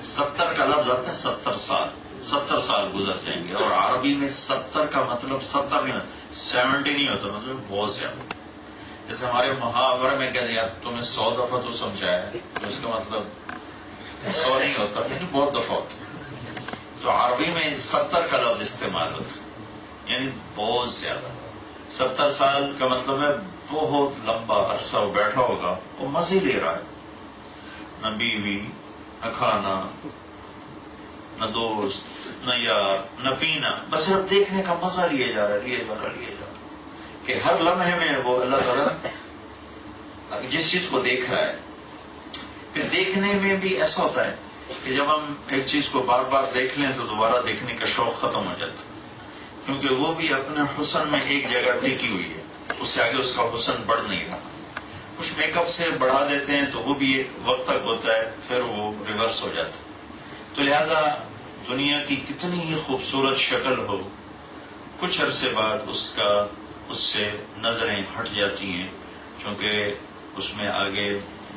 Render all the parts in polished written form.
70 کا لفظ آتا ہے 70 سال، 70 سال گزر جائیں گے. اور عربی میں 70 کا مطلب 70 نہیں، 70 نہیں ہوتا، مطلب بہت زیادہ. جیسے ہمارے محاورے میں کہتے ہیں تمہیں 100 دفعہ تو سمجھایا تو اس کا مطلب 100 نہیں ہوتا، یعنی بہت دفعہ ہوتا. تو عربی میں 70 کا لفظ استعمال ہوتا ہے، یعنی بہت زیادہ. 70 سال کا مطلب ہے بہت لمبا عرصہ وہ بیٹھا ہوگا، وہ مزے لے رہا ہے، نہ بیوی، نہ کھانا، نہ دوست، نہ یار، نہ پینا، بس صرف دیکھنے کا مزہ لیے جا رہا ہے کہ ہر لمحے میں وہ اللہ تعالیٰ جس چیز کو دیکھ رہا ہے. پھر دیکھنے میں بھی ایسا ہوتا ہے کہ جب ہم ایک چیز کو بار بار دیکھ لیں تو دوبارہ دیکھنے کا شوق ختم ہو جاتا ہے، کیونکہ وہ بھی اپنے حسن میں ایک جگہ ٹکی ہوئی ہے، اس سے آگے اس کا حسن بڑھ نہیں رہا. کچھ میک اپ سے بڑھا دیتے ہیں تو وہ بھی ایک وقت تک ہوتا ہے، پھر وہ ریورس ہو جاتا ہے. تو لہذا دنیا کی کتنی ہی خوبصورت شکل ہو، کچھ عرصے بعد اس سے نظریں ہٹ جاتی ہیں، کیونکہ اس میں آگے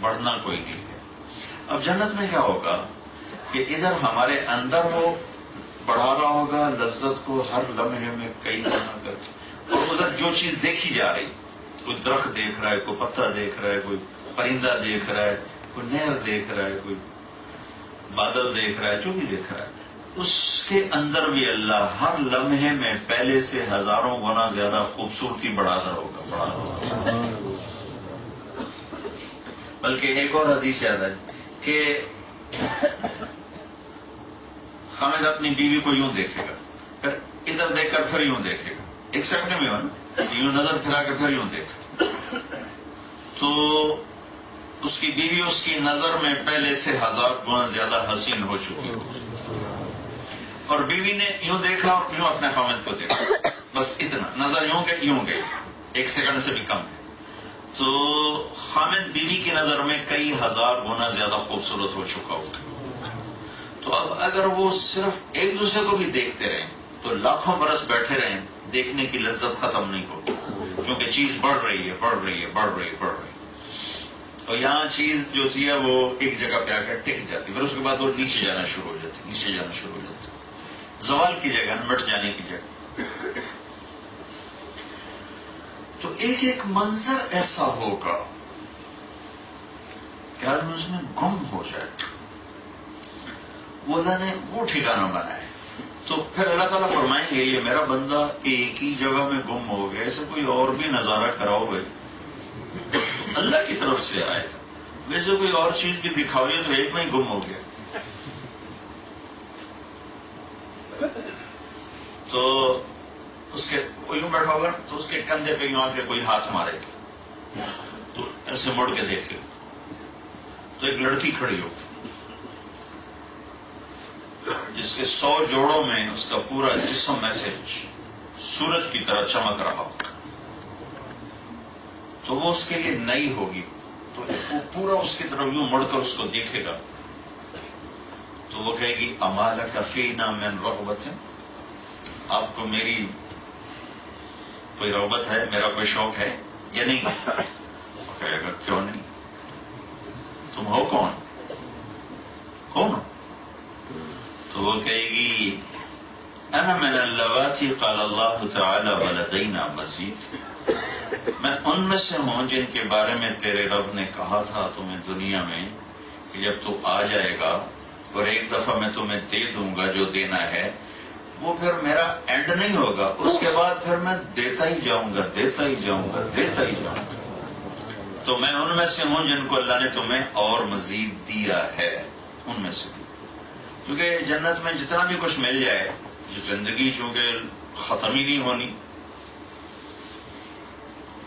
بڑھنا کوئی نہیں ہے. اب جنت میں کیا ہوگا کہ ادھر ہمارے اندر وہ بڑھا رہا ہوگا لذت کو ہر لمحے میں کئی گنا کر کے، اور ادھر جو چیز دیکھی جا رہی، کوئی درخت دیکھ رہا ہے، کوئی پتا دیکھ رہا ہے، کوئی پرندہ دیکھ رہا ہے، کوئی نہر دیکھ رہا ہے، کوئی بادل دیکھ رہا ہے، جو بھی دیکھ رہا ہے، اس کے اندر بھی اللہ ہر لمحے میں پہلے سے ہزاروں گنا زیادہ خوبصورتی بڑھاتا ہوگا. بلکہ ایک اور حدیث یاد ہے کہ حامد اپنی بیوی کو یوں دیکھے گا، پھر ادھر دیکھ کر پھر یوں دیکھے گا، ایک سیکنڈ میں ہو نا، یوں نظر پھرا کر پھر یوں دیکھے، تو اس کی بیوی اس کی نظر میں پہلے سے 1000 گنا زیادہ حسین ہو چکی ہے. اور بیوی نے یوں دیکھا اور یوں اپنے خامد کو دیکھا، بس اتنا، نظر یوں گئی، ایک سیکنڈ سے بھی کم ہے. تو خامد بیوی کی نظر میں کئی 1000 گنا زیادہ خوبصورت ہو چکا ہوگا. تو اب اگر وہ صرف ایک دوسرے کو بھی دیکھتے رہیں تو لاکھوں برس بیٹھے رہیں، دیکھنے کی لذت ختم نہیں ہوگی، کیونکہ چیز بڑھ رہی ہے. اور یہاں چیز جو تھی وہ ایک جگہ پہ آ کر ٹک جاتی، پھر اس کے بعد وہ نیچے جانا شروع ہو جاتی، زوال کی جگہ، مٹ جانے کی جگہ. تو ایک ایک منظر ایسا ہوگا کہ آدمی اس میں گم ہو جائے. وہ اللہ نے وہ ٹھکانہ بنایا. تو پھر اللہ تعالیٰ فرمائیں گے یہ میرا بندہ ایک ہی جگہ میں گم ہو گیا، ایسے کوئی اور بھی نظارہ کراؤ گے تو اللہ کی طرف سے آئے گا. ویسے کوئی اور چیز بھی دکھاؤ تو ایک میں ہی گم ہو گیا. تو اس کے کوئی یوں بیٹھا ہوگا تو اس کے کندھے پہ یوں آ کے کوئی ہاتھ مارے گا، تو ایسے مڑ کے دیکھے تو ایک لڑکی کھڑی ہوگی جس کے 100 جوڑوں میں اس کا پورا جسم ایسے سورج کی طرح چمک رہا ہوگا. تو وہ اس کے لیے نئی ہوگی، تو وہ پورا اس کی طرف یوں مڑ کر اس کو دیکھے گا تو وہ کہے گی امالک فینا من رغبت، آپ کو میری کوئی رغبت ہے، میرا کوئی شوق ہے یا نہیں؟ وہ کہے گا کیوں نہیں، تم ہو کون ہو؟ تو وہ کہے گی انا من اللواتی قال اللہ تعالی ولدینا مزید، میں ان میں سے ہوں جن کے بارے میں تیرے رب نے کہا تھا تمہیں دنیا میں کہ جب تو آ جائے گا اور ایک دفعہ میں تمہیں دے دوں گا جو دینا ہے، وہ پھر میرا اینڈ نہیں ہوگا، اس کے بعد پھر میں دیتا ہی جاؤں گا. تو میں ان میں سے ہوں جن کو اللہ نے تمہیں اور مزید دیا ہے، ان میں سے. کیونکہ جنت میں جتنا بھی کچھ مل جائے، زندگی چونکہ ختم ہی نہیں ہونی،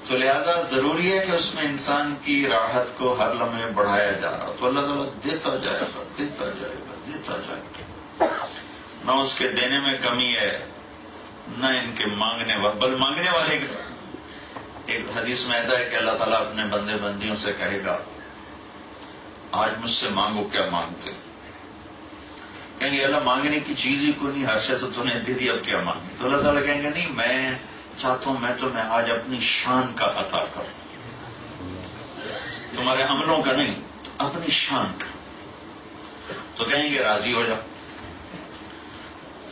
تو لہذا ضروری ہے کہ اس میں انسان کی راحت کو ہر لمحے بڑھایا جا رہا. تو اللہ تعالیٰ دیتا جائے گا. نہ اس کے دینے میں کمی ہے، نہ ان کے مانگنے والے. ایک حدیث میں آتا ہے کہ اللہ تعالیٰ اپنے بندے بندیوں سے کہے گا آج مجھ سے مانگو، کیا مانگتے؟ کہیں گے اللہ مانگنے کی چیز ہی کوئی نہیں، ہر شے تو نے دے دی، اب کیا مانگے؟ تو اللہ تعالیٰ کہیں گے نہیں، میں چاہتا ہوں میں تمہیں آج اپنی شان کا عطا کروں، تمہارے عملوں کا نہیں، اپنی شان کا. تو کہیں گے راضی ہو جا.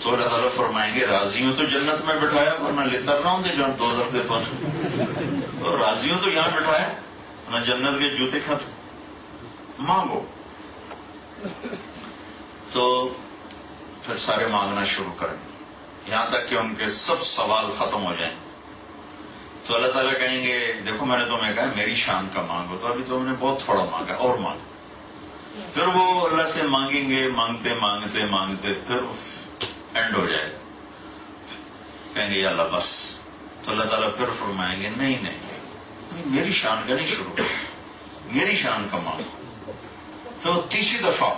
تو اللہ تعالیٰ فرمائیں گے راضی ہوں تو جنت میں بٹھایا ورنہ لیتر نہ ہوں گے جو 2000 دے پہنچ. اور راضی ہوں تو یہاں بٹھایا ورنہ جنت کے جوتے کھاتے. مانگو. تو پھر سارے مانگنا شروع کریں یہاں تک کہ ان کے سب سوال ختم ہو جائیں. تو اللہ تعالیٰ کہیں گے دیکھو میں نے تمہیں کہا میری شان کا مانگو تو ابھی تم نے بہت تھوڑا مانگا اور مانگو. پھر وہ اللہ سے مانگیں گے مانگتے مانگتے مانگتے پھر اینڈ ہو جائے گا. کہیں گے یا اللہ بس. تو اللہ تعالیٰ پھر فرمائیں گے نہیں نہیں میری شان کا نہیں شروع میری شان کا مانگو. تو تیسری دفعہ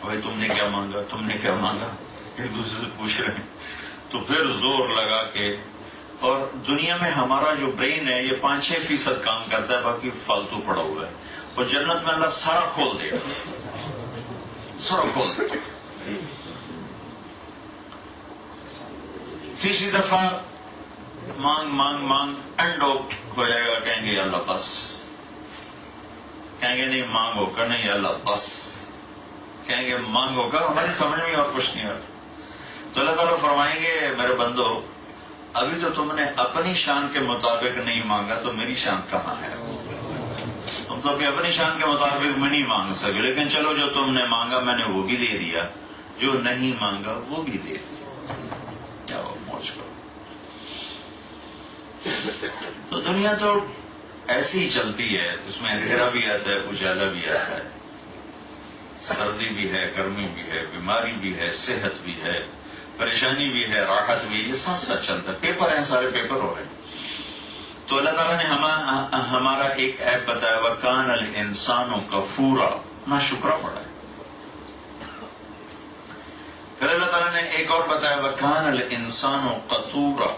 بھائی تم نے کیا مانگا تم نے کیا مانگا ایک دوسرے سے پوچھ رہے ہیں. تو پھر زور لگا کے اور دنیا میں ہمارا جو برین ہے یہ 5-6% کام کرتا ہے باقی فالتو پڑا ہوا ہے. اور جنت میں اللہ سارا کھول دے گا سارا کھول دے گا. تیسری دفعہ مانگ مانگ مانگ اینڈ ہو جائے گا. کہیں گے اللہ بس. کہیں گے نہیں مانگو کہ نہیں اللہ بس. کہیں گے مانگو کا ہماری سمجھ میں اور کچھ نہیں آ رہا. تو اللہ تعالیٰ فرمائیں گے میرے بندو ابھی تو تم نے اپنی شان کے مطابق نہیں مانگا تو میری شان کہاں ہے. تم تو اپنی شان کے مطابق میں نہیں مانگ سکے لیکن چلو جو تم نے مانگا میں نے وہ بھی دے دیا جو نہیں مانگا وہ بھی دے دیا. کیا موج کرو. تو دنیا تو ایسی ہی چلتی ہے. اس میں اندھیرا بھی آتا ہے اجالا بھی آتا ہے. سردی بھی ہے گرمی بھی ہے بیماری بھی ہے صحت بھی ہے پریشانی بھی ہے راحت بھی ہے. یہ ساتھ ساتھ چلتا ہے. پیپر ہیں سارے پیپر ہو رہے ہیں. تو اللہ تعالیٰ نے ہمارا ایک ایپ بتایا وَكَانَ الْإِنسَانُ كَفُورًا نا شکرہ پڑا ہے. پھر اللہ تعالیٰ نے ایک اور بتایا وَكَانَ الْإِنسَانُ قَتُورًا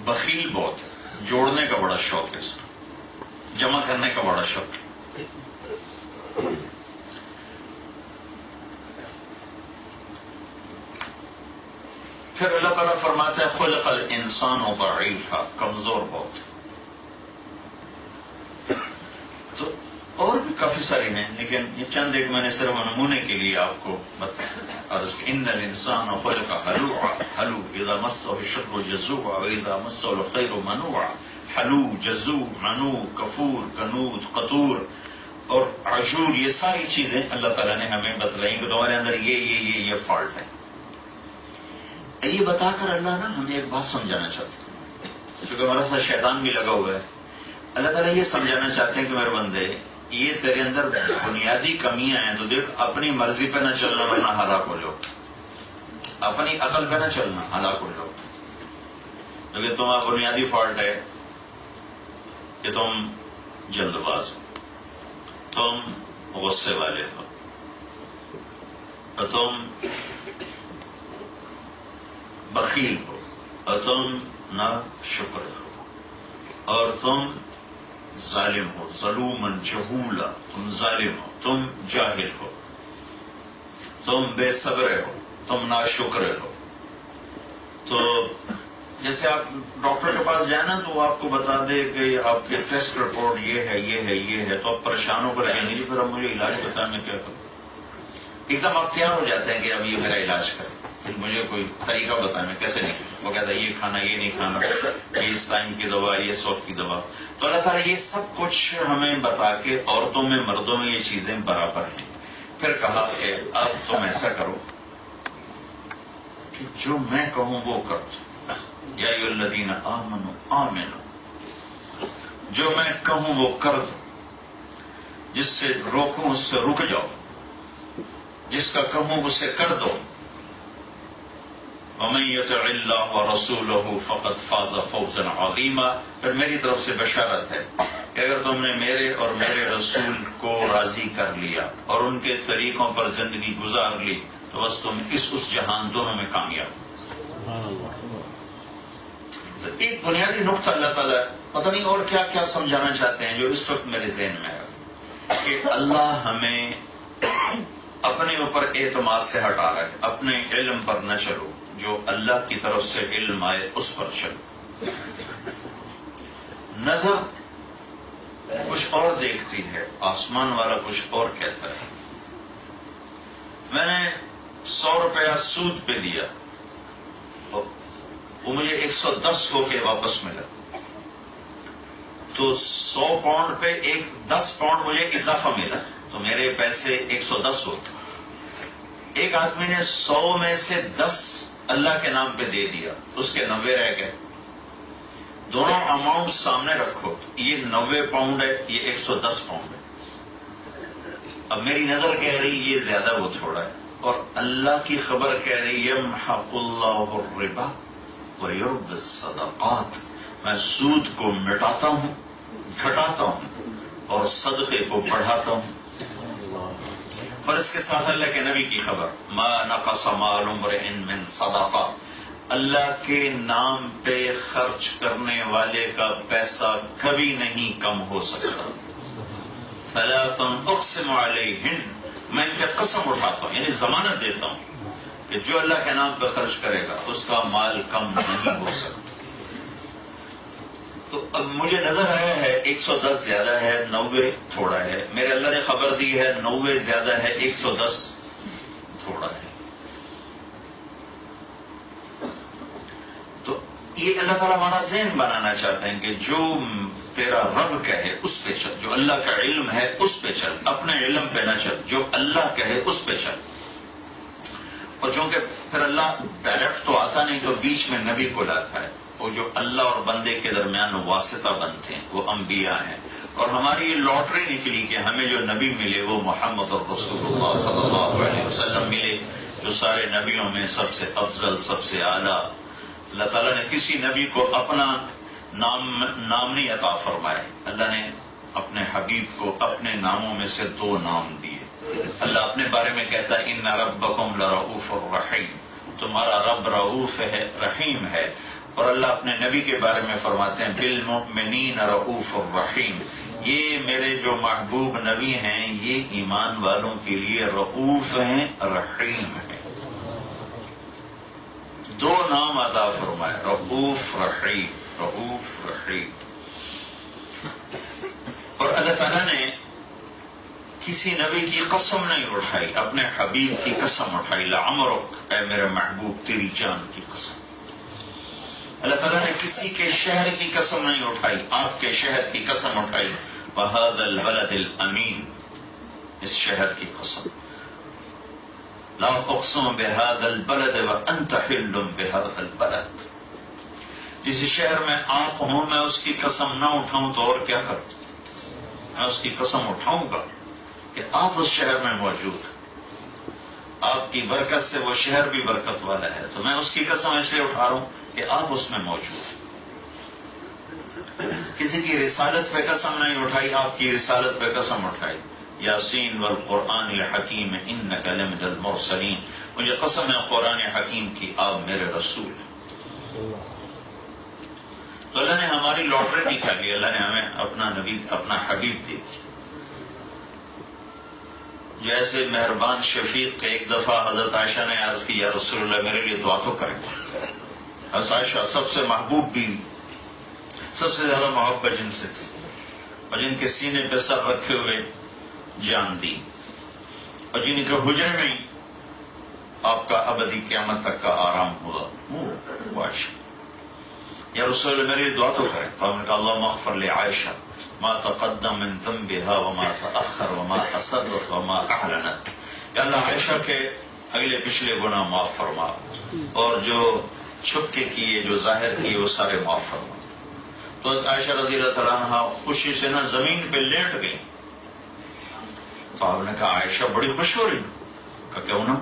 بخیل بہت ہے. جوڑنے کا بڑا شوق ہے اس کو جمع کرنے کا بڑا شوق ہے. پھر اللہ تعالیٰ فرماتا ہے خلق الانسان ضعیفا کمزور بہت. تو اور بھی کافی سارے ہیں لیکن یہ چند ایک میں نے صرف نمونے کے لیے آپ کو عرض کہ ان الانسان خلق ہلوعا ہلو اذا مسه الشر جزوعا واذا مسه الخير منوعا. حلو جزوع منوع کفور کنود قطور اور عجور یہ ساری چیزیں اللہ تعالیٰ نے ہمیں بتلائیں کہ تمہارے اندر یہ فالٹ ہے. یہ بتا کر اللہ نا ہمیں ایک بات سمجھانا چاہتے ہیں کیونکہ ہمارا ساتھ شیطان بھی لگا ہوا ہے. اللہ تعالیٰ یہ سمجھانا چاہتے ہیں کہ میرے بندے یہ تیرے اندر بنیادی کمیاں ہیں تو دیکھ اپنی مرضی پہ نہ چلنا ورنہ ہلاک ہو جاؤ. اپنی عقل پہ نہ چلنا ہلاک ہو جاؤ. کیونکہ تمہارا بنیادی فالٹ ہے کہ تم جلد باز ہو تم غصے والے ہو اور تم بخیل ہو اور تم نا شکر ہو اور تم ظالم ہو. ظلومن جہولا تم ظالم ہو تم جاہل ہو تم بے صبر ہو تم نا شکر ہو. تو جیسے آپ ڈاکٹر کے پاس جائیں نا تو آپ کو بتا دے کہ آپ کی ٹیسٹ رپورٹ یہ ہے یہ ہے یہ ہے تو آپ پریشان ہو کر کہیں گے پھر اب مجھے علاج بتائیں میں کیا کروں. ایک دم آپ تیار ہو جاتے ہیں کہ اب یہ میرا علاج کریں پھر مجھے کوئی طریقہ بتائیں میں کیسے نہیں. وہ کہتا ہے یہ کھانا یہ نہیں کھانا یہ اس ٹائم کی دوا یہ اس وقت کی دوا. تو اللہ تعالیٰ یہ سب کچھ ہمیں بتا کے عورتوں میں مردوں میں یہ چیزیں برابر ہیں. پھر کہا کہ اب تم ایسا کرو کہ جو میں کہوں وہ کرو. یا ایھا الذین آمنوا آمنوا جو میں کہوں وہ کر دو. جس سے روکوں اس سے رک جاؤ جس کا کہوں اسے کر دو. وَمَن يُطِعِ اللَّهَ وَرَسُولَهُ فَقَدْ فَازَ فَوْزًا عَظِيمًا. پھر میری طرف سے بشارت ہے کہ اگر تم نے میرے اور میرے رسول کو راضی کر لیا اور ان کے طریقوں پر زندگی گزار لی تو بس تم اس جہان دونوں میں کامیاب. تو ایک بنیادی نقطہ اللہ تعالیٰ پتہ نہیں اور کیا کیا سمجھانا چاہتے ہیں جو اس وقت میرے ذہن میں ہے کہ اللہ ہمیں اپنے اوپر اعتماد سے ہٹا رہا ہے. اپنے علم پر نہ چلو جو اللہ کی طرف سے علم آئے اس پر چلو. نظر کچھ اور دیکھتی ہے آسمان والا کچھ اور کہتا ہے. میں نے 100 روپیہ سود پہ دیا، وہ مجھے 110 ہو کے واپس ملا، تو 100 پاؤنڈ پہ 10 پاؤنڈ مجھے اضافہ ملا، تو میرے پیسے 110 ہو گئے۔ ایک آدمی نے 100 میں سے 10 اللہ کے نام پہ دے دیا، اس کے 90 رہ گئے۔ دونوں اماؤنٹ سامنے رکھو، یہ 90 پاؤنڈ ہے، یہ 110 پاؤنڈ ہے۔ اب میری نظر کہہ رہی یہ زیادہ وہ تھوڑا ہے، اور اللہ کی خبر کہہ رہی یمحق اللہ الربا ویربی الصدقات، میں سود کو مٹاتا ہوں، گھٹاتا ہوں، اور صدقے کو بڑھاتا ہوں۔ اور اس کے ساتھ اللہ کے نبی کی خبر، ما نقص مال امرئ من صدقہ، اللہ کے نام پہ خرچ کرنے والے کا پیسہ کبھی نہیں کم ہو سکتا۔ ثلاث اقسم علیہن، میں ان پہ قسم اٹھاتا ہوں، یعنی ضمانت دیتا ہوں کہ جو اللہ کے نام پہ خرچ کرے گا اس کا مال کم نہیں ہو سکتا۔ تو اب مجھے نظر آیا ہے 110 زیادہ ہے، 90 تھوڑا ہے، میرے اللہ نے خبر دی ہے 90 زیادہ ہے، 110 تھوڑا ہے۔ تو یہ اللہ تعالیٰ ہمارا ذہن بنانا چاہتے ہیں کہ جو تیرا رب کہے اس پہ چل، جو اللہ کا علم ہے اس پہ چل، اپنے علم پہ نہ چل، جو اللہ کہے اس پہ چل۔ اور چونکہ پھر اللہ ڈائریکٹ تو آتا نہیں، تو بیچ میں نبی کو لاتا ہے، وہ جو اللہ اور بندے کے درمیان واسطہ بنتے ہیں وہ انبیاء ہیں۔ اور ہماری یہ لاٹری نکلی کہ ہمیں جو نبی ملے وہ محمد رسول اللہ صلی اللہ علیہ وسلم ملے، جو سارے نبیوں میں سب سے افضل، سب سے اعلیٰ۔ اللہ تعالیٰ نے کسی نبی کو اپنا نام نہیں عطا فرمائے، اللہ نے اپنے حبیب کو اپنے ناموں میں سے 2 نام دیے۔ اللہ اپنے بارے میں کہتا ہے ان ربکم لرؤوف الرحیم، تمہارا رب رؤوف ہے، رحیم ہے۔ اور اللہ اپنے نبی کے بارے میں فرماتے ہیں بالمؤمنین رؤوف الرحیم، یہ میرے جو محبوب نبی ہیں یہ ایمان والوں کے لیے رؤوف ہیں، رحیم ہیں۔ 2 نام عطا فرمائے، رؤوف رحیم، رؤوف رحیم۔ اور اللہ تعالیٰ نے کسی نبی کی قسم نہیں اٹھائی، اپنے حبیب کی قسم اٹھائی، لعمرک، اے میرے محبوب تیری جان کی قسم۔ اللہ تعالیٰ نے کسی کے شہر کی قسم نہیں اٹھائی، آپ کے شہر کی قسم اٹھائی، وَهَذَا الْبَلَدِ الْأَمِينِ، اس شہر کی قسم، لا اقسم بهذا البلد وانت حل بهذا البلد، جس شہر میں آپ ہوں میں اس کی قسم نہ اٹھاؤں تو اور کیا کروں، میں اس کی قسم اٹھاؤں گا کہ آپ اس شہر میں موجود، آپ کی برکت سے وہ شہر بھی برکت والا ہے، تو میں اس کی قسم اس لیے اٹھا رہا ہوں کہ آپ اس میں موجود۔ کسی کی رسالت پہ قسم نہیں اٹھائی، آپ کی رسالت پہ قسم اٹھائی، یاسین والقرآن الحکیم انک لمن المرسلین، مجھے قسم ہے قرآن حکیم کی، آپ میرے رسول ہیں۔ تو اللہ نے ہماری لاٹری نکالی، اللہ نے ہمیں اپنا نبی، اپنا حبیب دی تھی۔ جیسے مہربان شفیق ایک دفعہ حضرت عائشہ نے عرض کی یا رسول اللہ میرے لیے دعا تو کریں۔ حضرت عائشہ سب سے محبوب بھی، سب سے زیادہ محبت جن سے تھی، اور جن کے سینے پہ سر رکھے ہوئے جان دی، اور جن کے حجرے میں آپ کا ابدی قیامت تک کا آرام ہوا، وہ عائشہ۔ یا رسول اللہ میرے لیے دعا تو کریں، تو ہم نے کہا اللہم اغفر لعائشہ ما تقدم من ذنبها وما تأخر وما أسرت وما أعلنت، یا اللہ عائشہ کے اگلے پچھلے گناہ معاف فرما، اور جو چھپ کے کیے جو ظاہر کیے وہ سارے معاف فرما۔ تو عائشہ رضی اللہ تعالیٰ عنہ خوشی سے نہ زمین پہ لیٹ گئی، تو آپ نے کہا عائشہ بڑی خوش ہو رہی، کہا کیوں نہ،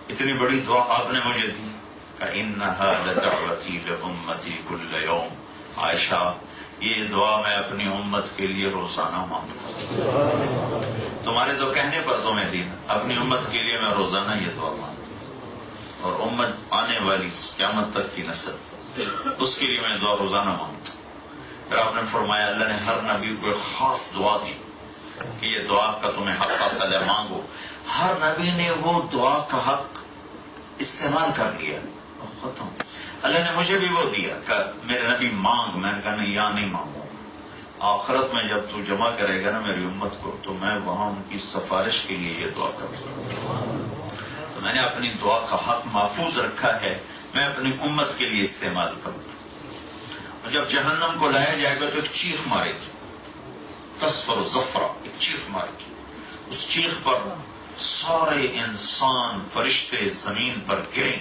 اتنی بڑی دعا آپ نے مجھے دی، کہا انها لدعوتی لامتی کل یوم، عائشہ یہ دعا میں اپنی امت کے لیے روزانہ مانگتا ہوں، تمہارے تو کہنے پر تمہیں دی، اپنی امت کے لیے میں روزانہ یہ دعا مانگتا ہوں، اور امت آنے والی قیامت تک کی نسل اس کے لیے میں دعا روزانہ مانگتا ہوں۔ پھر آپ نے فرمایا اللہ نے ہر نبی کو ایک خاص دعا دی کہ یہ دعا کا تمہیں حق حاصل ہے، مانگو۔ ہر نبی نے وہ دعا کا حق استعمال کر لیا، ختم۔ اللہ نے مجھے بھی وہ دیا کہ میرے نبی مانگ، میں نے کہا نہیں یا نہیں مانگوں، آخرت میں جب تو جمع کرے گا نا میری امت کو تو میں وہاں ان کی سفارش کے لیے یہ دعا کروں گا۔ نے اپنی دعا کا حق محفوظ رکھا ہے، میں اپنی امت کے لیے استعمال کروں گا۔ اور جب جہنم کو لایا جائے گا تو ایک چیخ مارے گی، تصفر و زفرہ، ایک چیخ مارے گی۔ اس چیخ پر سارے انسان فرشتے زمین پر گریں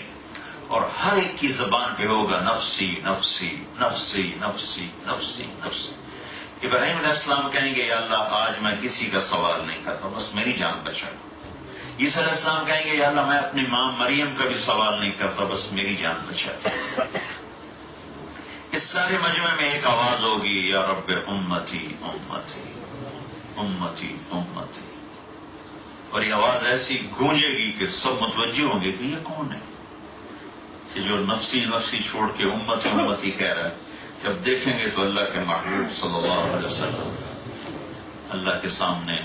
اور ہر ایک کی زبان پہ ہوگا نفسی نفسی نفسی نفسی نفسی نفسی۔ ابراہیم علیہ السلام کہیں گے یا اللہ آج میں کسی کا سوال نہیں کرتا، بس میری جان بچا۔ عیسیٰ علیہ السلام کہیں گے یا اللہ میں اپنی ماں مریم کا بھی سوال نہیں کرتا، بس میری جان بچا۔ اس سارے مجمع میں ایک آواز ہوگی یا رب امتی امتی امتی امتی، اور یہ آواز ایسی گونجے گی کہ سب متوجہ ہوں گے کہ یہ کون ہے کہ جو نفسی نفسی چھوڑ کے امتی امتی کہہ رہا ہے۔ جب دیکھیں گے تو اللہ کے محبوب صلی اللہ علیہ وسلم اللہ کے سامنے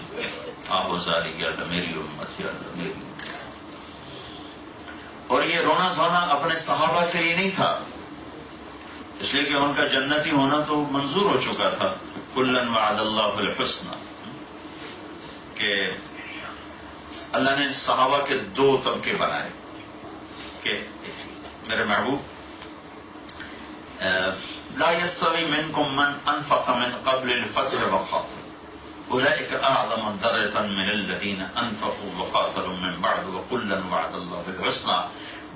آہوزاری، یا اللہ میری امت، یا اللہ میری امت۔ اور یہ رونا دھونا اپنے صحابہ کے لیے نہیں تھا، اس لیے کہ ان کا جنتی ہونا تو منظور ہو چکا تھا۔ کلن وعد اللہ الحسنى، کہ اللہ نے صحابہ کے دو طبقے بنائے کہ میرے محبوب لا يستوي منكم من انفق من قبل الفتح وقاتل اولئك اعظم درجة من الذين انفقوا وقاتلوا من بعد وكلا وعد الله الحسنى۔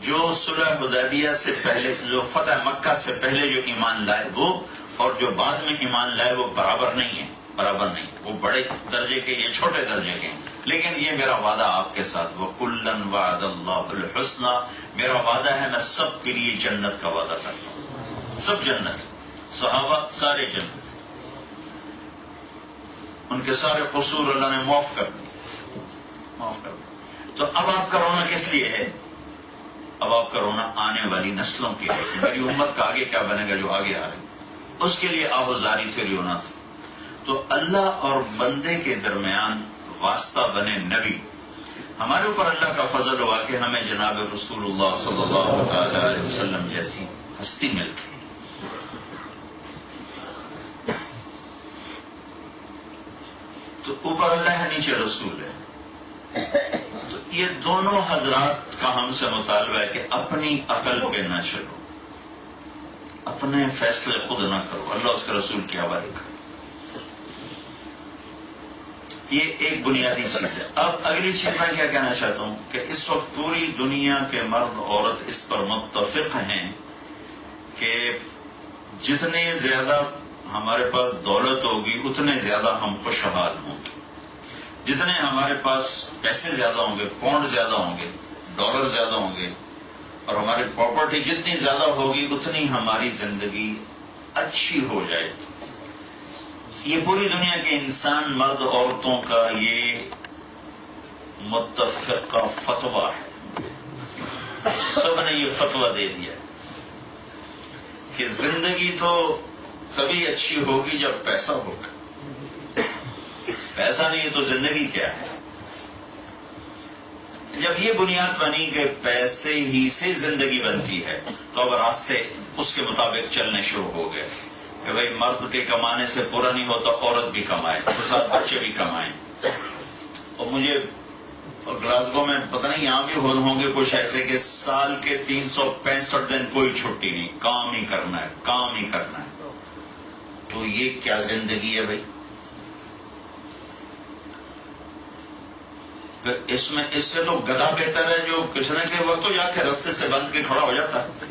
جو صلح حدیبیہ سے پہلے، جو فتح مکہ سے پہلے جو ایمان لائے وہ اور جو بعد میں ایمان لائے وہ برابر نہیں ہیں، برابر نہیں، وہ بڑے درجے کے، یہ چھوٹے درجے کے ہیں، لیکن یہ میرا وعدہ آپ کے ساتھ، وَكُلًّا وَعَدَ اللَّهُ الْحُسْنَى، میرا وعدہ ہے میں سب کے لیے جنت کا وعدہ کرتا ہوں، سب جنت، صحابہ سارے جنت، ان کے سارے قصور اللہ نے معاف کر دیے، معاف کر دیے۔ تو اب آپ کا رونا کس لیے ہے؟ اب آپ کا رونا آنے والی نسلوں کے لیے، میری امت کا آگے کیا بنے گا جو آگے آ رہے ہیں، اس کے لیے آہوزاری پھر رونا تھا۔ تو اللہ اور بندے کے درمیان واسطہ بنے نبی، ہمارے اوپر اللہ کا فضل ہوا کہ ہمیں جناب رسول اللہ صلی اللہ تعالی علیہ وسلم جیسی ہستی مل گئی۔ تو اوپر اللہ ہے، نیچے رسول ہے۔ تو یہ دونوں حضرات کا ہم سے مطالبہ ہے کہ اپنی عقل پہ نہ چلو، اپنے فیصلے خود نہ کرو، اللہ اس کے رسول کی حوالے کرو۔ یہ ایک بنیادی چیز ہے۔ اب اگلی چیز میں کیا کہنا چاہتا ہوں کہ اس وقت پوری دنیا کے مرد عورت اس پر متفق ہیں کہ جتنے زیادہ ہمارے پاس دولت ہوگی اتنے زیادہ ہم خوشحال ہوں گے، جتنے ہمارے پاس پیسے زیادہ ہوں گے، پاؤنڈ زیادہ ہوں گے، ڈالر زیادہ ہوں گے، اور ہماری پراپرٹی جتنی زیادہ ہوگی اتنی ہماری زندگی اچھی ہو جائے گی۔ یہ پوری دنیا کے انسان مرد عورتوں کا یہ متفقہ فتویٰ ہے، سب نے یہ فتویٰ دے دیا کہ زندگی تو تبھی اچھی ہوگی جب پیسہ ہوگا، پیسہ نہیں ہے تو زندگی کیا ہے؟ جب یہ بنیاد بنی کہ پیسے ہی سے زندگی بنتی ہے تو اب راستے اس کے مطابق چلنے شروع ہو گئے کہ بھائی مرد کے کمانے سے پورا نہیں ہوتا، عورت بھی کمائے، اس کے ساتھ بچے بھی کمائیں۔ اور مجھے گلاسگو میں پتہ نہیں یہاں بھی ہوں گے کچھ ایسے کہ سال کے 365 دن کوئی چھٹی نہیں، کام ہی کرنا ہے، کام ہی کرنا ہے۔ تو یہ کیا زندگی ہے بھائی؟ اس میں اس سے تو گدھا بہتر ہے جو کشنے کے وقت تو جا کے رستے سے بند کے کھڑا ہو جاتا ہے۔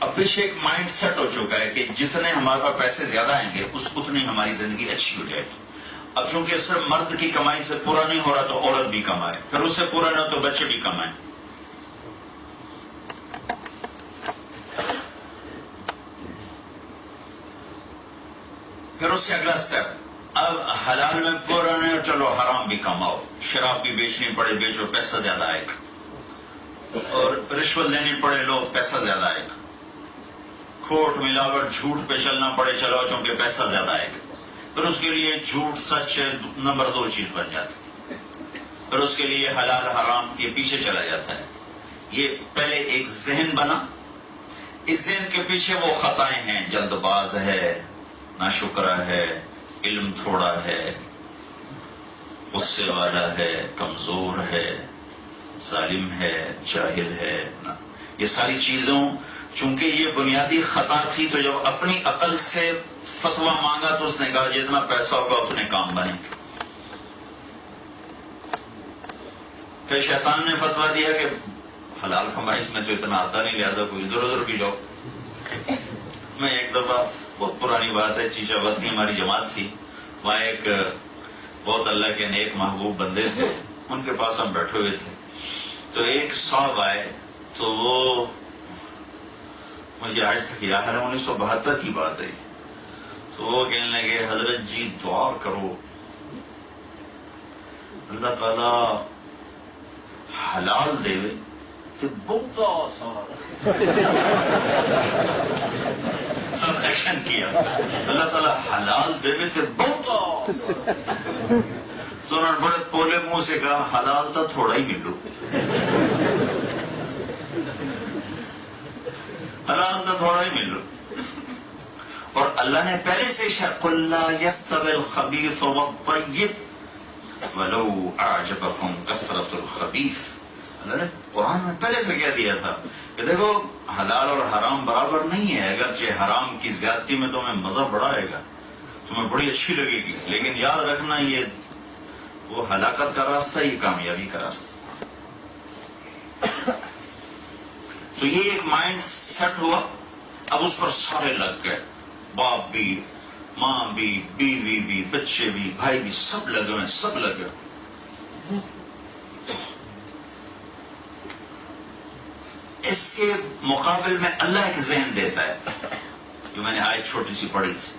اب پیچھے ایک مائنڈ سیٹ ہو چکا ہے کہ جتنے ہمارے پاس پیسے زیادہ آئیں گے اتنی ہماری زندگی اچھی ہو جائے گی۔ اب چونکہ صرف مرد کی کمائی سے پورا نہیں ہو رہا تو عورت بھی کمائے، پھر اس سے پورا نہ ہو تو بچے بھی کمائیں۔ پھر اس سے اگلا سٹیپ، اب حلال میں پورا نہیں ہو چلو حرام بھی کماؤ، شراب بھی بیچنی پڑے بیچو، پیسہ زیادہ آئے گا، اور رشوت لینی پڑے لو، پیسہ زیادہ آئے گا، کھوٹ ملاوٹ جھوٹ پہ چلنا پڑے چلاؤ چونکہ پیسہ زیادہ آئے گا، پھر اس کے لیے جھوٹ سچ نمبر 2 چیز بن جاتی ہے، پھر اس کے لیے حلال حرام یہ پیچھے چلا جاتا ہے۔ یہ پہلے ایک ذہن بنا، اس ذہن کے پیچھے وہ خطائیں ہیں، جلد باز ہے، ناشکرا ہے، علم تھوڑا ہے، غصے والا ہے، کمزور ہے، ظالم ہے، جاہل ہے نا، یہ ساری چیزوں چونکہ یہ بنیادی خطا تھی، تو جب اپنی عقل سے فتویٰ مانگا تو اس نے کہا جتنا پیسہ ہوگا اتنے کام بنیں گے۔ پھر شیطان نے فتویٰ دیا کہ حلال کمائی میں تو اتنا آتا نہیں، لہٰذا کوئی ادھر ادھر کی جاؤ۔ میں ایک دفعہ، بہت پرانی بات ہے، چیچا وقت کی ہماری جماعت تھی، وہاں ایک بہت اللہ کے نیک محبوب بندے تھے، ان کے پاس ہم بیٹھے ہوئے تھے، تو ایک صاحب آئے، تو وہ مجھے آج تک یاد ہے، 1972 کی بات ہے، تو وہ کہنے لگے حضرت جی دعا کرو اللہ تعالی حلال دے تو بہت سارا سب ایکشن کیا، اللہ تعالیٰ حلال دے تو بہت سارا، تو انہوں نے بڑے پولے منہ سے کہا حلال تو تھوڑا ہی ملو، حلال تو تھوڑا ہی ملو۔ اور اللہ نے پہلے سے قُلْ لَا يَسْتَوِي الْخَبِيثُ وَالطَّيِّبُ وَلَوْ أَعْجَبَكُمْ كَثْرَةُ الْخَبِيثِ، اللہ نے قرآن میں پہلے سے کہہ دیا تھا کہ دیکھو حلال اور حرام برابر نہیں ہے، اگرچہ حرام کی زیادتی میں تمہیں مزہ بڑا آئے گا، تمہیں بڑی اچھی لگے گی، لیکن یاد رکھنا یہ وہ ہلاکت کا راستہ، یہ کامیابی کا راستہ۔ تو یہ ایک مائنڈ سیٹ ہوا، اب اس پر سارے لگ گئے، باپ بھی، ماں بھی، بیوی بھی، بچے بھی، بھائی بھی، سب لگے ہوئے، سب لگے ہوئے۔ اس کے مقابل میں اللہ ایک ذہن دیتا ہے، جو میں نے آج چھوٹی سی پڑھی تھی،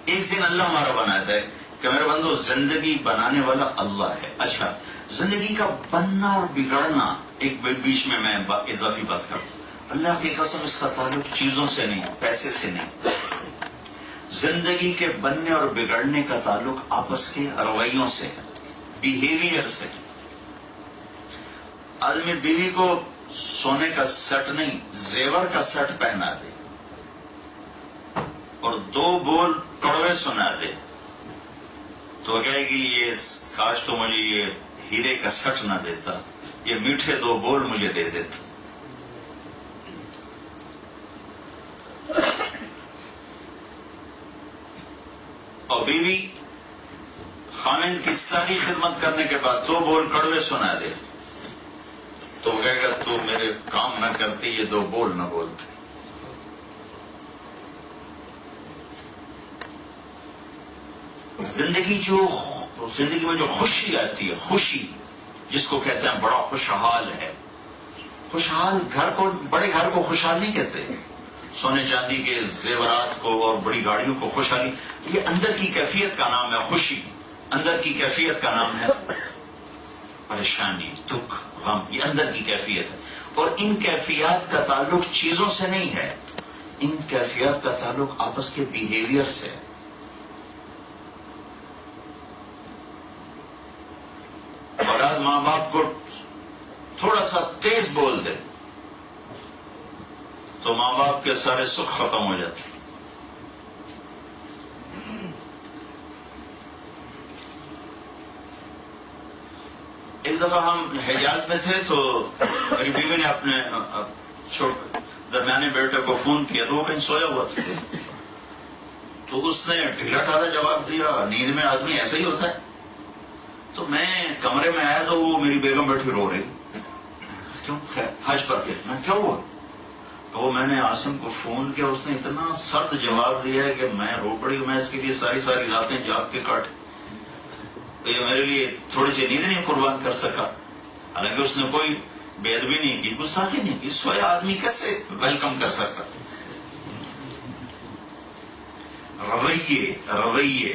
ایک ذہن اللہ ہمارا بناتا ہے کہ میرے بندو زندگی بنانے والا اللہ ہے۔ اچھا، زندگی کا بننا اور بگڑنا، ایک بیچ میں اضافی بات کروں، اللہ کی قسم اس کا تعلق چیزوں سے نہیں، پیسے سے نہیں، زندگی کے بننے اور بگڑنے کا تعلق آپس کے رویوں سے، بیہیویئر سے۔ آدمی بیوی کو سونے کا سیٹ نہیں، زیور کا سیٹ پہنا دے اور دو بول کڑوے سنا دے تو کہے گی یہ کاش تو مجھے یہ ہیرے کا سیٹ نہ دیتا، یہ میٹھے دو بول مجھے دے دیتا۔ اور بیوی خامند کی ساری خدمت کرنے کے بعد دو بول کڑوے سنا دے تو وہ کہے گا تو میرے کام نہ کرتی، یہ دو بول نہ بولتے۔ زندگی میں جو خوشی آتی ہے، خوشی جس کو کہتے ہیں بڑا خوشحال ہے، خوشحال گھر کو، بڑے گھر کو خوشحال نہیں کہتے، سونے چاندی کے زیورات کو اور بڑی گاڑیوں کو خوشحالی، یہ اندر کی کیفیت کا نام ہے خوشی، اندر کی کیفیت کا نام ہے پریشانی، دکھ، غم، یہ اندر کی کیفیت ہے۔ اور ان کیفیات کا تعلق چیزوں سے نہیں ہے، ان کیفیات کا تعلق آپس کے بیہیویئر سے۔ اولاد ماں باپ کو تھوڑا سا تیز بول دے تو ماں باپ کے سارے سکھ ختم ہو جاتے۔ ایک دفعہ ہم حجاز میں تھے تو میری بیوی نے اپنے درمیانے بیٹے کو فون کیا تو وہ کہیں سویا ہوا تھا، تو اس نے ڈھیلا ڈھالا جواب دیا، نیند میں آدمی ایسا ہی ہوتا ہے۔ تو میں کمرے میں آیا تو وہ میری بیگم بیٹھی رو رہی، کیوں؟ حج پر کے میں کیا ہوا؟ تو وہ میں نے عاصم کو فون کیا، اس نے اتنا سخت جواب دیا ہے کہ میں رو پڑی، میں اس کے لیے ساری راتیں جاگ کے کاٹی، تو یہ میرے لیے تھوڑی سی نیند نہیں قربان کر سکا، حالانکہ اس نے کوئی بے ادبی نہیں کی، گستاخی نہیں کی، سویا آدمی کیسے ویلکم کر سکتا؟ رویے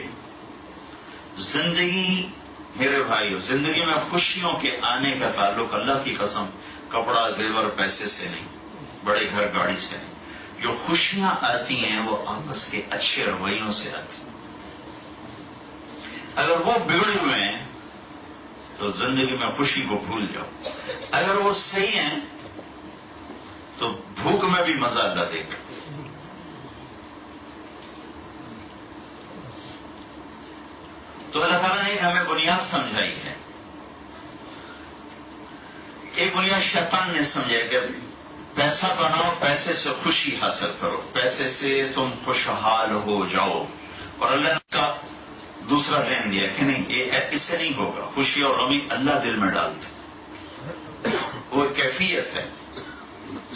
زندگی، میرے بھائیو، زندگی میں خوشیوں کے آنے کا تعلق اللہ کی قسم کپڑا زیور پیسے سے نہیں، بڑے گھر گاڑی سے نہیں، جو خوشیاں آتی ہیں وہ آپس کے اچھے رویوں سے آتی ہیں۔ اگر وہ بگڑے ہوئے ہیں تو زندگی میں خوشی کو بھول جاؤ، اگر وہ صحیح ہیں تو بھوک میں بھی مزہ اللہ دے گا۔ تو اللہ تعالیٰ نے ہمیں بنیاد سمجھائی ہے. ایک بنیاد شیطان نے سمجھائی کہ پیسہ بناؤ، پیسے سے خوشی حاصل کرو، پیسے سے تم خوشحال ہو جاؤ. اور اللہ نے کا دوسرا ذہن دیا کہ نہیں، یہ اس سے نہیں ہوگا. خوشی اور غمی اللہ دل میں ڈالتے، وہ کیفیت ہے.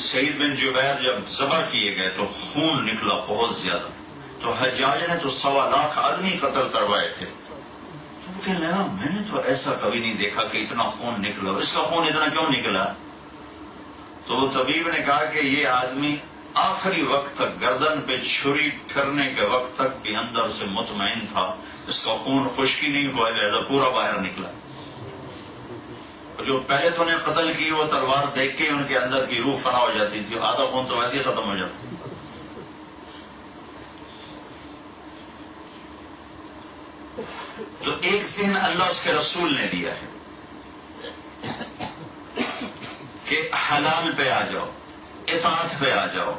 سعید بن جبیر جب ذبح کیے گئے تو خون نکلا بہت زیادہ، تو حجاج نے تو 1.25 لاکھ آدمی قتل کروائے تھے. تو وہ کہنے لگا میں نے تو ایسا کبھی نہیں دیکھا کہ اتنا خون نکلا. اس کا خون اتنا کیوں نکلا؟ تو وہ طبیب نے کہا کہ یہ آدمی آخری وقت تک، گردن پہ چھری پھرنے کے وقت تک بھی اندر سے مطمئن تھا، اس کا خون خشکی نہیں ہوا، لہذا پورا باہر نکلا. جو پہلے تو نے قتل کی وہ تلوار دیکھ کے ان کے اندر کی روح فنا ہو جاتی تھی، آدھا خون تو ویسے ہی ختم ہو جاتا. تو ایک ذہن اللہ اس کے رسول نے دیا ہے کہ حلال پہ آ جاؤ، اطاعت پہ آ جاؤ.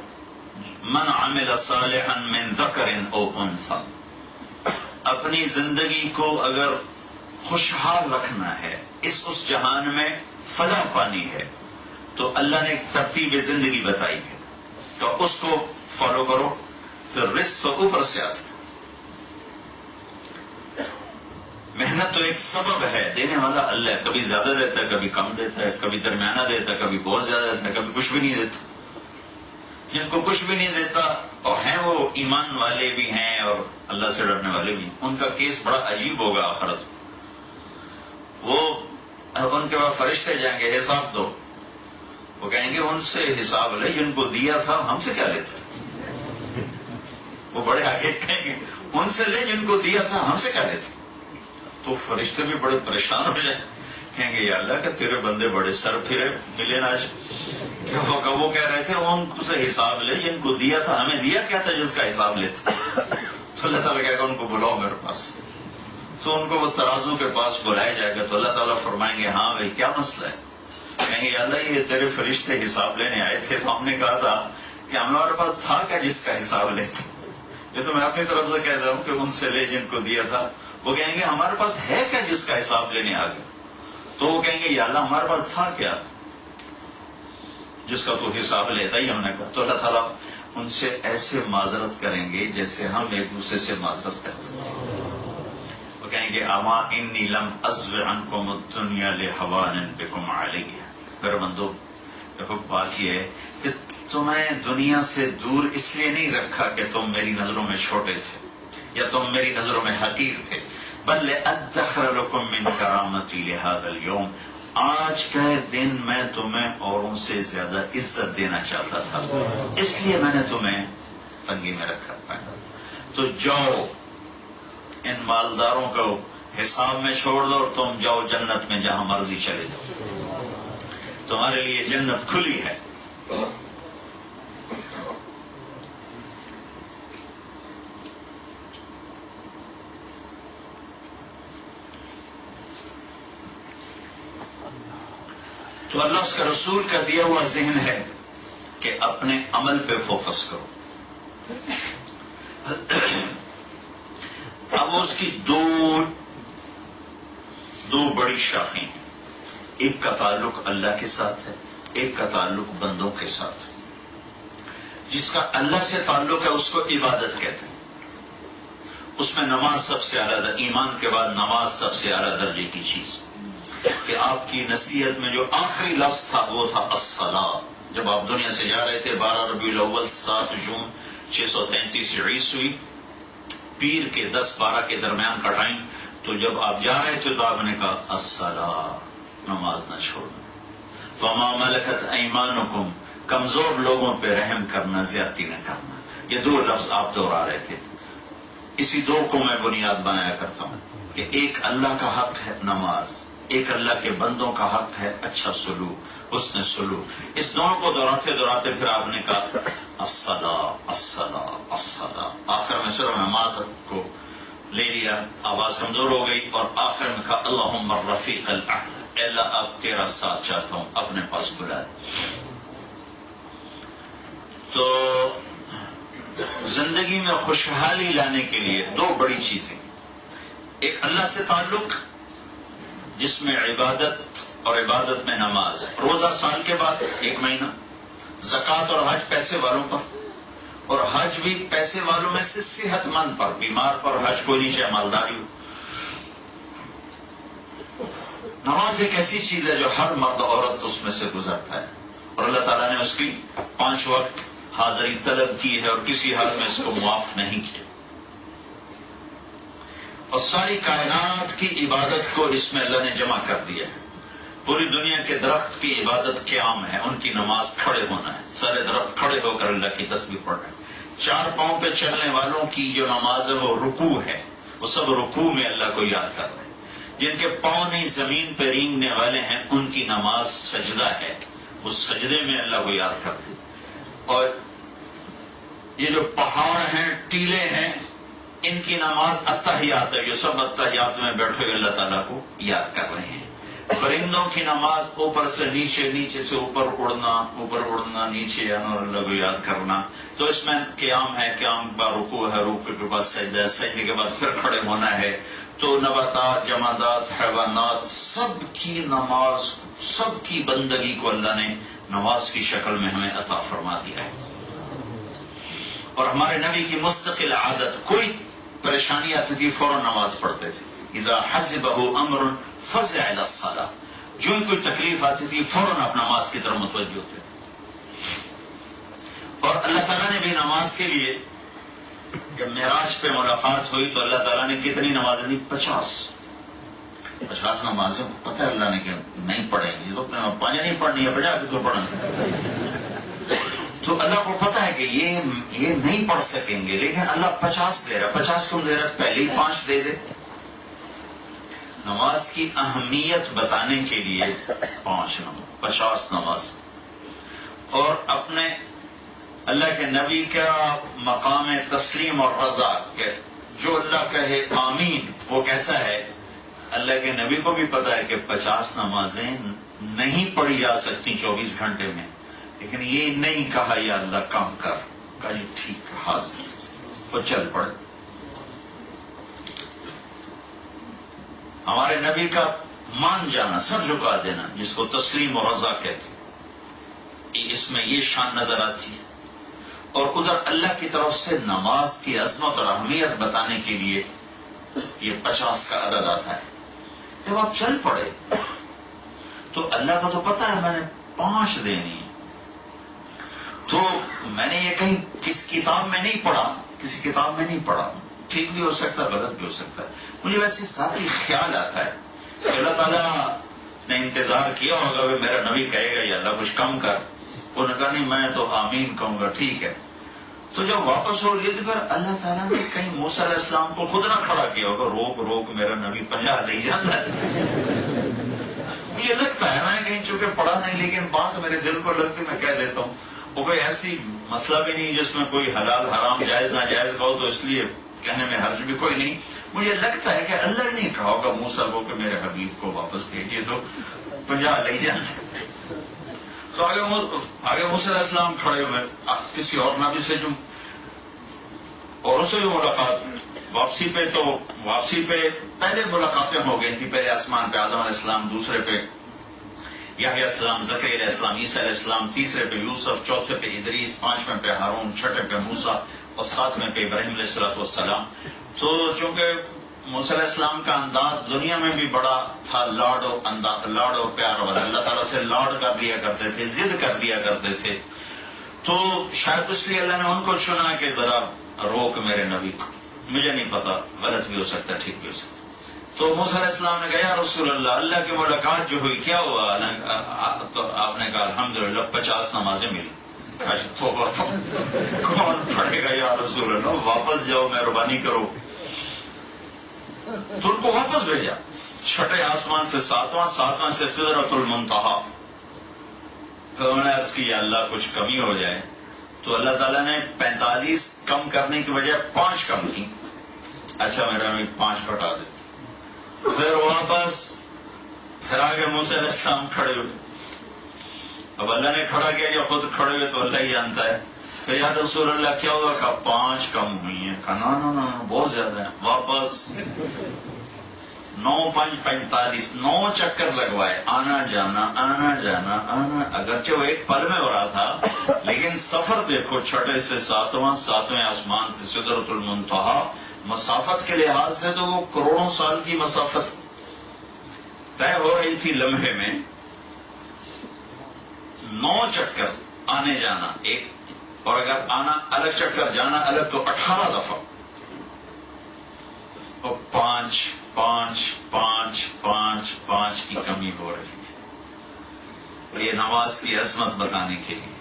من عمل صالحا من ذکر او انثی، اپنی زندگی کو اگر خوشحال رکھنا ہے، اس جہان میں فلاح پانی ہے، تو اللہ نے ایک ترتیب زندگی بتائی ہے، تو اس کو فالو کرو. پھر رزق تو اوپر سے آتا ہے. محنت تو ایک سبب ہے، دینے والا اللہ ہے. کبھی زیادہ دیتا ہے، کبھی کم دیتا ہے، کبھی درمیانہ دیتا ہے، کبھی بہت زیادہ دیتا ہے، کبھی کچھ بھی نہیں دیتا. جن کو کچھ بھی نہیں دیتا اور ہیں وہ ایمان والے بھی ہیں اور اللہ سے ڈرنے والے بھی، ان کا کیس بڑا عجیب ہوگا آخرت. وہ ان کے بعد فرشتے جائیں گے حساب دو، وہ کہیں گے ان سے حساب لے جن کو دیا تھا، ہم سے کیا لیتے. وہ بڑے آگے کہیں گے ان سے لے جن کو دیا تھا، ہم سے کیا لیتے. تو فرشتے بھی بڑے پریشان ہو جائیں، کہیں گے یا اللہ کہ تیرے بندے بڑے سر پھرے ملے نا. وہ کہہ رہے تھے ان سے حساب لے جن کو دیا تھا، ہمیں دیا کیا تھا جس کا حساب لیتے. تو اللہ تعالیٰ کہے گا ان کو بلاؤ میرے پاس. تو ان کو وہ ترازو کے پاس بلایا جائے گا. تو اللہ تعالیٰ فرمائیں گے ہاں بھائی کیا مسئلہ ہے. کہیں گے یا اللہ یہ تیرے فرشتے حساب لینے آئے تھے، تو ہم نے کہا تھا کہ ہمارے پاس تھا کیا جس کا حساب لیتے. یہ تو میں اپنی طرف سے کہتا ہوں کہ ان سے لے جن کو دیا تھا. وہ کہیں گے ہمارے پاس ہے کیا جس کا حساب لینے آ گیا. تو وہ کہیں گے یا اللہ ہمارے پاس تھا کیا جس کا تو حساب لیتا ہی. ہم نے کہا تو اللہ تعالیٰ ان سے ایسے معذرت کریں گے جیسے ہم ایک دوسرے سے معذرت کرتے ہیں. وہ کہیں گے اما انی لم ازو عنکم الدنیا لہوان بکم علیہ. میرے بندو دیکھو بات یہ ہے کہ تمہیں دنیا سے دور اس لیے نہیں رکھا کہ تم میری نظروں میں چھوٹے تھے یا تم میری نظروں میں حقیر تھے، بل لأدخر لکم من کرامتی لہذا اليوم، آج کا دن میں تمہیں اوروں سے زیادہ عزت دینا چاہتا تھا، اس لیے میں نے تمہیں تنگی میں رکھا. تو جاؤ ان مالداروں کو حساب میں چھوڑ دو اور تم جاؤ جنت میں جہاں مرضی چلے جاؤ، تمہارے لیے جنت کھلی ہے. تو اللہ اس کا رسول کا دیا ہوا ذہن ہے کہ اپنے عمل پہ فوکس کرو. اب اس کی دو بڑی شاخیں ہیں. ایک کا تعلق اللہ کے ساتھ ہے، ایک کا تعلق بندوں کے ساتھ ہے. جس کا اللہ سے تعلق ہے اس کو عبادت کہتے ہیں. اس میں نماز سب سے اعلیٰ، ایمان کے بعد نماز سب سے اعلیٰ درجے کی چیز. کہ آپ کی نصیحت میں جو آخری لفظ تھا وہ تھا الصلاۃ. جب آپ دنیا سے جا رہے تھے 12 ربیع الاول 7 جون 633 عیسوی، پیر کے 10-12 کے درمیان کا ٹائم، تو جب آپ جا رہے تھے تو آپ نے کہا الصلاۃ، نماز نہ چھوڑنا. وما ملکت ایمانکم، کمزور لوگوں پہ رحم کرنا، زیادتی نہ کرنا. یہ 2 لفظ آپ دوہرا رہے تھے. اسی 2 کو میں بنیاد بنایا کرتا ہوں کہ ایک اللہ کا حق ہے نماز، ایک اللہ کے بندوں کا حق ہے اچھا سلوک، حسن سلوک. اس دونوں کو دہراتے دہراتے پھر آپ نے کہا الصلاۃ الصلاۃ الصلاۃ. آخر میں صرف نماز کو لے لیا، آواز کمزور ہو گئی، اور آخر میں کہا اللہم الرفیق الاعلی، اے اللہ اب تیرا ساتھ چاہتا ہوں، اپنے پاس بلا. تو زندگی میں خوشحالی لانے کے لیے 2 بڑی چیزیں. ایک اللہ سے تعلق جس میں عبادت اور عبادت میں نماز، روزہ سال کے بعد 1 مہینہ، زکوٰۃ اور حج پیسے والوں پر، اور حج بھی پیسے والوں میں سے صحت مند پر، بیمار پر حج کوئی نہیں چاہے مالداری ہو۔ نماز ایک ایسی چیز ہے جو ہر مرد عورت اس میں سے گزرتا ہے، اور اللہ تعالیٰ نے اس کی 5 وقت حاضری طلب کی ہے اور کسی حال میں اس کو معاف نہیں کیا، اور ساری کائنات کی عبادت کو اس میں اللہ نے جمع کر دیا ہے۔ پوری دنیا کے درخت کی عبادت قیام ہے، ان کی نماز کھڑے ہونا ہے، سارے درخت کھڑے ہو کر اللہ کی تسبیح پڑھ رہے ہیں۔ 4 پاؤں پہ چلنے والوں کی جو نماز ہے وہ رکوع ہے، وہ سب رکوع میں اللہ کو یاد کر رہے ہیں۔ جن کے پاؤں نہیں زمین پہ رینگنے والے ہیں ان کی نماز سجدہ ہے، اس سجدے میں اللہ کو یاد کرتے ہیں۔ اور یہ جو پہاڑ ہیں، ٹیلے ہیں، ان کی نماز اتحیات ہے، جو سب اتحیات میں بیٹھے ہوئے اللہ تعالیٰ کو یاد کر رہے ہیں۔ پرندوں کی نماز اوپر سے نیچے، نیچے سے اوپر اڑنا، اوپر اڑنا، نیچے آنا اور اللہ کو یاد کرنا۔ تو اس میں قیام ہے، قیام کا رکوع ہے، رکوع کے بعد سجدہ ہے، سجدے کے بعد پھر کھڑے ہونا ہے۔ تو نباتات، جمادات، حیوانات، سب کی نماز، سب کی بندگی کو اللہ نے نماز کی شکل میں ہمیں عطا فرما دیا ہے۔ اور ہمارے نبی کی مستقل عادت، کوئی پریشانی آتی تھی فوراً نماز پڑھتے تھے۔ اذا حزبہ امر فزع الی الصلاۃ، جو ہی کوئی تکلیف آتی تھی فوراً اپنا نماز کی طرف متوجہ ہوتے تھے۔ اور اللہ تعالیٰ نے بھی نماز کے لیے، جب معراج پہ ملاقات ہوئی تو اللہ تعالیٰ نے کتنی نمازیں دی؟ 50 نمازیں۔ پتہ ہے اللہ نے کہ نہیں پڑھیں گے لوگ، 5 نہیں پڑھنی ہے، بجا کے تو پڑھیں۔ تو اللہ کو پتا ہے کہ یہ نہیں پڑھ سکیں گے، لیکن اللہ 50 دے رہا۔ 50 کیوں دے رہا؟ پہلے ہی 5 دے دے۔ نماز کی اہمیت بتانے کے لیے 50 نماز، اور اپنے اللہ کے نبی کا مقام تسلیم اور رضا کہ جو اللہ کہے آمین وہ کیسا ہے۔ اللہ کے نبی کو بھی پتا ہے کہ 50 نمازیں نہیں پڑھی جا سکتی 24 گھنٹے میں، لیکن یہ نہیں کہا یا اللہ کام کر، کہا جی ٹھیک ہے حاضر، وہ چل پڑے۔ ہمارے نبی کا مان جانا، سر جھکا دینا، جس کو تسلیم اور رضا کہتے ہیں، اس میں یہ شان نظر آتی ہے۔ اور ادھر اللہ کی طرف سے نماز کی عظمت اور اہمیت بتانے کے لیے یہ 50 کا عدد آتا ہے۔ جب آپ چل پڑے تو اللہ کو تو پتا ہے میں نے 5 دینی ہے، تو میں نے یہ کہیں کس کتاب میں نہیں پڑھا، کسی کتاب میں نہیں پڑھا، ٹھیک بھی ہو سکتا ہے غلط بھی ہو سکتا ہے، مجھے ویسے ساتھ ہی خیال آتا ہے کہ اللہ تعالیٰ نے انتظار کیا ہوگا کہ میرا نبی کہے گا یا اللہ کچھ کم کر، انہوں نے کہا نہیں میں تو آمین کہوں گا، ٹھیک ہے۔ تو جب واپس ہو گئی تو پھر اللہ تعالیٰ نے کہیں موسیٰ علیہ السلام کو خود نہ کھڑا کیا ہوگا، روک روک میرا نبی 50 نہیں جاتا ہے۔ مجھے لگتا ہے میں کہیں چونکہ پڑھا نہیں، لیکن بات میرے دل کو لگتی میں کہہ دیتا ہوں، وہ کوئی ایسی مسئلہ بھی نہیں جس میں کوئی حلال حرام جائز ناجائز کا ہو، تو اس لیے کہنے میں حرج بھی کوئی نہیں۔ مجھے لگتا ہے کہ اللہ نے کہا ہوگا موسیٰ کو کہ میرے حبیب کو واپس بھیجیے، تو 50 لے جانا۔ تو آگے موسیٰ علیہ السلام کھڑے ہوئے، کسی اور نبی سے جو اور اس سے بھی ملاقات واپسی پہ، تو واپسی پہ پہلے ملاقاتیں ہو گئی تھی، پہلے آسمان پہ آدم علیہ السلام، دوسرے پہ یحییٰ علیہ السلام، زکریا علیہ السلام، عیسیٰ علیہ السلام، تیسرے پہ یوسف، چوتھے پہ ادریس، 5ویں پہ ہارون، 6ٹھے پہ موسیٰ اور 7ویں پہ ابراہیم علیہ السلام۔ تو چونکہ موسیٰ علیہ السلام کا انداز دنیا میں بھی بڑا تھا، لاڈ و پیار والا، اللہ تعالیٰ سے لاڈ کر لیا کرتے تھے، ضد کر لیا کرتے تھے، تو شاید اس لیے اللہ نے ان کو چنا کہ ذرا روک میرے نبی کو، مجھے نہیں پتا، غلط بھی ہو سکتا ہے ٹھیک بھی ہو سکتا ہے۔ تو موسیٰ علیہ السلام نے کہا یا رسول اللہ کی ملاقات جو ہوئی کیا ہوا؟ تو آپ نے کہا الحمدللہ 50 نمازیں ملی۔ توبہ، کون پڑھے گا یا رسول اللہ، واپس جاؤ مہربانی کرو۔ تو ان کو واپس بھیجا 6ٹھے آسمان سے 7واں سے سدرۃ المنتہا۔ پھر انہوں نے عرض کی یا اللہ کچھ کمی ہو جائے، تو اللہ تعالیٰ نے 45 کم کرنے کی بجائے 5 کم کی۔ اچھا میرا نبی 5 گھٹا دیتے، پھر واپس پھر آگے موسیٰ علیہ السلام کھڑے ہوئے۔ اب اللہ نے کھڑا کیا یا خود کھڑے ہوئے تو اللہ ہی جانتا ہے۔ پھر یا رسول اللہ کیا ہوگا؟ کہا 5 کم ہوئی ہیں۔ کہا نا بہت زیادہ ہے، واپس 9 5 45 9 چکر لگوائے، آنا جانا آنا جانا آنا، اگرچہ وہ ایک پل میں ہو رہا تھا لیکن سفر دیکھو، 6 سے 7واں، 7ویں آسمان سے سدرۃ المنتہا، مسافت کے لحاظ سے تو وہ کروڑوں سال کی مسافت طے ہو رہی تھی لمحے میں. 9 چکر آنے جانا ایک، اور اگر آنا الگ چکر جانا الگ تو 18 دفعہ، اور 5 5 5 5 5 کی کمی ہو رہی ہے. یہ نماز کی عظمت بتانے کے لیے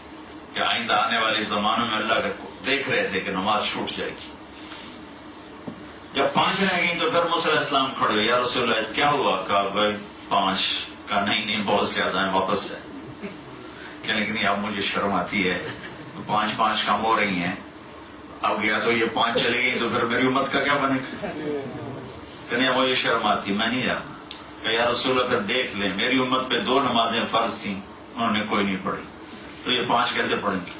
کہ آئندہ آنے والے زمانوں میں اللہ کو دیکھ رہے تھے کہ نماز چھوٹ جائے گی. جب 5 رہ گئی تو پھر موسیٰ علیہ السلام کھڑے ہوئے، یا رسول اللہ کیا ہوا؟ کہا بھائی 5. کہا نہیں بہت زیادہ ہیں، واپس جائیں. کہنے کہ نہیں اب مجھے شرم آتی ہے، 5 کم ہو رہی ہیں، اب گیا تو یہ 5 چلے گئی تو پھر میری امت کا کیا بنے گا؟ کہنے اب مجھے شرم آتی، میں نہیں جانا. کہ یا رسول اللہ پھر دیکھ لیں، میری امت پہ 2 نمازیں فرض تھیں، انہوں نے کوئی نہیں پڑھی، تو یہ 5 کیسے پڑھیں گے؟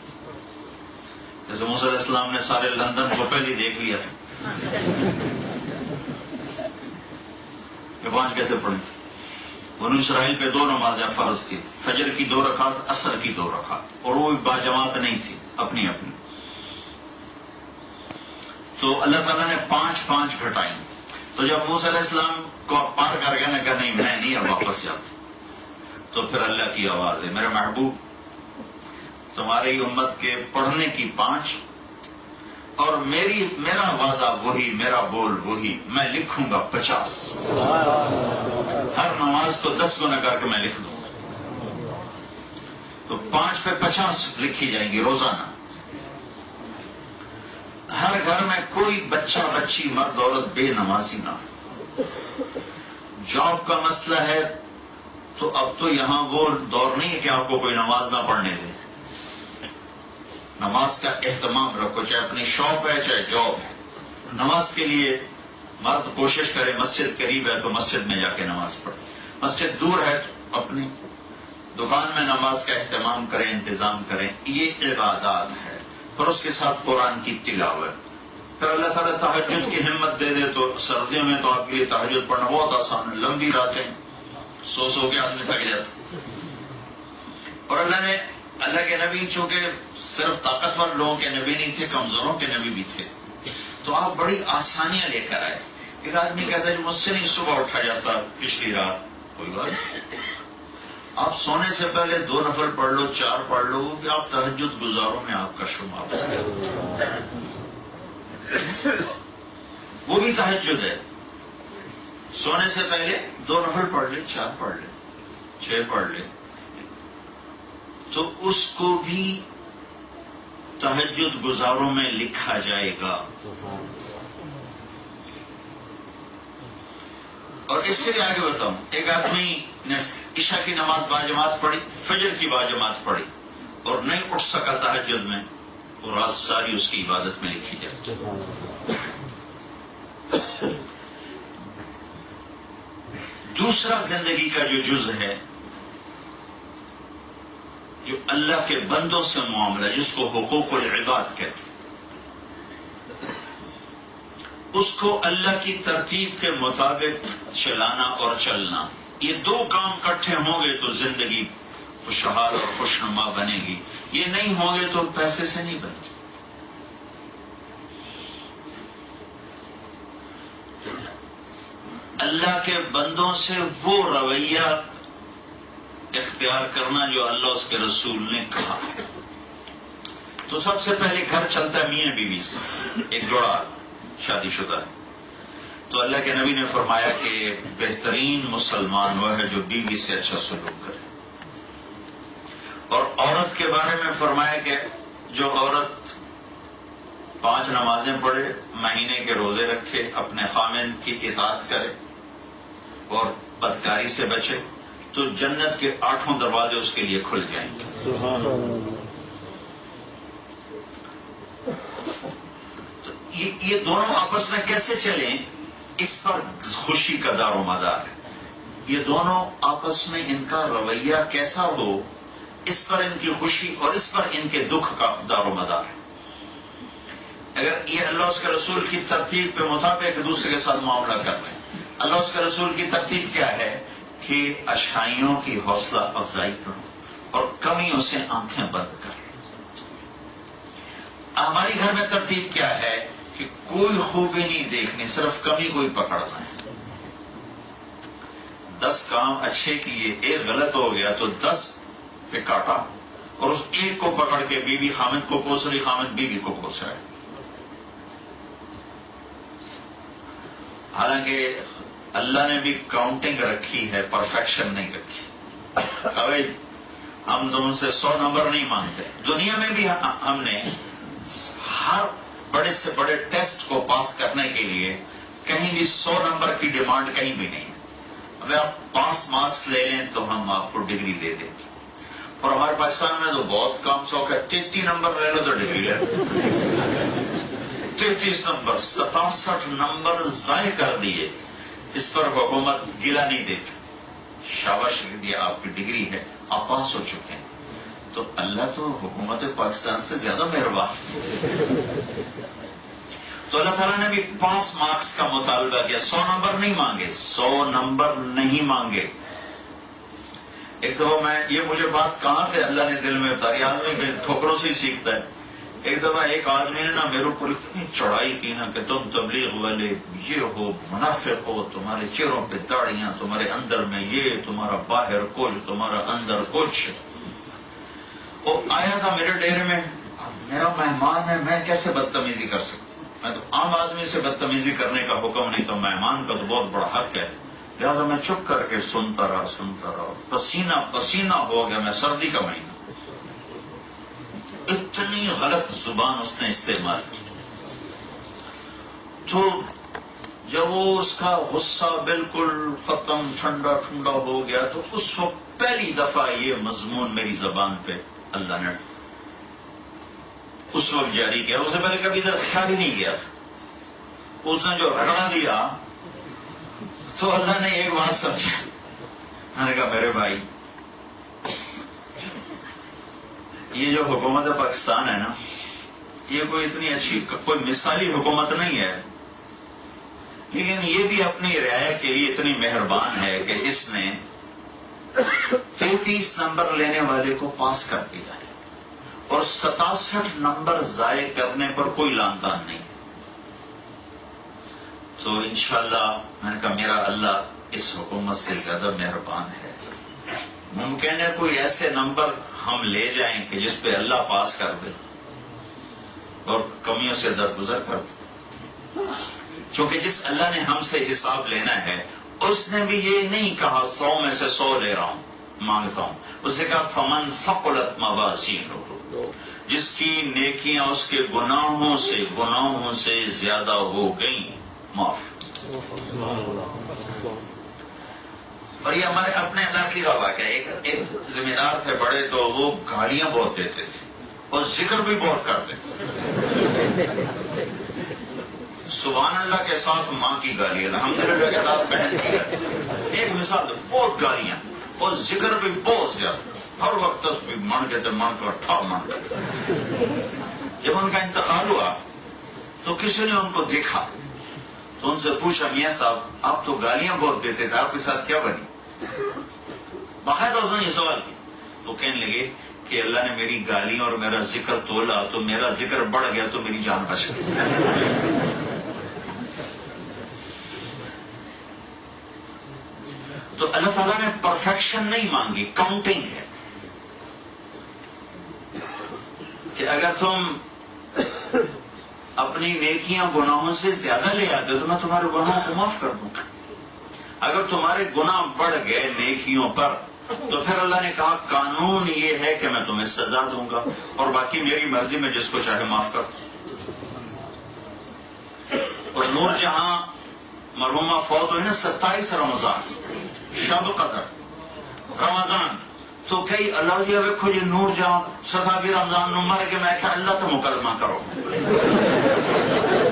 جیسے موسیٰ علیہ السلام نے سارے لندن کو پہلے دیکھ لیا تھا کہ 5 کیسے پڑھیں گے. بنو اسرائیل پہ 2 نمازیں فرض تھی، فجر کی 2 رکعت، عصر کی 2 رکعت، اور وہ بھی باجماعت نہیں تھی، اپنی اپنی. تو اللہ تعالیٰ نے 5 گھٹائی. تو جب موسیٰ علیہ السلام کو پار کر گئے، نے کہا نہیں میں نہیں اب واپس جاتا. تو پھر اللہ کی آواز ہے، میرے محبوب تمہاری امت کے پڑھنے کی 5، اور میرا وعدہ وہی، میرا بول وہی، میں لکھوں گا 50. ہر نماز کو 10 گنا کر کے میں لکھ دوں گا. تو 5 پہ 50 لکھی جائیں گی روزانہ. ہر گھر میں کوئی بچہ بچی مرد عورت بے نمازی نہ ہو. جاب کا مسئلہ ہے تو اب تو یہاں وہ دور نہیں ہے کہ آپ کو کوئی نماز نہ پڑھنے دے. نماز کا اہتمام رکھو، چاہے اپنی شاپ ہے چاہے جاب ہے. نماز کے لیے مرد کوشش کرے، مسجد قریب ہے تو مسجد میں جا کے نماز پڑھے، مسجد دور ہے تو اپنی دکان میں نماز کا اہتمام کریں، انتظام کریں. یہ عبادات ہے. اور اس کے ساتھ قرآن کی تلاوت. پھر اللہ تعالیٰ تہجد کی ہمت دے دے تو سردیوں میں تو آپ کے لیے تہجد پڑھنا بہت آسان ہے. لمبی راتیں سو کے آدمی تھک جاتا. اور اللہ کے نبی چونکہ صرف طاقتور لوگوں کے نبی نہیں تھے، کمزوروں کے نبی بھی تھے، تو آپ بڑی آسانیاں لے کر آئے. ایک آدمی کہتا ہے مجھ سے نہیں صبح اٹھا جاتا پچھلی رات، کوئی بات نہیں، آپ سونے سے پہلے 2 نفل پڑھ لو، 4 پڑھ لو، کہ آپ تہجد گزاروں میں آپ کا شمار ہے. وہ بھی تہجد ہے. سونے سے پہلے 2 نفل پڑھ لے، 4 پڑھ لے، 6 پڑھ لے، تو اس کو بھی تہجد گزاروں میں لکھا جائے گا. اور اس سے بھی آگے بتاؤں، ایک آدمی نے عشاء کی نماز باجماعت پڑھی، فجر کی باجماعت پڑھی، اور نہیں اٹھ سکا تہجد میں، اور رات ساری اس کی عبادت میں لکھی جائے. دوسرا زندگی کا جو جز ہے، جو اللہ کے بندوں سے معاملہ، جس کو حقوق العباد کہتے ہیں، اس کو اللہ کی ترتیب کے مطابق چلانا اور چلنا. یہ 2 کام اکٹھے ہوں گے تو زندگی خوشحال اور خوشنما بنے گی. یہ نہیں ہوں گے تو پیسے سے نہیں بنتی. اللہ کے بندوں سے وہ رویہ اختیار کرنا جو اللہ اس کے رسول نے کہا. تو سب سے پہلے گھر چلتا ہے میاں بیوی سے. ایک جوڑا شادی شدہ ہے تو اللہ کے نبی نے فرمایا کہ بہترین مسلمان وہ ہے جو بیوی سے اچھا سلوک کرے. اور عورت کے بارے میں فرمایا کہ جو عورت 5 نمازیں پڑھے، مہینے کے روزے رکھے، اپنے خامند کی اطاعت کرے اور بدکاری سے بچے، تو جنت کے 8 دروازے اس کے لیے کھل جائیں گے. سبحان اللہ. یہ دونوں آپس میں کیسے چلیں، اس پر خوشی کا دار و مدار ہے. یہ دونوں آپس میں ان کا رویہ کیسا ہو، اس پر ان کی خوشی اور اس پر ان کے دکھ کا دار و مدار ہے. اگر یہ اللہ اس کے رسول کی ترتیب کے مطابق ایک دوسرے کے ساتھ معاملہ کر رہے ہیں، اللہ اس کے رسول کی ترتیب کیا ہے کہ اچھائیوں کی حوصلہ افزائی کرو اور کمیوں سے آنکھیں بند کرو. ہماری گھر میں ترتیب کیا ہے کہ کوئی خوبی نہیں دیکھنی، صرف کمی کوئی پکڑنا ہے. 10 کام اچھے کیے، ایک غلط ہو گیا تو 10 پہ کاٹا اور اس ایک کو پکڑ کے بیوی خامد کو کوس رہی، خامد بیوی کو کوس رہا ہے. حالانکہ اللہ نے بھی کاؤنٹنگ رکھی ہے، پرفیکشن نہیں رکھی. ابھی ہم تم سے 100 نمبر نہیں مانگتے. دنیا میں بھی ہم نے ہر بڑے سے بڑے ٹیسٹ کو پاس کرنے کے لیے کہیں بھی 100 نمبر کی ڈیمانڈ کہیں بھی نہیں. اگر آپ پاس مارکس لے لیں تو ہم آپ کو ڈگری دے دیں گے. اور ہمارے پاکستان میں تو بہت کام شوق ہے، 33 نمبر لے لو تو ڈگری لے لو. 33 نمبر 67 نمبر ضائع کر دیے. اس پر حکومت گلا نہیں دیتی، شاباش یہ آپ کی ڈگری ہے، آپ پاس ہو چکے ہیں. تو اللہ تو حکومت پاکستان سے زیادہ مہربان. تو اللہ تعالیٰ نے بھی پاس مارکس کا مطالبہ کیا. 100 نمبر نہیں مانگے، 100 نمبر نہیں مانگے. ایک دفعہ یہ مجھے بات کہاں سے اللہ نے دل میں اتاری، آدمی ٹھوکروں سے ہی سیکھتا ہے. ایک دفعہ ایک آدمی نے نا میرے اوپر اتنی چڑھائی کی نا کہ تم تبلیغ والے یہ ہو، منافق ہو، تمہارے چہروں پہ داڑیاں، تمہارے اندر میں یہ، تمہارا باہر کچھ، تمہارا اندر کچھ. وہ آیا تھا میرے ڈیرے میں، میرا مہمان ہے، میں کیسے بدتمیزی کر سکتا ہوں؟ میں تو عام آدمی سے بدتمیزی کرنے کا حکم نہیں، تو مہمان کا تو بہت بڑا حق ہے. لہٰذا میں چپ کر کے سنتا رہا. پسینہ پسینہ ہو گیا. میں سردی کا مہینہ، اتنی غلط زبان اس نے استعمال کی. تو جب وہ اس کا غصہ بالکل ختم، ٹھنڈا ہو گیا، تو اس وقت پہلی دفعہ یہ مضمون میری زبان پہ اللہ نے اس وقت جاری کیا. اس سے پہلے کبھی ادھر خیال ہی نہیں گیا تھا. اس نے جو رگڑا دیا تو اللہ نے ایک بات سمجھا. میں نے کہا میرے بھائی، یہ جو حکومت پاکستان ہے نا، یہ کوئی اتنی اچھی، کوئی مثالی حکومت نہیں ہے، لیکن یہ بھی اپنی رعایا کے لیے اتنی مہربان ہے کہ اس نے 33 نمبر لینے والے کو پاس کر دیا ہے اور 67 نمبر ضائع کرنے پر کوئی لان تان نہیں. تو انشاءاللہ میں نے کہا میرا اللہ اس حکومت سے زیادہ مہربان ہے. ممکن ہے کوئی ایسے نمبر ہم لے جائیں کہ جس پہ اللہ پاس کر دے اور کمیوں سے درگزر کر دے. چونکہ جس اللہ نے ہم سے حساب لینا ہے، اس نے بھی یہ نہیں کہا 100 میں سے 100 لے رہا ہوں، مانگتا ہوں. اس نے کہا فمن ثقلت موازینہ، جس کی نیکیاں اس کے گناہوں سے زیادہ ہو گئیں، معاف. اور یہ ہمارے اپنے علاقے کا واقعہ. ایک ذمہ دار تھے بڑے، تو وہ گالیاں بہت دیتے تھے اور ذکر بھی بہت کرتے تھے. سبحان اللہ کے ساتھ ماں کی گالی، الحمدللہ کے ساتھ بہن کی گالی. ایک مثال، بہت گالیاں اور ذکر بھی بہت زیادہ. ہر وقت تسبیح من کے ٹھا من کے. جب ان کا انتقال ہوا تو کسی نے ان کو دیکھا تو ان سے پوچھا میاں صاحب آپ تو گالیاں بہت دیتے تھے، آپ کے ساتھ کیا بنی؟ باقاعدہ اس نے یہ سوال کیا. تو کہنے لگے کہ اللہ نے میری گالیاں اور میرا ذکر تولا تو میرا ذکر بڑھ گیا تو میری جان بچ گئی. تو اللہ تعالیٰ نے پرفیکشن نہیں مانگی، کاؤنٹنگ ہے کہ اگر تم اپنی نیکیاں گناہوں سے زیادہ لے آتے ہو تو میں تمہارے گناہوں کو معاف کر دوں گا. اگر تمہارے گناہ بڑھ گئے نیکیوں پر تو پھر اللہ نے کہا قانون یہ ہے کہ میں تمہیں سزا دوں گا اور باقی میری مرضی میں جس کو چاہے معاف کر دوں. اور نور جہاں مرحومہ فوت ہوئی نا 27 رمضان، شب قدر رمضان، تو کئی اللہ جی ویکھو جی نور جہاں 27 رمضان نو مر کے میں کہ اللہ تو مکلمہ کرو،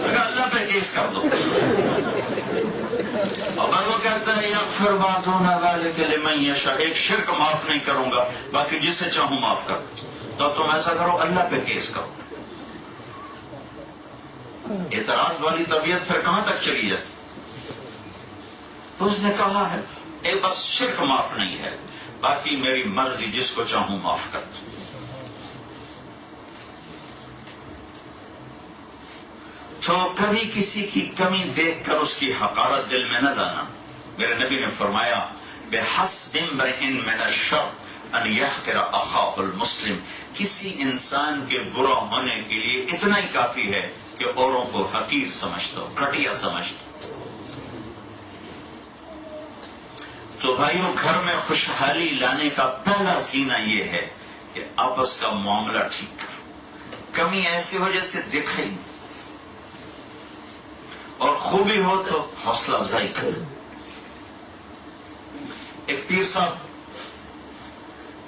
اللہ پہ کیس کر دو. اگر وہ کہتا ہے یغفر ما دون ذلک لمن یشاء، ایک شرک معاف نہیں کروں گا باقی جسے چاہوں معاف کر دوں، تو تم ایسا کرو اللہ پہ کیس کرو. اعتراض والی طبیعت پھر کہاں تک چلی جاتی. اس نے کہا ہے اے بس شرک معاف نہیں ہے، باقی میری مرضی، جس کو چاہوں معاف کر دوں۔ تو کبھی کسی کی کمی دیکھ کر اس کی حقارت دل میں نہ لانا۔ میرے نبی نے فرمایا بِحَسْبِ امْرِئٍ مِّنَ الشَّرِّ أَن يَحْقِرَ أَخَاهُ الْمُسْلِمَ، کسی انسان کے برا ہونے کے لیے اتنا ہی کافی ہے کہ اوروں کو حقیر سمجھتا ہو، گھٹیا سمجھتا ہو۔ تو بھائیوں، گھر میں خوشحالی لانے کا پہلا زینہ یہ ہے کہ آپس کا معاملہ ٹھیک کرو، کمی ایسی ہو جیسے دیکھا ہی نہیں، اور خوبی ہو تو حوصلہ افزائی کرو۔ ایک پیر صاحب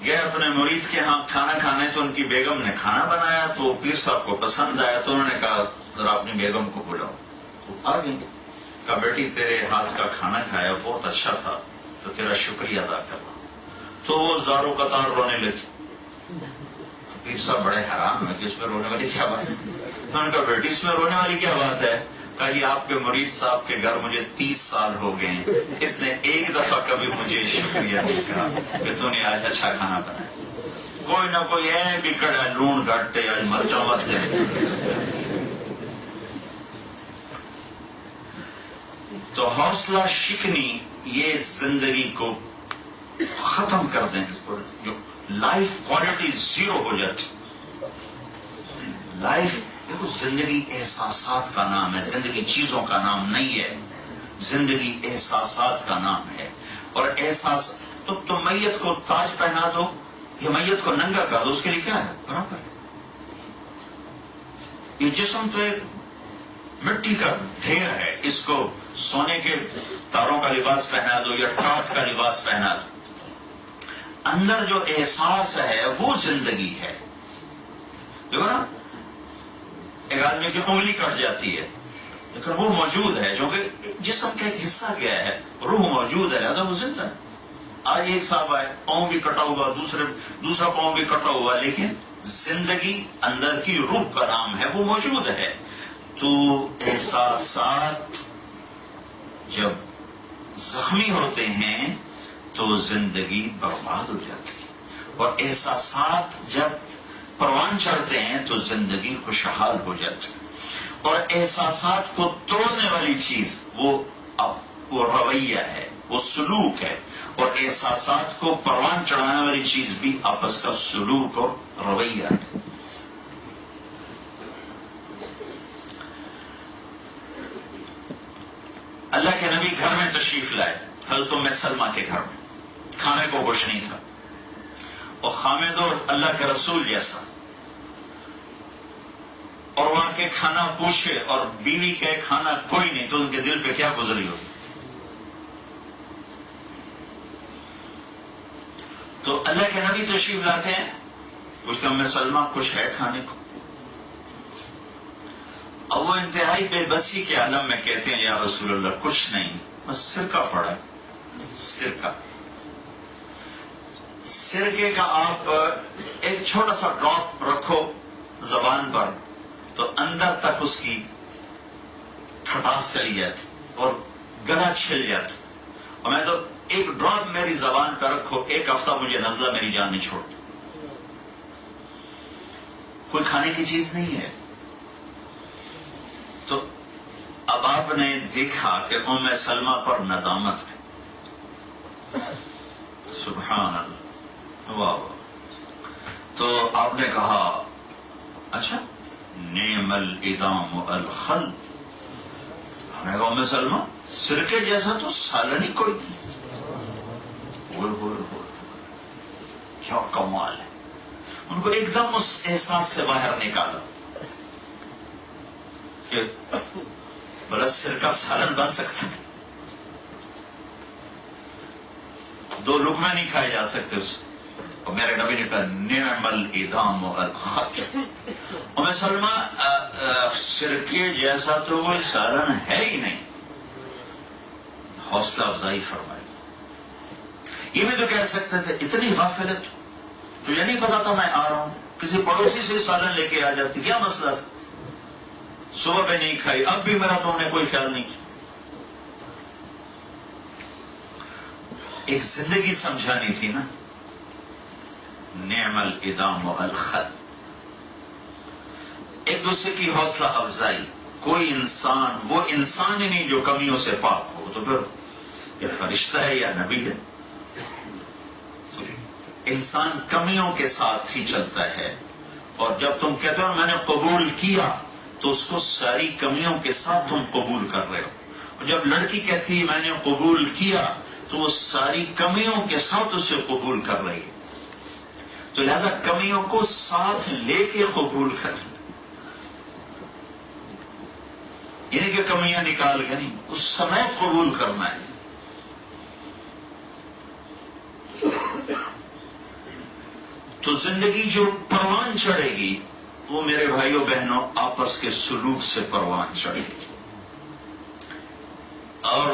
گئے اپنے مرید کے ہاں کھانا کھانے، تو ان کی بیگم نے کھانا بنایا، تو پیر صاحب کو پسند آیا، تو انہوں نے کہا ذرا اپنی بیگم کو بلاؤ۔ تو آ گئی، کہا بیٹی تیرے ہاتھ کا کھانا کھایا بہت اچھا تھا، تو تیرا شکریہ ادا کرنا۔ تو وہ زارو قطار رونے لگی۔ پیر صاحب بڑے حیران ہوئے کہ اس میں رونے والی کیا بات ہے؟ انہوں نے کہا بیٹی اس میں رونے والی کیا بات ہے؟ کہا یہ آپ کے مرید صاحب کے گھر مجھے 30 سال ہو گئے ہیں، اس نے ایک دفعہ کبھی مجھے شکریہ نہیں کہا کہ تو نے آج اچھا کھانا بنایا۔ کوئی نہ کوئی ہے بھی کڑا لون گھٹتے آج مرچا مت ہے۔ تو حوصلہ شکنی یہ زندگی کو ختم کر دیں، اس پر جو لائف کوالٹی زیرو ہو جاتی۔ لائف دیکھو، زندگی احساسات کا نام ہے، زندگی چیزوں کا نام نہیں ہے، زندگی احساسات کا نام ہے۔ اور احساس تو میت کو تاج پہنا دو یا میت کو ننگا کر دو، اس کے لیے کیا ہے؟ برابر ہے۔ یہ جسم تو ایک مٹی کا ڈھیر ہے، اس کو سونے کے تاروں کا لباس پہنا دو یا ٹاٹ کا لباس پہنا دو، اندر جو احساس ہے وہ زندگی ہے۔ دیکھو نا، ایک آدمی کی انگلی کٹ جاتی ہے لیکن وہ موجود ہے، جو کہ جسم کا ایک حصہ گیا ہے، روح موجود ہے، لہذا وہ زندہ ہے۔ آج ایک صاحب آئے، پاؤں بھی کٹا ہوا، دوسرا پاؤں بھی کٹا ہوا، لیکن زندگی اندر کی روح کا نام ہے، وہ موجود ہے۔ تو احساسات جب زخمی ہوتے ہیں تو زندگی برباد ہو جاتی ہے، اور احساسات جب پروان چڑھتے ہیں تو زندگی خوشحال ہو جاتی ہے۔ اور احساسات کو توڑنے والی چیز وہ رویہ ہے، وہ سلوک ہے، اور احساسات کو پروان چڑھانے والی چیز بھی آپس کا سلوک اور رویہ ہے۔ اللہ کے نبی گھر میں تشریف لائے، حضرت ام سلمہ کے گھر میں، کھانے کو کچھ نہیں تھا، اور خامد اور اللہ کے رسول جیسا، اور وہاں کے کھانا پوچھے اور بیوی کے کھانا کوئی نہیں، تو ان کے دل پہ کیا گزری ہوگی؟ تو اللہ کے نبی تشریف لاتے ہیں، پوچھتے ام سلمہ کچھ ہے کھانے کو؟ اب وہ انتہائی بے بسی کے عالم میں کہتے ہیں یا رسول اللہ کچھ نہیں، بس سرکہ پڑا ہے، سرکہ۔ سرکے کا آپ ایک چھوٹا سا ڈراپ رکھو زبان پر تو اندر تک اس کی کھٹاس چلی جاتی اور گلا چھل جاتا، اور میں تو ایک ڈراپ میری زبان پر رکھو، ایک ہفتہ مجھے نزلہ میری جان نہیں چھوڑتی۔ کوئی کھانے کی چیز نہیں ہے۔ تو اب آپ نے دیکھا کہ ام سلمہ پر ندامت ہے، سبحان اللہ، واہ واہ۔ تو آپ نے کہا اچھا نعم الادام الخل، ہم نے کہا ام سلمہ سرکے جیسا تو سالن ہی کوئی تھی، کیا کمال ہے۔ ان کو ایک دم اس احساس سے باہر نکالا کہ بڑا سرکہ سالن بن سکتا ہے، دو لقمے نہیں کھائے جا سکتے اس، اور میرے نبی نے کہا نعم الادام الخل۔ ام سلمہ سرکے جیسا تو وہ سالن ہے ہی نہیں، حوصلہ افزائی فرمائی۔ یہ بھی تو کہہ سکتے تھے اتنی غفلت، تو یہ نہیں پتا تھا میں آ رہا ہوں، کسی پڑوسی سے سالن لے کے آ جاتی، کیا مسئلہ تھا؟ صبح بھی نہیں کھائی، اب بھی میرا تو انہیں کوئی خیال نہیں کیا۔ ایک زندگی سمجھانی تھی نا، نعم الادام والخل، ایک دوسرے کی حوصلہ افزائی. کوئی انسان وہ انسان ہی نہیں جو کمیوں سے پاک ہو، تو پھر یہ فرشتہ ہے یا نبی ہے؟ تو انسان کمیوں کے ساتھ ہی چلتا ہے. اور جب تم کہتے ہو میں نے قبول کیا، تو اس کو ساری کمیوں کے ساتھ تم قبول کر رہے ہو. اور جب لڑکی کہتی ہے میں نے قبول کیا، تو وہ ساری کمیوں کے ساتھ اسے قبول کر رہی ہے. تو لہذا کمیوں کو ساتھ لے کے قبول کر، یعنی کہ کمیاں نکال کے نہیں، اس سمے قبول کرنا ہے. تو زندگی جو پروان چڑھے گی وہ میرے بھائیوں بہنوں آپس کے سلوک سے پروان چڑھے گی. اور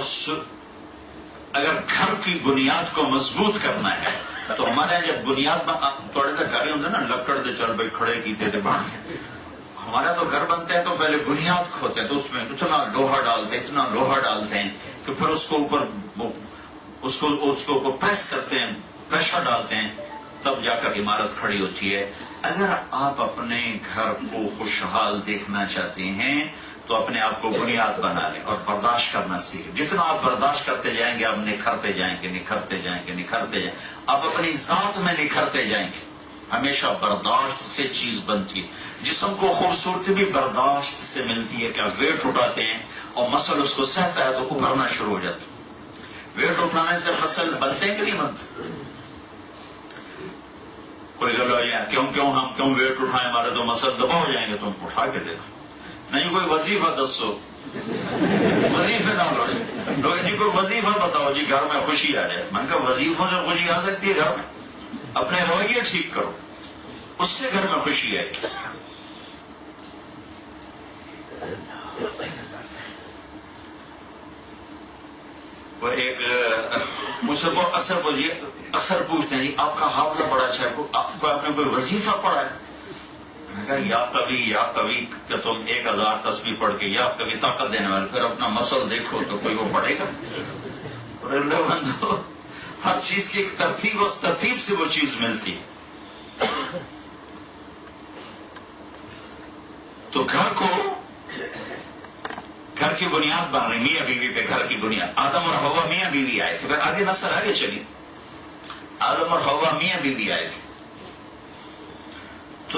اگر گھر کی بنیاد کو مضبوط کرنا ہے تو ہمارے یہاں جب بنیاد تھوڑے سے گھر ہوتے نا لکڑ دے چل بھائی کھڑے کیتے تھے باہر، ہمارا تو گھر بنتے ہیں تو پہلے بنیاد کھوتے ہیں، تو اس میں اتنا لوہا ڈالتے ہیں، اتنا لوہا ڈالتے ہیں کہ پھر اس کو اوپر اس کو اوپر پریس کرتے ہیں، پریشر ڈالتے ہیں، تب جا کر عمارت کھڑی ہوتی ہے. اگر آپ اپنے گھر کو خوشحال دیکھنا چاہتے ہیں تو اپنے آپ کو بنیاد بنا لیں اور برداشت کرنا سیکھیں. جتنا آپ برداشت کرتے جائیں گے آپ نکھرتے جائیں گے، نکھرتے جائیں گے، نکھرتے جائیں گے، آپ اپنی ذات میں نکھرتے جائیں گے. ہمیشہ برداشت سے چیز بنتی ہے. جسم کو خوبصورتی بھی برداشت سے ملتی ہے. کیا ویٹ اٹھاتے ہیں اور مسل اس کو سہتا ہے تو ابھرنا شروع ہو جاتا ہے. ویٹ اٹھانے سے مسل بنتے ہیں کہ نہیں بنتے؟ کوئی گلو کیوں ہم ویٹ اٹھائیں ہمارے تو مسل دبا ہو جائیں گے. تم اٹھا کے دیکھو. نہیں کوئی وظیفہ دسو، وظیفے نہ لو لوگ جی کوئی وظیفہ بتاؤ جی گھر میں خوشی آ جائے. من کا وظیفوں سے خوشی آ سکتی ہے گھر میں؟ اپنے رویے ٹھیک کرو، اس سے گھر میں خوشی آئے گی. وہ ایک مجھ سے وہ اکثر پوچھتے ہیں جی آپ کا حافظہ بڑا اچھا ہے، آپ نے کوئی وظیفہ پڑھا ہے؟ میں کہا یا کبھی کہ تم 1000 تسبیح پڑھ کے یا کبھی طاقت دینے والے، پھر اپنا مسل دیکھو تو کوئی وہ پڑھے گا. اور اللہ بندو ہر چیز کی ایک ترتیب، اس ترتیب سے وہ چیز ملتی ہے. تو گھر کی بنیاد بن رہی میاں بیوی پہ. گھر کی بنیاد آدم اور حوا میاں بیوی آئے تھے، پھر آگے نسل آگے چلی. آدم اور حوا میاں بیوی آئے تھے تو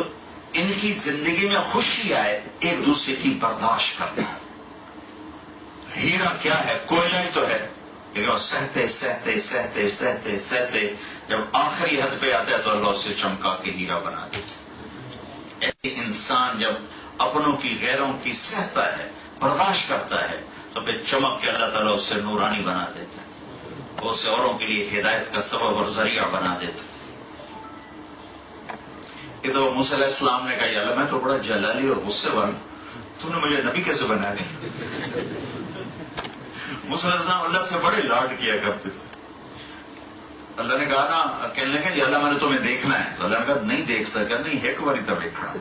ان کی زندگی میں خوشی آئے ایک دوسرے کی برداشت کرنا. ہیرا کیا ہے؟ کوئلہ ہی تو ہے، لیکن سہتے سہتے سہتے سہتے سہتے جب آخری حد پہ آتا ہے تو اللہ اسے چمکا کے ہیرا بنا دیتا. ایسے انسان جب اپنوں کی غیروں کی سہتا ہے، برداشت کرتا ہے، تو پھر چمک کے اللہ تعالیٰ اسے نورانی بنا دیتا ہے، اسے اوروں کے لیے ہدایت کا سبب اور ذریعہ بنا دیتا. یہ تو موسیٰ علیہ السلام نے کہا یا اللہ میں تو بڑا جلالی اور غصے والا، تم نے مجھے نبی کیسے بنا دیا؟ موسیٰ علیہ السلام اللہ سے بڑے لاڈ کیا کرتے تھے. اللہ نے کہا نا، کہنے لگے اللہ میں نے تمہیں دیکھنا ہے، تو اللہ نے کہا نہیں دیکھ سکا، نہیں ایک باری تب دیکھا.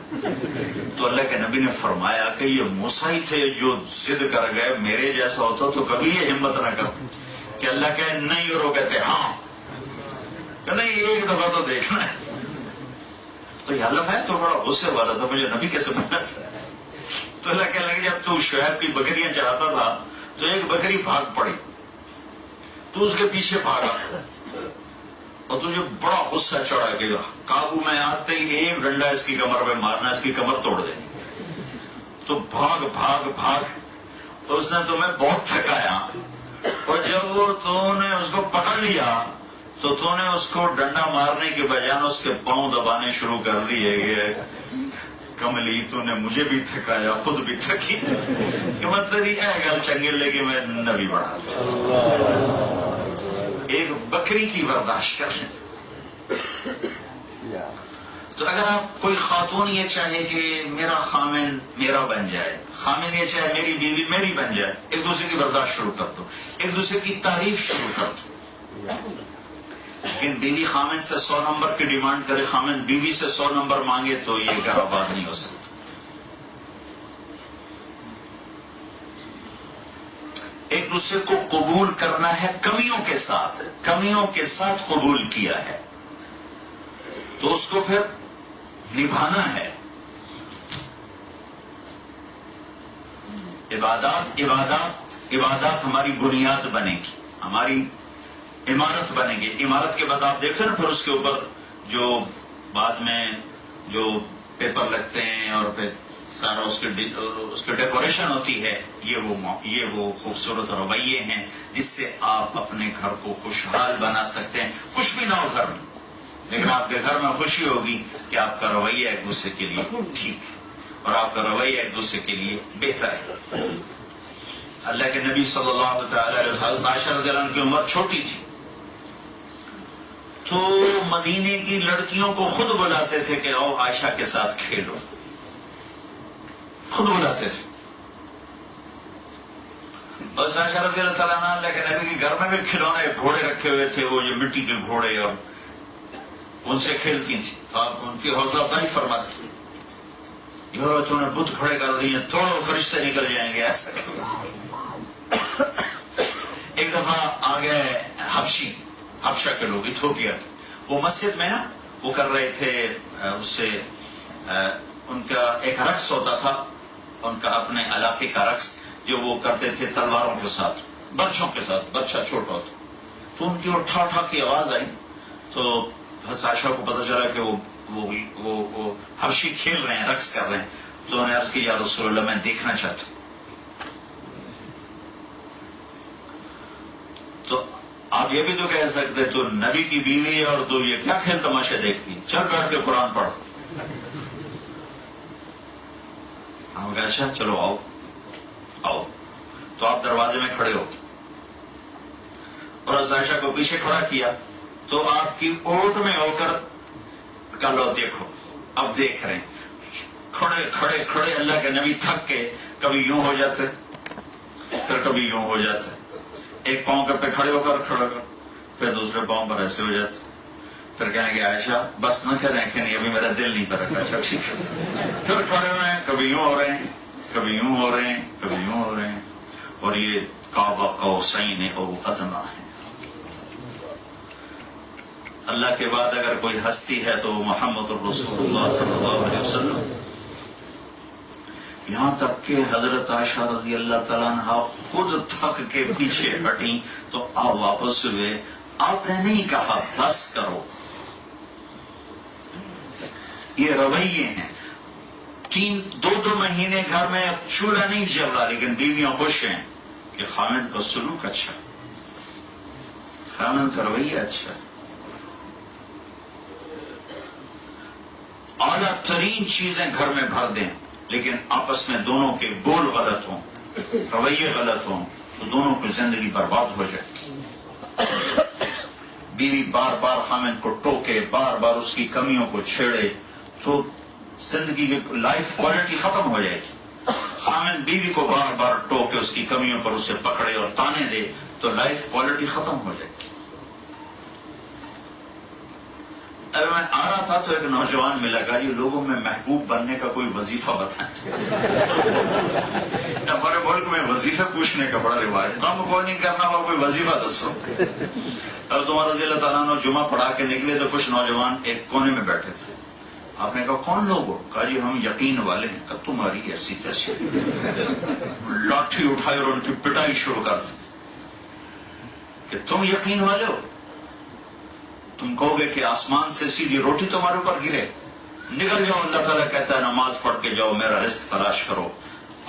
تو اللہ کے نبی نے فرمایا کہ یہ موسیٰ ہی تھے جو ضد کر گئے، میرے جیسا ہوتا تو کبھی یہ ہمت نہ کرتے کہ اللہ کہے نہیں اور وہ کہتے ہاں، کہ نہیں ایک دفعہ تو دیکھنا ہے. تو یا اللہ میں تو بڑا غصے والا تھا، مجھے نبی کیسے بنا تھا؟ تو اللہ کہنے لگے جب تو شعیب کی بکریاں چراتا تھا تو ایک بکری بھاگ پڑی، تو اس کے پیچھے بھاگا اور تجھے بڑا غصہ چڑھا کہ قابو میں آتے ہی ایک ڈنڈا اس کی کمر پہ مارنا، اس کی کمر توڑ دینی. تو بھاگ بھاگ بھاگ اس نے تمہیں بہت تھکایا، اور جب وہ تو نے اس کو پکڑ لیا تو تو نے اس کو ڈنڈا مارنے کے بجائے اس کے پاؤں دبانے شروع کر دیے کہ کملی تو نے مجھے بھی تھکایا خود بھی تھکی. کہ مطلب یہ گل چنگی لگی میں نبی بڑھا تھا. ایک بکری کی برداشت کر لیں. تو اگر آپ کوئی خاتون یہ چاہے کہ میرا خامن میرا بن جائے، خامن یہ چاہے میری بیوی میری بن جائے، ایک دوسرے کی برداشت شروع کر دو، ایک دوسرے کی تعریف شروع کر دو. لیکن بیوی خامن سے 100 نمبر کی ڈیمانڈ کرے، خامن بیوی سے 100 نمبر مانگے تو یہ گھر آباد نہیں ہو سکتا. ایک دوسرے کو قبول کرنا ہے کمیوں کے ساتھ قبول کیا ہے تو اس کو پھر نبھانا ہے. عبادات ہماری بنیاد بنے گی، ہماری عمارت بنے گی. عمارت کے بعد آپ دیکھیں نا پھر اس کے اوپر جو بعد میں جو پیپر لگتے ہیں اور پھر سارا اس کے ڈیکوریشن ہوتی ہے. یہ وہ خوبصورت رویے ہیں جس سے آپ اپنے گھر کو خوشحال بنا سکتے ہیں. کچھ بھی نہ ہو گھر میں، لیکن آپ کے گھر میں خوشی ہوگی کہ آپ کا رویہ ایک دوسرے کے لیے ٹھیک ہے اور آپ کا رویہ ایک دوسرے کے لیے بہتر ہے. اللہ کے نبی صلی اللہ تعالی علیہ وسلم، عائشہ رضی اللہ عنہ کی عمر چھوٹی تھی تو مدینے کی لڑکیوں کو خود بلاتے تھے کہ آؤ عائشہ کے ساتھ کھیلو، خود بلاتے تھے. اور عائشہ رضی اللہ تعالیٰ عنہ اللہ کے نبی کے گھر میں بھی کھلونے گھوڑے رکھے ہوئے تھے، وہ جو مٹی کے گھوڑے، اور ان سے کھیلتی تھی. آپ ان کی حوصلہ افزائی فرماتے تھے، یو تم نے بت کھڑے کر دیے، توڑو فرشتے نکل جائیں گے. ایسا ایک دفعہ آ گئے حبشہ کے لوگ، ایتھوپیا کے، وہ مسجد میں نا وہ کر رہے تھے، اس سے ان کا ایک رقص ہوتا تھا، ان کا اپنے علاقے کا رقص جو وہ کرتے تھے تلواروں کے ساتھ، برچھوں کے ساتھ. بچہ چھوٹا ہوتا تو ان کی وہ ٹھا ٹھا کی آواز آئی تو حضرت عائشہ کو پتہ چلا کہ وہ حبشی کھیل رہے ہیں، رقص کر رہے ہیں. تو انہوں نے عرض کی یا رسول اللہ میں دیکھنا چاہتا ہوں. تو آپ یہ بھی تو کہہ سکتے تو نبی کی بیوی اور تو یہ کیا کھیل تماشے دیکھتی، چل بیٹھ کے قرآن پڑھ. ہم کہا اچھا چلو آؤ. تو آپ دروازے میں کھڑے ہو اور عائشہ کو پیچھے کھڑا کیا تو آپ کی اوٹ میں ہو کر کہا لو دیکھو. اب دیکھ رہے ہیں کھڑے اللہ کے نبی تھک کے کبھی یوں ہو جاتے پھر کبھی یوں ہو جاتے، ایک پاؤں پہ کھڑے ہو کر پھر دوسرے پاؤں پر ایسے ہو جاتے. پھر کہیں گے عائشہ بس نہ کریں کہ نہیں ابھی میرا دل نہیں کر رہا. اچھا ٹھیک ہے. پھر کھڑے ہوئے ہیں، کبھی یوں ہو رہے ہیں، کبھی یوں ہو رہے ہیں، کبھی یوں ہو رہے ہیں. اور یہ کعبہ قوسین او ادنی ہے. اللہ کے بعد اگر کوئی ہستی ہے تو محمد الرسول اللہ صلی اللہ علیہ وسلم. یہاں تک کہ حضرت عائشہ رضی اللہ تعالیٰ عنہ خود تھک کے پیچھے ہٹیں تو آپ واپس ہوئے. آپ نے نہیں کہا بس کرو. یہ رویے ہیں. 2 مہینے گھر میں چولہا نہیں جل رہا لیکن بیویاں خوش ہیں کہ خامد کا سلوک اچھا، خامد کا رویہ اچھا. اعلیٰ ترین چیزیں گھر میں بھر دیں لیکن آپس میں دونوں کے بول غلط ہوں، رویے غلط ہوں تو دونوں کی زندگی برباد ہو جائے. بیوی بار بار خامد کو ٹوکے، بار بار اس کی کمیوں کو چھیڑے تو زندگی کی لائف کوالٹی ختم ہو جائے گی. خامد بیوی کو بار بار ٹوکے، اس کی کمیوں پر اسے پکڑے اور تانے دے تو لائف کوالٹی ختم ہو جائے گی. اب میں آ رہا تھا تو ایک نوجوان ملا، کہا یہ لوگوں میں محبوب بننے کا کوئی وظیفہ بتائیں. ہمارے ملک میں وظیفہ پوچھنے کا بڑا رواج ہے، کام کوئی نہیں کرنا ہوا کوئی وظیفہ دسو. اور تمہارا رضی اللہ تعالیٰ نے جمعہ پڑھا کے نکلے تو کچھ نوجوان ایک کونے میں بیٹھے تھے. آپ نے کہا کون لوگ ہو؟ کہا جی ہم یقین والے ہیں. کہا تمہاری ایسی کیسی؟ لاٹھی اٹھائی اور ان کی پٹائی شروع کر دی کہ تم یقین والے ہو؟ تم کہو گے کہ آسمان سے سیدھی روٹی تمہارے اوپر گرے؟ نکل جاؤ. اللہ تعالیٰ کہتا ہے نماز پڑھ کے جاؤ، میرا رزق تلاش کرو.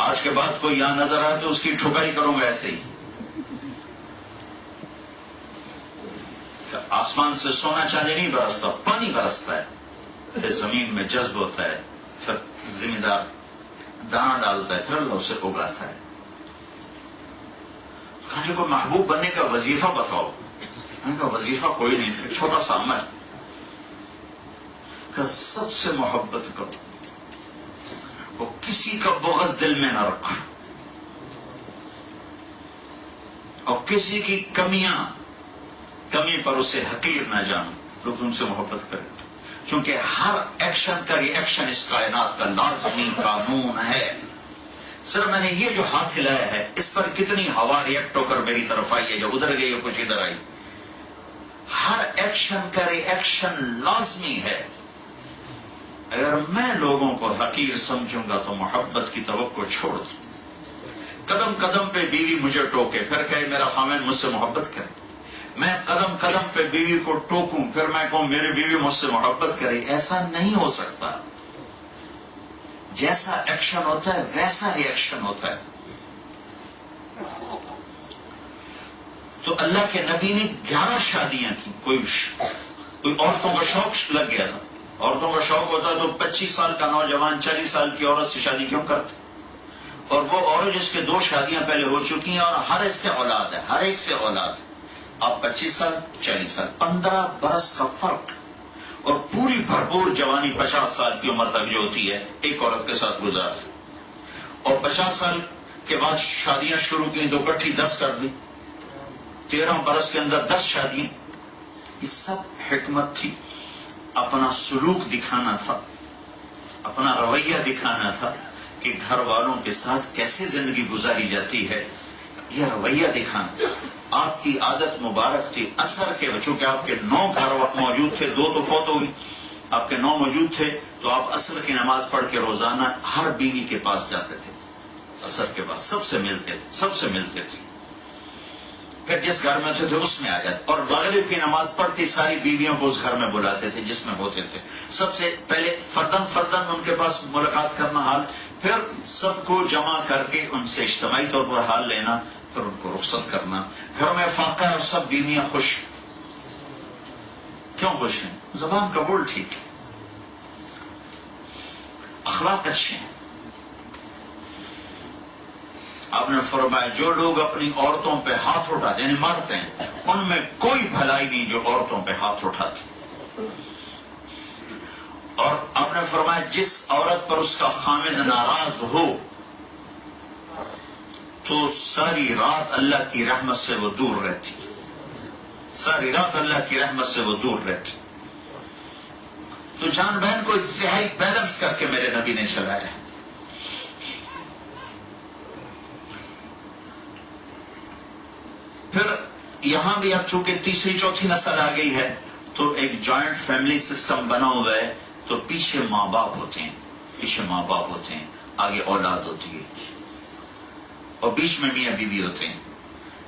آج کے بعد کوئی یہاں نظر آئے تو اس کی ٹھکائی کروں گا ایسے ہی. آسمان سے سونا چاندی نہیں برستا، پانی برستا ہے، پھر زمین میں جذب ہوتا ہے، پھر ذمہ دار دانا ڈالتا ہے، پھر اللہ اسے اگاتا ہے. کہا کوئی محبوب بننے کا وظیفہ بتاؤ. ان کا وظیفہ کوئی نہیں، چھوٹا سا عمل کہ سب سے محبت کرو، وہ کسی کا بغض دل میں نہ رکھو اور کسی کی کمی پر اسے حقیر نہ جانو. لوگ تم سے محبت کریں کیونکہ ہر ایکشن کا ری ایکشن اس کائنات کا لازمی قانون ہے. سر میں نے یہ جو ہاتھ ہلایا ہے اس پر کتنی ہوا ریئیکٹ ہو کر میری طرف آئی ہے، جو ادھر گئی ہے کچھ ادھر آئی. ہر ایکشن کا ریئیکشن لازمی ہے. اگر میں لوگوں کو حقیر سمجھوں گا تو محبت کی توقع چھوڑ دوں. قدم قدم پہ بیوی مجھے ٹوکے پھر کہے میرا خاوند مجھ سے محبت کرے، میں قدم قدم پہ بیوی کو ٹوکوں پھر میں کہوں میری بیوی مجھ سے محبت کرے، ایسا نہیں ہو سکتا. جیسا ایکشن ہوتا ہے ویسا ری ایکشن ہوتا ہے. تو اللہ کے نبی نے 11 شادیاں کی. کوئی عورتوں کا شوق لگ گیا تھا. عورتوں کا شوق ہوتا تو 25 سال کا نوجوان 40 سال کی عورت سے شادی کیوں کرتے؟ اور وہ عورت جس کے 2 شادیاں پہلے ہو چکی ہیں اور ہر ایک سے اولاد ہے، ہر ایک سے اولاد ہے. آپ 25 سال 40 سال 15 برس کا فرق، اور پوری بھرپور جوانی 50 سال کی عمر تک جو ہوتی ہے ایک عورت کے ساتھ گزارتے، اور 50 سال کے بعد شادیاں شروع کی تو کٹھی 10 کر دی. 13 برس کے اندر 10 شادیاں. یہ سب حکمت تھی. اپنا سلوک دکھانا تھا، اپنا رویہ دکھانا تھا کہ گھر والوں کے ساتھ کیسے زندگی گزاری جاتی ہے، یہ رویہ دکھانا. آپ کی عادت مبارک تھی اثر کے، چونکہ آپ کے 9 گھر موجود تھے، 2 تو فوت ہو گئی، آپ کے 9 موجود تھے، تو آپ عصر کی نماز پڑھ کے روزانہ ہر بیوی کے پاس جاتے تھے. عصر کے بعد سب سے ملتے تھے. پھر جس گھر میں تھے اس میں آ جاتے، اور مغرب کی نماز پڑھتی ساری بیویوں کو اس گھر میں بلاتے تھے جس میں ہوتے تھے. سب سے پہلے فردن ان کے پاس ملاقات کرنا حال، پھر سب کو جمع کر کے ان سے اجتماعی طور پر حال لینا، پھر ان کو رخصت کرنا. گھر میں فاقہ اور سب بیویاں خوش. کیوں خوش ہیں؟ زبان کا بول ٹھیک ہے، اخلاق اچھے ہیں. آپ نے فرمایا جو لوگ اپنی عورتوں پہ ہاتھ اٹھاتے یعنی مارتے ہیں، ان میں کوئی بھلائی نہیں جو عورتوں پہ ہاتھ اٹھاتے. اور آپ نے فرمایا جس عورت پر اس کا خامد ناراض ہو تو ساری رات اللہ کی رحمت سے وہ دور رہتی، ساری رات اللہ کی رحمت سے وہ دور رہتی. تو جان بہن کو انتہائی بیلنس کر کے میرے نبی نے چلایا. پھر یہاں بھی اب چونکہ تیسری چوتھی نسل آ گئی ہے تو ایک جوائنٹ فیملی سسٹم بنا ہوا ہے. تو پیچھے ماں باپ ہوتے ہیں، آگے اولاد ہوتی ہے، اور بیچ میں میاں بیوی ہوتے ہیں.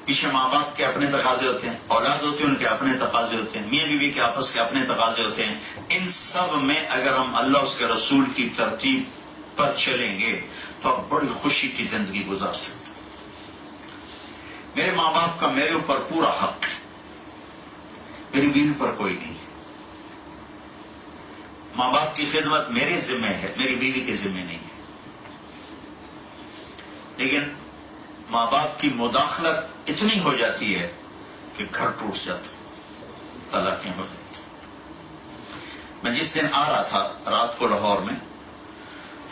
پیچھے ماں باپ کے اپنے تقاضے ہوتے ہیں، اولاد ہوتے ہیں ان کے اپنے تقاضے ہوتے ہیں، میاں بیوی کے آپس کے اپنے تقاضے ہوتے ہیں. ان سب میں اگر ہم اللہ اس کے رسول کی ترتیب پر چلیں گے تو آپ بڑی خوشی کی زندگی گزار سکتے. میرے ماں باپ کا میرے اوپر پورا حق ہے، میری بیوی پر کوئی نہیں. ماں باپ کی خدمت میرے ذمہ ہے، میری بیوی کے ذمہ نہیں ہے. لیکن ماں باپ کی مداخلت اتنی ہو جاتی ہے کہ گھر ٹوٹ جاتا، طلاقیں ہو جاتی. میں جس دن آ رہا تھا رات کو لاہور میں،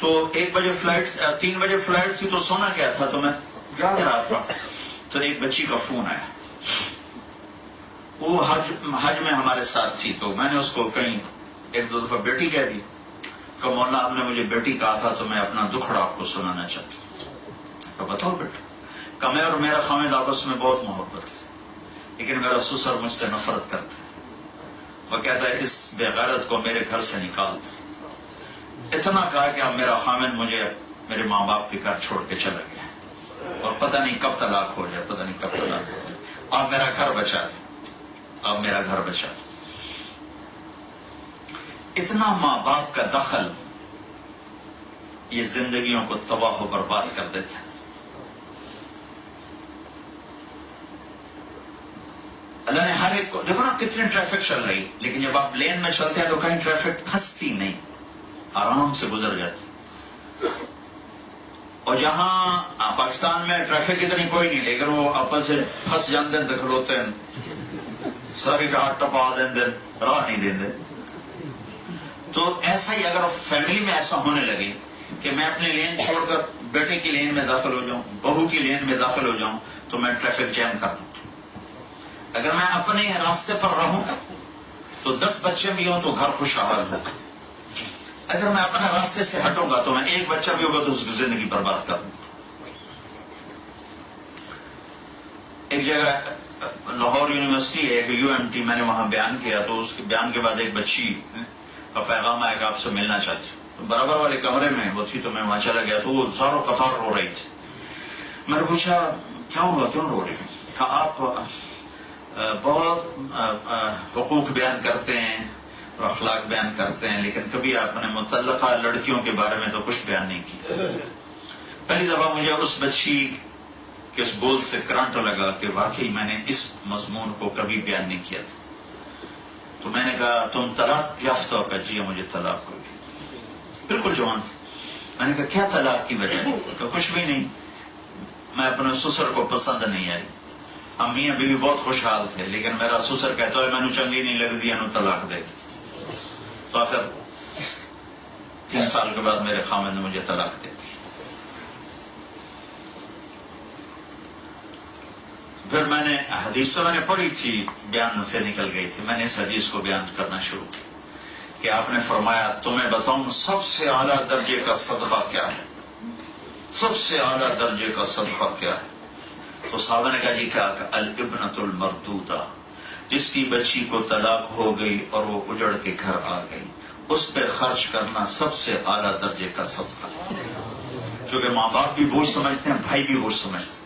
تو 1 بجے فلائٹ، 3 بجے فلائٹ تھی، تو سونا کیا تھا تو میں جاگ رہا تھا. تو ایک بچی کا فون آیا، وہ حج میں ہمارے ساتھ تھی. تو میں نے اس کو کہیں 1-2 دفعہ بیٹی کہہ دی. کہ مولانا آپ نے مجھے بیٹی کہا تھا تو میں اپنا دکھڑا آپ کو سنانا چاہتا ہوں. تو بتاؤ بیٹا. کہ میں اور میرا خامد آپس میں بہت محبت ہے، لیکن میرا سسر مجھ سے نفرت کرتا ہے. وہ کہتا ہے اس بے غیرت کو میرے گھر سے نکال دے. اتنا کہا کہ اب میرا خامد مجھے میرے ماں باپ کے گھر چھوڑ کے چلا گیا، اور پتہ نہیں کب طلاق ہو جائے، پتہ نہیں کب طلاق ہو جائے. آپ میرا گھر بچا لیں، آپ میرا گھر بچا لیں. اتنا ماں باپ کا دخل یہ زندگیوں کو تباہ و برباد کر دیتا ہے. اللہ نے ہر ایک کو، دیکھو نا کتنی ٹریفک چل رہی، لیکن جب آپ لین میں چلتے ہیں تو کہیں ٹریفک پھنستی نہیں، آرام سے گزر جاتی. اور جہاں پاکستان میں ٹریفک اتنی کوئی نہیں، لیکن وہ آپس سے پھنس جاندے دکھلوتے ہیں، ساری راہ ٹپا دیں، راہ نہیں دیں. تو ایسا ہی اگر فیملی میں ایسا ہونے لگے کہ میں اپنے لین چھوڑ کر بیٹے کی لین میں داخل ہو جاؤں، بہو کی لین میں داخل ہو جاؤں، تو میں ٹریفک جیم کر دوں. اگر میں اپنے راستے پر رہوں تو 10 بچے بھی ہوں تو گھر خوشحال ہوگا. اگر میں اپنے راستے سے ہٹوں گا تو میں 1 بچہ بھی ہوگا تو اس کی زندگی برباد کر دوں. ایک جگہ لاہور یونیورسٹی ہے, ایک UMT, میں نے وہاں بیان کیا, تو اس کے بیان کے بعد ایک بچی کا پیغام آیا کہ آپ سے ملنا چاہتی ہوں. تو برابر والے کمرے میں وہ تھی, تو میں وہاں چلا گیا, تو وہ زاروں قطار رو رہی تھی. میں نے پوچھا کیا ہوا, کیوں رو رہی؟ کہا آپ بہت حقوق بیان کرتے ہیں اور اخلاق بیان کرتے ہیں, لیکن کبھی آپ نے متعلقہ لڑکیوں کے بارے میں تو کچھ بیان نہیں کیا. پہلی دفعہ مجھے اس بچی کے اس بول سے کرنٹ لگا کہ واقعی میں نے اس مضمون کو کبھی بیان نہیں کیا تھا. تو میں نے کہا تم طلاق یافتہ ہو؟ کہ جی مجھے طلاق ہوئی. بالکل جوان تھی. میں نے کہا کیا طلاق کی وجہ ہے؟ کہ کچھ بھی نہیں, میں اپنے سسر کو پسند نہیں آئی. ہم میاں بیوی بہت خوشحال تھے, لیکن میرا سسر کہتا ہے میں چنگی نہیں لگ دیا نو طلاق دے. تو آخر 3 سال کے بعد میرے خامد نے مجھے طلاق دے دی. پھر میں نے حدیث تو میں نے پڑھی تھی, بیان سے نکل گئی تھی, میں نے اس حدیث کو بیان کرنا شروع کیا کہ آپ نے فرمایا تمہیں بتاؤں سب سے اعلیٰ درجے کا صدقہ کیا ہے؟ سب سے اعلیٰ درجے کا صدقہ کیا ہے؟ تو صحابہ نے کہا جی کیا؟ الابنۃ المردودہ, جس کی بچی کو طلاق ہو گئی اور وہ اجڑ کے گھر آ گئی, اس پہ خرچ کرنا سب سے اعلیٰ درجے کا صدقہ. کیونکہ ماں باپ بھی بوجھ سمجھتے ہیں, بھائی بھی بوجھ سمجھتے ہیں,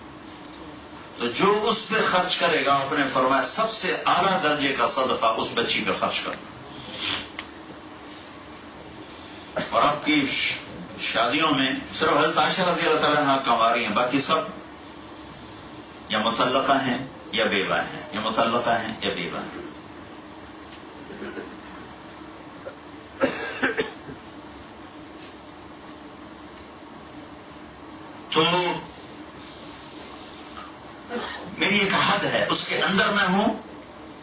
تو جو اس پہ خرچ کرے گا, آپ نے فرمایا سب سے اعلیٰ درجے کا صدقہ اس بچی پہ خرچ کرنا. اور آپ کی شادیوں میں صرف حضرت عائشہ رضی اللہ تعالیٰ عنہا کنواری ہیں, باقی سب یا مطلقہ ہیں یا بیوہ ہیں, یا مطلقہ ہیں یا بیوہ ہیں. تو میری ایک حد ہے, اس کے اندر میں ہوں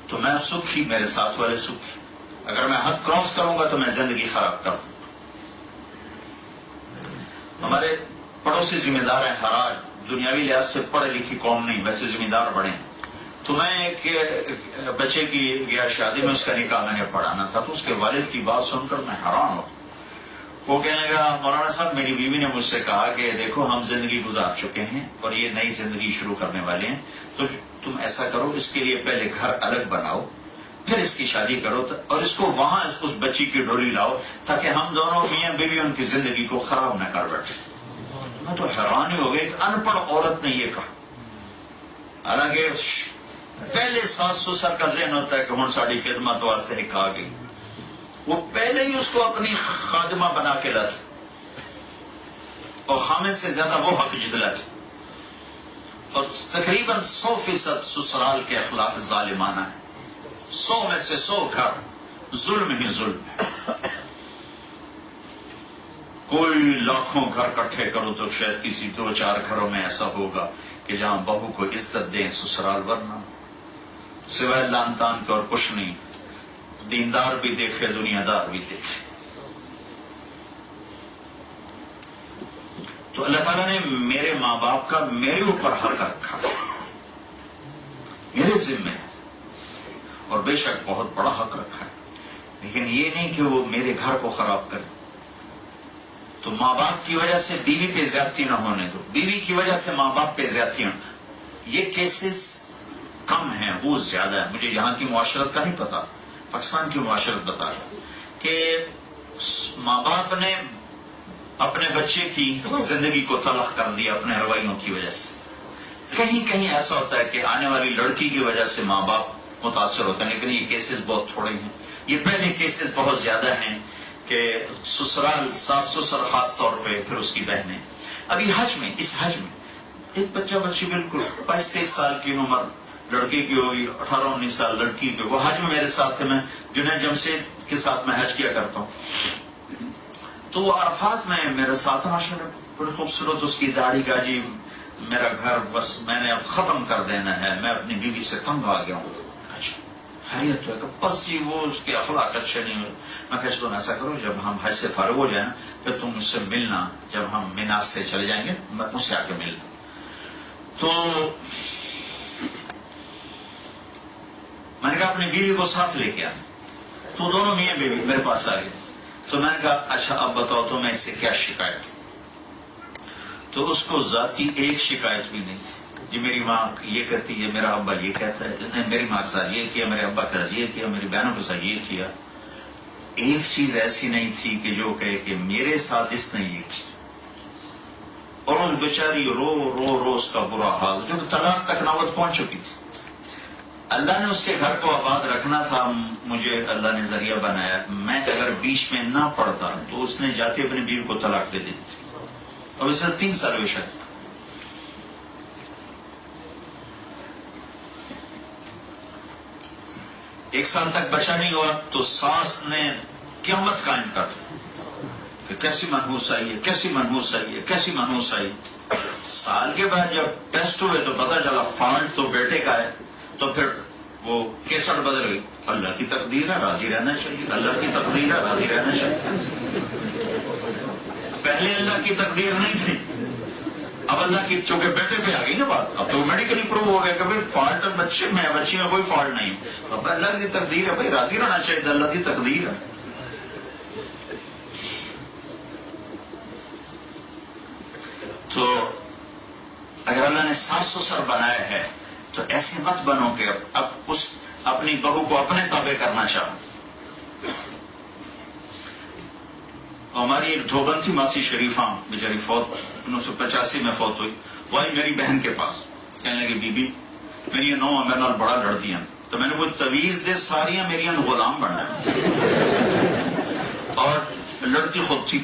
تو میں سکھی, میرے ساتھ والے سکھی. اگر میں حد کراس کروں گا تو میں زندگی خراب کروں. ہمارے پڑوسی ذمہ دار ہیں حراج, دنیاوی لحاظ سے پڑھے لکھی قوم نہیں, ویسے ذمہ دار بڑے ہیں. تو میں ایک بچے کی گیا شادی میں, اس کا نکاح میں نے پڑھانا تھا, تو اس کے والد کی بات سن کر میں حیران ہوں. وہ کہنے لگا مولانا صاحب میری بیوی نے مجھ سے کہا کہ دیکھو ہم زندگی گزار چکے ہیں اور یہ نئی زندگی شروع کرنے والے ہیں, تو تم ایسا کرو اس کے لیے پہلے گھر الگ بناؤ, پھر اس کی شادی کرو اور اس کو وہاں اس بچی کی ڈولی لاؤ, تاکہ ہم دونوں میاں بیوی ان کی زندگی کو خراب نہ کر بیٹھے. میں تو حیران ہی ہو گئی کہ ان پڑھ عورت نے یہ کہا. حالانکہ پہلے ساس سسر کا ذہن ہوتا ہے کہ ہوں ساری خدمت واسطے ایک آ گئی, وہ پہلے ہی اس کو اپنی خادمہ بنا کے لاتے, اور خامد سے زیادہ وہ حق جدلت. اور تقریباً 100% سسرال کے اخلاق ظالمانہ ہے. 100 میں سے 100 گھر ظلم ہی ظلم ہے. کوئی لاکھوں گھر اکٹھے کرو تو شاید کسی 2-4 گھروں میں ایسا ہوگا کہ جہاں بہو کو عزت دیں سسرال, ورنہ سوائے لان تان کے اور کچھ نہیں. دیندار بھی دیکھے, دنیا دار بھی دیکھے. تو اللہ تعالیٰ نے میرے ماں باپ کا میرے اوپر حق رکھا, میرے ذمہ ہے, اور بے شک بہت بڑا حق رکھا ہے, لیکن یہ نہیں کہ وہ میرے گھر کو خراب کرے. تو ماں باپ کی وجہ سے بیوی پہ زیادتی نہ ہونے دو, بیوی کی وجہ سے ماں باپ پہ زیادتی نہ. یہ کیسز کم ہیں, وہ زیادہ ہے. مجھے یہاں کی معاشرت کا نہیں پتا, پاکستان کی معاشرت بتا رہا کہ ماں باپ نے اپنے بچے کی زندگی کو تلخ کر دیا اپنے رویوں کی وجہ سے. کہیں کہیں ایسا ہوتا ہے کہ آنے والی لڑکی کی وجہ سے ماں باپ متاثر ہوتے ہیں, لیکن یہ کیسز بہت تھوڑے ہیں. یہ پہلے کیسز بہت زیادہ ہیں کہ سسرال, ساس سسر خاص طور پہ, پھر اس کی بہنیں. ابھی حج میں, اس حج میں ایک بچی بالکل 22-23 سال کی عمر لڑکی کی ہوئی, 18-19 سال لڑکی کی. وہ حج میں میرے ساتھ تھے, میں جنید جمشید کے ساتھ میں حج کیا کرتا ہوں. تو وہ عرفات میں میرے ساتھ ماشاءاللہ بڑی خوبصورت, اس کی داڑھی کا جی میرا گھر بس میں نے اب ختم کر دینا ہے, میں اپنی بیوی سے تنگ آ گیا ہوں. اچھا خیریت ہے کہ بس جی وہ اس کے اخلاق اچھے نہیں ہوئے. میں کہا تم ایسا کرو جب ہم حج سے فارغ ہو جائیں پھر تم مجھ سے ملنا, جب ہم میناس سے چلے جائیں گے میں مجھ سے آ کے ملتا. تو میں نے کہا اپنی بیوی کو ساتھ لے کے آنا, تو دونوں میاں بیوی میرے پاس آ گئے. تو میں نے کہا اچھا اب بتاؤ تو میں اس سے کیا شکایت. تو اس کو ذاتی ایک شکایت بھی نہیں تھی, جی میری ماں یہ کرتی ہے، میرا ابا یہ کہتا ہے، میری ماں کے ساتھ یہ کیا، میرے ابا کے ساتھ یہ کیا، میری بہنوں کے ساتھ یہ کیا. ایک چیز ایسی نہیں تھی کہ جو کہے کہ میرے ساتھ اس نے یہ کیا. اور اس بیچاری رو رو رو اس کا برا حال، جو طلاق تک نوبت پہنچ چکی تھی. اللہ نے اس کے گھر کو آباد رکھنا تھا، مجھے اللہ نے ذریعہ بنایا. میں اگر بیچ میں نہ پڑتا تو اس نے جا کے اپنی بیوی کو طلاق دے دی. اور اسے 3 سال ہوئے شاید. ایک سال تک بچا نہیں ہوا تو ساس نے قیامت قائم کر کہ کیسی منحوس آئی ہے، کیسی منحوس آئی ہے، کیسی منحوس آئی. سال کے بعد جب ٹیسٹ ہوئے تو پتا چلا فالٹ تو بیٹے کا ہے. تو پھر وہ کیسٹ بدل گئی. اللہ کی تقدیر ہے، راضی رہنا چاہیے. اللہ کی تقدیر ہے، راضی رہنا چاہیے. پہلے اللہ کی تقدیر نہیں تھی، اب اللہ کی چونکہ بیٹے پہ آ گئی نا بات. اب تو میڈیکلی پروو ہو گیا کہ بھائی فالٹ بچے میں، بچی میں کوئی فالٹ نہیں. اب اللہ کی تقدیر ہے، بھائی راضی رہنا چاہیے. اللہ کی تقدیر ہے. تو اگر اللہ نے ساس سسر بنایا ہے تو ایسے مت بنو کہ اب اس اپنی بہو کو اپنے تابع کرنا چاہو. ہماری ایک دھوبن تھی ماسی شریفہ، بیچاری فوت 1985 میں فوت ہوئی. وہ آئی میری بہن کے پاس، کہنے لگی بی بی میری یہ 9 میرے نال بڑا لڑتی ہیں. تو میں نے کوئی تویز دے ساریاں میری غلام بننا ہے. اور لڑکی خود تھی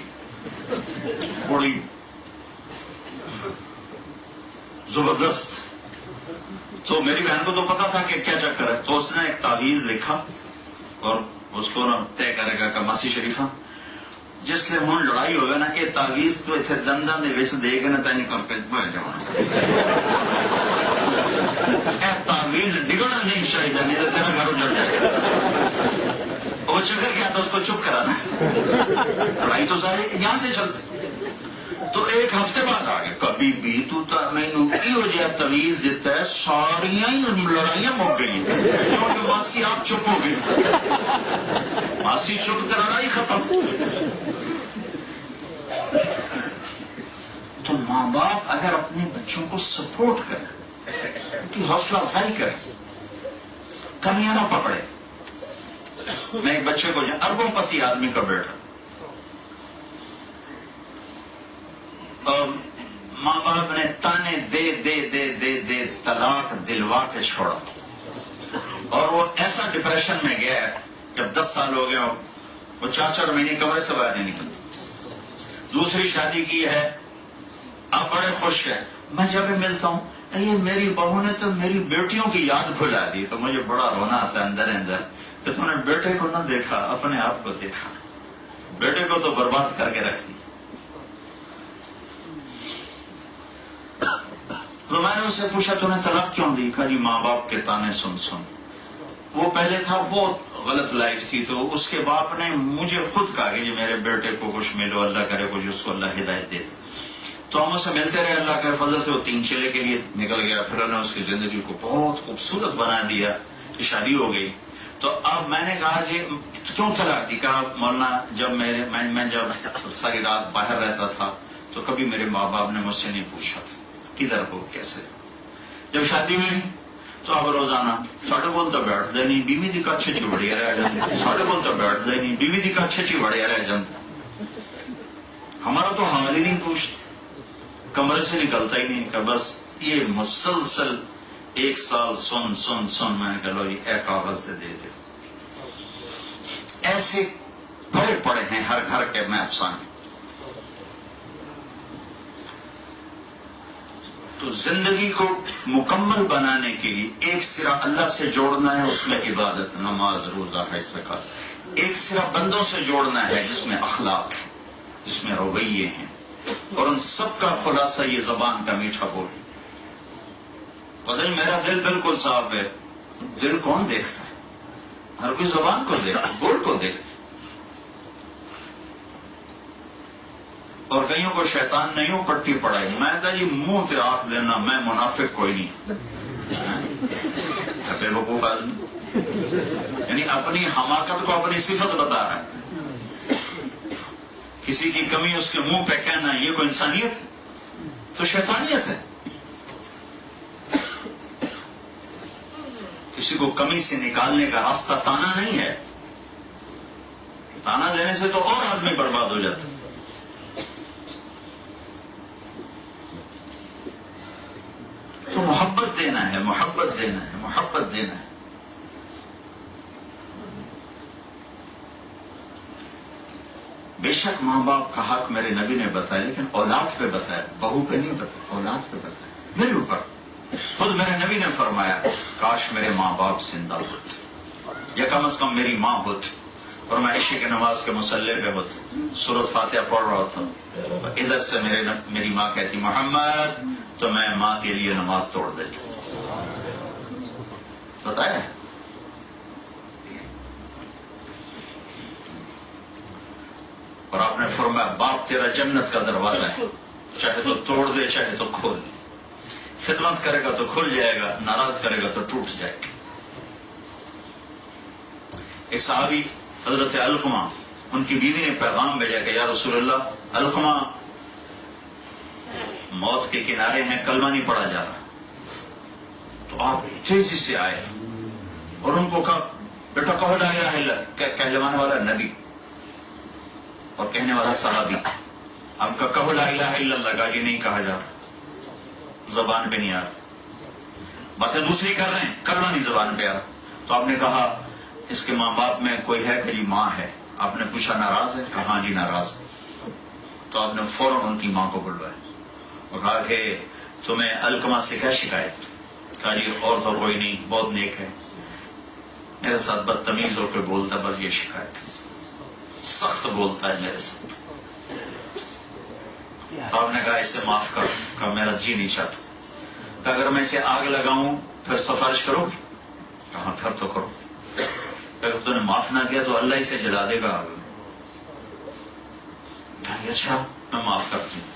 بڑی زبردست. تو میری بہن کو تو پتا تھا کہ کیا چکر ہے. تو اس نے ایک تعویذ لکھا اور اس کو طے کرے گا کہ ماسی شریفہ جس لیے ہوں لڑائی ہوگا نا کہ تعویذ تو اتنے دنداں دے وچ دے کے نا تین کر کے بہ جانا. تعویذ ڈگنا نہیں چاہیے، نہیں تو تیرا گھر اجڑ جائے گا. وہ چکر کیا تھا اس کو چپ کرانا. لڑائی تو سارے یہاں سے چلتی. تو ایک ہفتے بعد آ گئے. کبھی بھی تو مینو کیوں جہاں تویز دیتا ہے ساریا لڑائیاں مک گئی کیونکہ ماسی آپ چپ ہو گئی. ماسی چپ تو لڑائی ختم. تو ماں باپ اگر اپنے بچوں کو سپورٹ کرے، ان کی حوصلہ افزائی کرے، کمیاں نہ پکڑے. میں ایک بچے کو اربوں پتی آدمی کا بیٹا، ماں باپ نے تانے دے دے دے دے دے طلاق دلوا کے چھوڑا. اور وہ ایسا ڈپریشن میں گیا ہے. جب 10 سال ہو گیا وہ 4 مہینے کمرے سے باہر نہیں نکلتی. دوسری شادی کی ہے، اب بڑے خوش ہیں. میں جب ملتا ہوں یہ میری بہو نے تو میری بیٹیوں کی یاد بھلا دی. تو مجھے بڑا رونا آتا ہے اندر اندر کہ تم نے بیٹے کو نہ دیکھا، اپنے آپ کو دیکھا. بیٹے کو تو برباد کر کے رکھ دی. تو میں نے اس سے پوچھا تو نے طلاق کیوں دی؟ کہا جی ماں باپ کے تانے سن سن. وہ پہلے تھا بہت غلط لائف تھی. تو اس کے باپ نے مجھے خود کہا کہ جی میرے بیٹے کو کچھ ملو، اللہ کرے کچھ اس کو اللہ ہدایت دے. تو ہم اسے ملتے رہے. اللہ کے فضل سے وہ 3 چلے کے لیے نکل گیا. پھر اللہ نے اس کی زندگی کو بہت خوبصورت بنا دیا، شادی ہو گئی. تو اب میں نے کہا جی کیوں طلاق دی؟ کہا مولانا جب میں جب ساری رات باہر رہتا تھا تو کبھی میرے ماں باپ نے مجھ سے نہیں پوچھا تھا کدھر ہو کیسے. جب شادی ہوئی تو اب روزانہ ساڑھے بولتا بیٹھ دے نہیں بیوی دی کچھ چی بڑھیا رہ جاتا. ساڑھے بولتا بیٹھ دے نہیں بیوی دی کچھ چی بڑھیا رہ جاتا. ہمارا تو حال ہی نہیں پوچھتا، کمرے سے نکلتا ہی نہیں. کہ بس یہ مسلسل 1 سال سن سن سن. میں نے کہا لو یہ کاغذ دے دے. ایسے بڑے پڑے ہیں ہر گھر کے میں افسانے. تو زندگی کو مکمل بنانے کے لیے ایک سرا اللہ سے جوڑنا ہے، اس میں عبادت، نماز، روزہ، حج، زکات. ایک سرا بندوں سے جوڑنا ہے جس میں اخلاق ہے، جس میں رویے ہیں. اور ان سب کا خلاصہ یہ زبان کا میٹھا بول. بدل میرا دل بالکل صاف ہے. دل کون دیکھتا ہے؟ ہر کوئی زبان کو دیکھتا، بول کو دیکھتا. اور کئیوں کو شیطان نے یوں پٹی پڑائی. میں کہا جی منہ پہ آنکھ لینا، میں منافق کوئی نہیں. بے وقوف آدمی، یعنی اپنی حماقت کو اپنی صفت بتا رہا ہے. کسی کی کمی اس کے منہ پہ کہنا یہ کوئی انسانیت ہے؟ تو شیطانیت ہے. کسی کو کمی سے نکالنے کا راستہ تانا نہیں ہے. تانا دینے سے تو اور آدمی برباد ہو جاتا. تو محبت دینا ہے، محبت دینا ہے، محبت دینا ہے. بے شک ماں باپ کا حق میرے نبی نے بتایا، لیکن اولاد پہ بتایا، بہو پہ نہیں بتایا، اولاد پہ بتایا. میرے اوپر خود میرے نبی نے فرمایا کاش میرے ماں باپ زندہ ہوتے یا کم از کم میری ماں ہوتی اور میں عشاء کی نماز کے مصلی پہ ہوتا، سورۃ فاتحہ پڑھ رہا تھا، ادھر سے میری ماں کہتی محمد، تو میں ماں کے لیے نماز توڑ دیتا. بتایا. اور آپ نے فرمایا باپ تیرا جنت کا دروازہ ہے، چاہے تو توڑ دے چاہے تو کھول. خدمت کرے گا تو کھل جائے گا، ناراض کرے گا تو ٹوٹ جائے گا. ایک صحابی حضرت علقمہ، ان کی بیوی نے پیغام بھیجا کہ یا رسول اللہ، علقمہ موت کے کنارے ہیں، کلمہ نہیں پڑھا جا رہا. تو آپ تیزی سے آئے اور ان کو کہا بیٹا کہو لا الہ الا اللہ. کہلوانے والا نبی اور کہنے والا صحابی. آپ کا کہو لا الہ الا اللہ، کا یہ نہیں کہا جا رہا، زبان پہ نہیں آ رہا. باتیں دوسری کر رہے ہیں، کلمہ نہیں زبان پہ آ رہا. تو آپ نے کہا اس کے ماں باپ میں کوئی ہے کہ جی ماں ہے. آپ نے پوچھا ناراض ہے؟ کہا ہاں جی ناراض. تو آپ نے فوراً ان کی ماں کو بلوایا اور کہا کہ تمہیں علقمہ سے کیا شکایت؟ کہا جی اور تو کوئی نہیں، بہت نیک ہے، میرے ساتھ بدتمیز ہو کے بولتا، بس یہ شکایت. سخت بولتا ہے میرے ساتھ. تو آپ نے کہا اسے معاف کرو. کہا میرا جی نہیں چاہتا. کہ اگر میں اسے آگ لگاؤں پھر سفارش کرو گی؟ کہا پھر تو کرو. اگر تم نے معاف نہ کیا تو اللہ اسے جلا دے گا. اچھا میں معاف کرتی ہوں.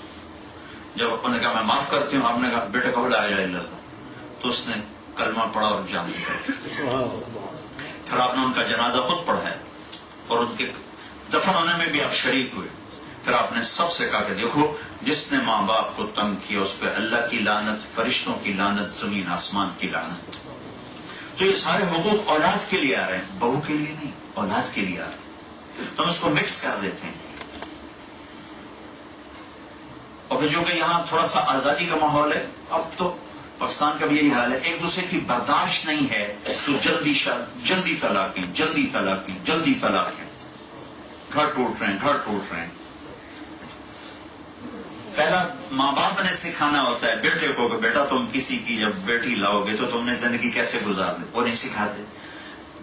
جب انہوں نے کہا میں معاف کرتی ہوں، آپ نے کہا بیٹا کہو لا الہ الا اللہ. تو اس نے کلمہ پڑھا اور جان دیا. پھر آپ نے ان کا جنازہ خود پڑھایا اور ان کے دفن ہونے میں بھی آپ شریک ہوئے. پھر آپ نے سب سے کہا کہ دیکھو جس نے ماں باپ کو تنگ کیا اس پہ اللہ کی لعنت، فرشتوں کی لعنت، زمین آسمان کی لعنت. تو یہ سارے حقوق اولاد کے لیے آ رہے ہیں، بہو کے لیے نہیں، اولاد کے لیے آ رہے ہیں. تو ہم اس کو مکس کر دیتے ہیں. اور پھر جو کہ یہاں تھوڑا سا آزادی کا ماحول ہے، اب تو پاکستان کا بھی یہی حال ہے، ایک دوسرے کی برداشت نہیں ہے تو جلدی طلاقیں، جلدی طلاقیں، جلدی طلاقیں. گھر ٹوٹ رہے ہیں، گھر ٹوٹ رہے ہیں. پہلا ماں باپ نے سکھانا ہوتا ہے بیٹے کو کہ بیٹا تم کسی کی جب بیٹی لاؤ گے تو تم نے زندگی کیسے گزارنی، وہ نہیں سکھاتے.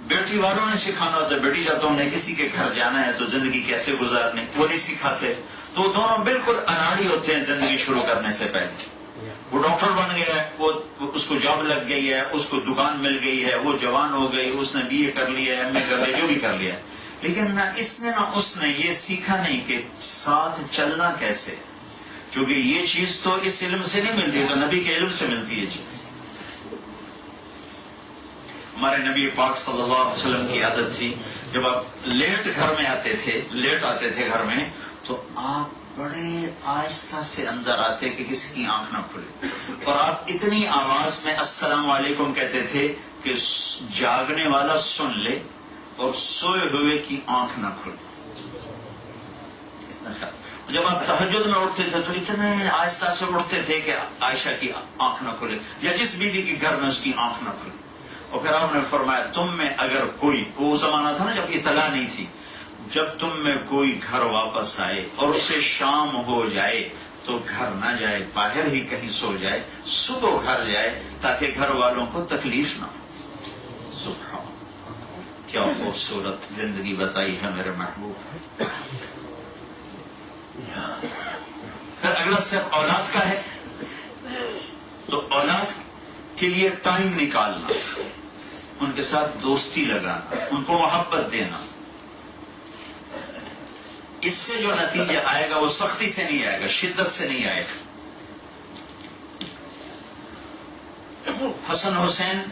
بیٹی والوں نے سکھانا ہوتا ہے بیٹی جب تم نے کسی کے گھر جانا ہے تو زندگی کیسے گزارنی، وہ نہیں سکھاتے. تو دونوں بالکل اناڑی ہوتے ہیں زندگی شروع کرنے سے پہلے. وہ ڈاکٹر بن گیا ہے، وہ اس کو جاب لگ گئی ہے، اس کو دکان مل گئی ہے، وہ جوان ہو گئی، اس نے BA کر لیا ہے، MA کر لیا، جو بھی کر لیا. لیکن نہ اس نے نہ اس نے یہ سیکھا نہیں کہ ساتھ چلنا کیسے، کیونکہ یہ چیز تو اس علم سے نہیں ملتی، تو نبی کے علم سے ملتی ہے چیز. ہمارے نبی پاک صلی اللہ علیہ وسلم کی عادت تھی جب آپ لیٹ گھر میں آتے تھے، لیٹ آتے تھے گھر میں، تو آپ بڑے آہستہ سے اندر آتے کہ کسی کی آنکھ نہ کھلے، اور آپ اتنی آواز میں السلام علیکم کہتے تھے کہ جاگنے والا سن لے اور سوئے ہوئے کی آنکھ نہ کھلے. جب آپ تہجد میں اٹھتے تھے تو اتنے آہستہ سے اٹھتے تھے کہ عائشہ کی آنکھ نہ کھلے یا جس بیوی کے گھر میں اس کی آنکھ نہ کھلے. اور پھر آپ نے فرمایا تم میں اگر کوئی، وہ زمانہ تھا نا جب اطلاع نہیں تھی، جب تم میں کوئی گھر واپس آئے اور اسے شام ہو جائے تو گھر نہ جائے، باہر ہی کہیں سو جائے، صبح گھر جائے تاکہ گھر والوں کو تکلیف نہ ہو. سبحان کیا خوبصورت زندگی بتائی ہے میرے محبوب. پھر اگلا اسٹیپ اولاد کا ہے. تو اولاد کے لیے ٹائم نکالنا، ان کے ساتھ دوستی لگانا، ان کو محبت دینا. اس سے جو نتیجہ آئے گا وہ سختی سے نہیں آئے گا، شدت سے نہیں آئے گا. حسن حسین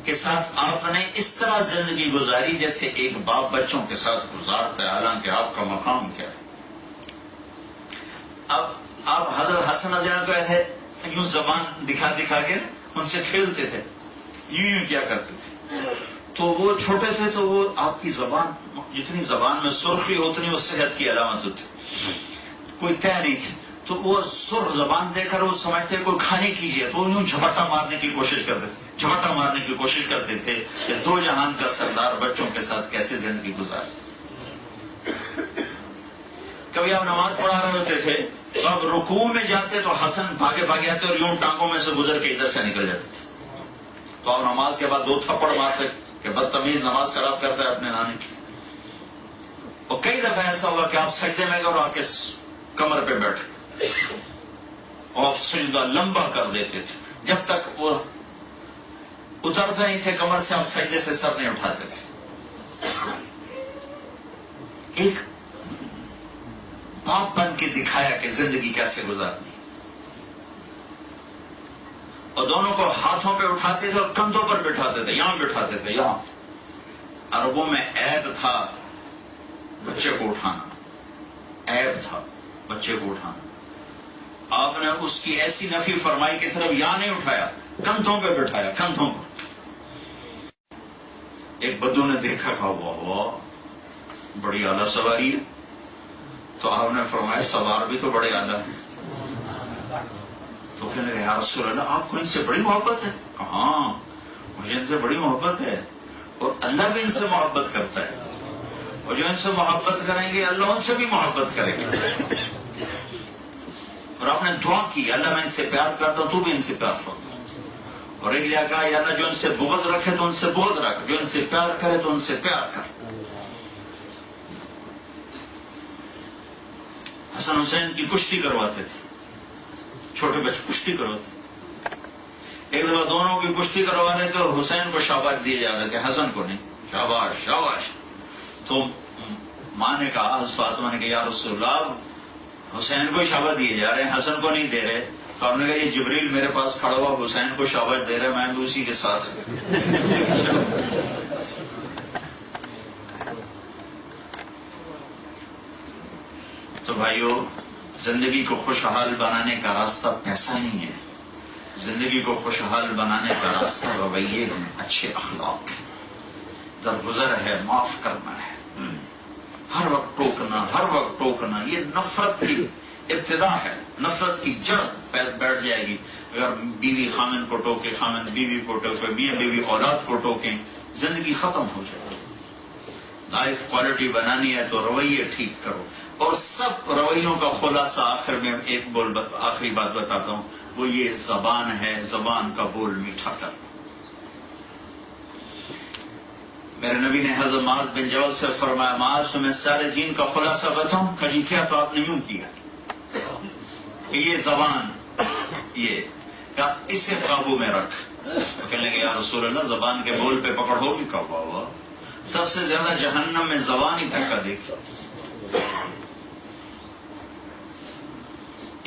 کے ساتھ آپ نے اس طرح زندگی گزاری جیسے ایک باپ بچوں کے ساتھ گزارتا ہے، حالانکہ آپ کا مقام کیا ہے. اب آپ حضرت حسن حسین کو یوں زبان دکھا دکھا کے ان سے کھیلتے تھے. یوں یوں کیا کرتے تھے. تو وہ چھوٹے تھے تو وہ آپ کی زبان جتنی زبان میں سرخی اتنی اس صحت کی علامت ہوتی, کوئی طے نہیں تھی. تو وہ سرخ زبان دے کر وہ سمجھتے کوئی کھانے کیجیے تو یوں جھپٹا مارنے کی کوشش کرتے تھے کہ دو جہان کا سردار بچوں کے ساتھ کیسے زندگی گزارے. کبھی آپ نماز پڑھا رہے ہوتے تھے تو آپ رکوع میں جاتے تو حسن بھاگے آتے اور یوں ٹانگوں میں سے گزر کے ادھر سے نکل جاتے تھے. تو آپ نماز کے بعد 2 تھپڑ مارتے کہ بدتمیز نماز خراب کرتا ہے اپنے نانے کی. اور کئی دفعہ ایسا ہوا کہ آپ سجدے میں گئے اور آ کے کمر پہ بیٹھے اور سجدہ لمبا کر دیتے تھے. جب تک وہ اترتے نہیں تھے کمر سے آپ سجدے سے سر نہیں اٹھاتے تھے. ایک باپ بن کے دکھایا کہ زندگی کیسے گزارنی, اور دونوں کو ہاتھوں پہ اٹھاتے تھے اور کندھوں پر بٹھاتے تھے, یہاں بٹھاتے تھے یہاں. عربوں میں عیب تھا بچے کو اٹھانا, عیب تھا بچے کو اٹھانا. آپ نے اس کی ایسی نفی فرمائی کہ صرف یہاں نہیں اٹھایا, کندھوں پہ بٹھایا, کندھوں پر. ایک بدو نے دیکھا کہا واہ بڑی اعلیٰ سواری ہے. تو آپ نے فرمایا سوار بھی تو بڑے اعلیٰ ہیں. تو کہنے لگے یا رسول اللہ آپ کو ان سے بڑی محبت ہے؟ ہاں مجھے ان سے بڑی محبت ہے, اور اللہ بھی ان سے محبت کرتا ہے, اور جو ان سے محبت کریں گے اللہ ان سے بھی محبت کرے گا. اور آپ نے دعا کی اللہ میں ان سے پیار کرتا ہوں تو بھی ان سے پیار کرتا. اور ایک لیا کہا یا اللہ جو ان سے بغض رکھے تو ان سے بغض رکھ, جو ان سے پیار کرے تو ان سے پیار کر. حسن حسین کی کشتی کرواتے تھے, چھوٹے بچے کشتی کرواتے. ایک دفعہ دونوں کی کشتی کروا رہے تھے اور حسین کو شاباش دیے جا رہے تھے, حسن کو نہیں. شاباش شاباش. تو ماں نے کہا فاطمہ نے کہا یا رسول اللہ حسین کو شاباش دیے جا رہے ہیں, حسن کو نہیں دے رہے. تو آپ نے کہا یہ جبریل میرے پاس کھڑا ہوا حسین کو شاباش دے رہے, میں بھی اسی کے ساتھ. تو بھائیو زندگی کو خوشحال بنانے کا راستہ پیسہ نہیں ہے, زندگی کو خوشحال بنانے کا راستہ رویے ہیں, اچھے اخلاق, درگزر ہے, معاف کرنا ہے, ہر وقت ٹوکنا. یہ نفرت کی ابتدا ہے, نفرت کی جڑ بیٹھ جائے گی. اگر بیوی خامن کو ٹوکے, خامن بیوی کو ٹوکے, میاں بیوی اولاد کو ٹوکیں, زندگی ختم ہو جائے گی. لائف کوالٹی بنانی ہے تو رویے ٹھیک کرو. اور سب رویوں کا خلاصہ آخر میں ایک آخری بات بتاتا ہوں, وہ یہ زبان ہے, زبان کا بول میٹھا کر. میرے نبی نے حضرت معاذ بن جبل سے فرمایا معاذ تمہیں سارے دین کا خلاصہ بتاؤں؟ کہا جی کیا؟ تو آپ نے یوں کیا کہ یہ زبان یہ کہا اسے قابو میں رکھ. کہنے لگے یا رسول اللہ زبان کے بول پہ پکڑ ہوگی؟ کہا ہوا سب سے زیادہ جہنم میں زبان ہی دھکا دیکھی.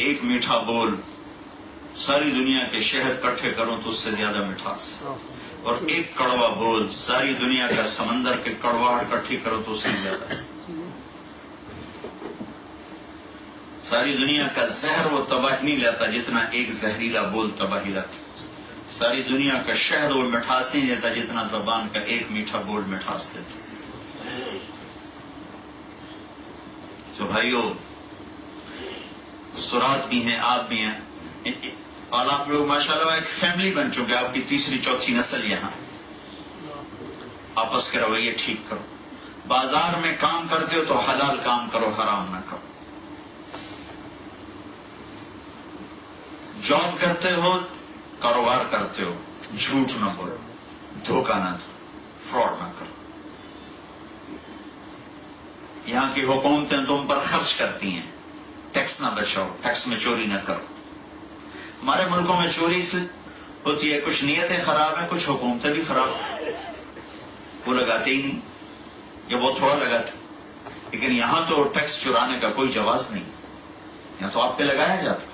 ایک میٹھا بول ساری دنیا کے شہد کٹھے کروں تو اس سے زیادہ مٹھاس, اور ایک کڑوا بول ساری دنیا کا سمندر کے کڑواہٹ کٹھی کرو تو اس سے زیادہ. ساری دنیا کا زہر وہ تباہی نہیں لیتا جتنا ایک زہریلا بول تباہی لاتا. ساری دنیا کا شہد وہ مٹھاس نہیں دیتا جتنا زبان کا ایک میٹھا بول مٹھاس دیتا. تو بھائیو سرات بھی ہیں, آپ بھی ہیں, اور آپ لوگ ماشاءاللہ ایک فیملی بن چکے, آپ کی تیسری چوتھی نسل یہاں. آپس کے رویے ٹھیک کرو. بازار میں کام کرتے ہو تو حلال کام کرو, حرام نہ کرو. جاب کرتے ہو, کاروبار کرتے ہو, جھوٹ نہ بولو, دھوکہ نہ دو, فراڈ نہ کرو. یہاں کی حکومتیں تم پر خرچ کرتی ہیں, ٹیکس نہ بچاؤ, ٹیکس میں چوری نہ کرو. ہمارے ملکوں میں چوری اس لیے ہوتی ہے کچھ نیتیں خراب ہیں, کچھ حکومتیں بھی خراب ہیں, وہ لگاتے ہی نہیں یا بہت تھوڑا لگاتے. لیکن یہاں تو ٹیکس چرانے کا کوئی جواز نہیں, یہاں تو آپ پہ لگایا جاتا.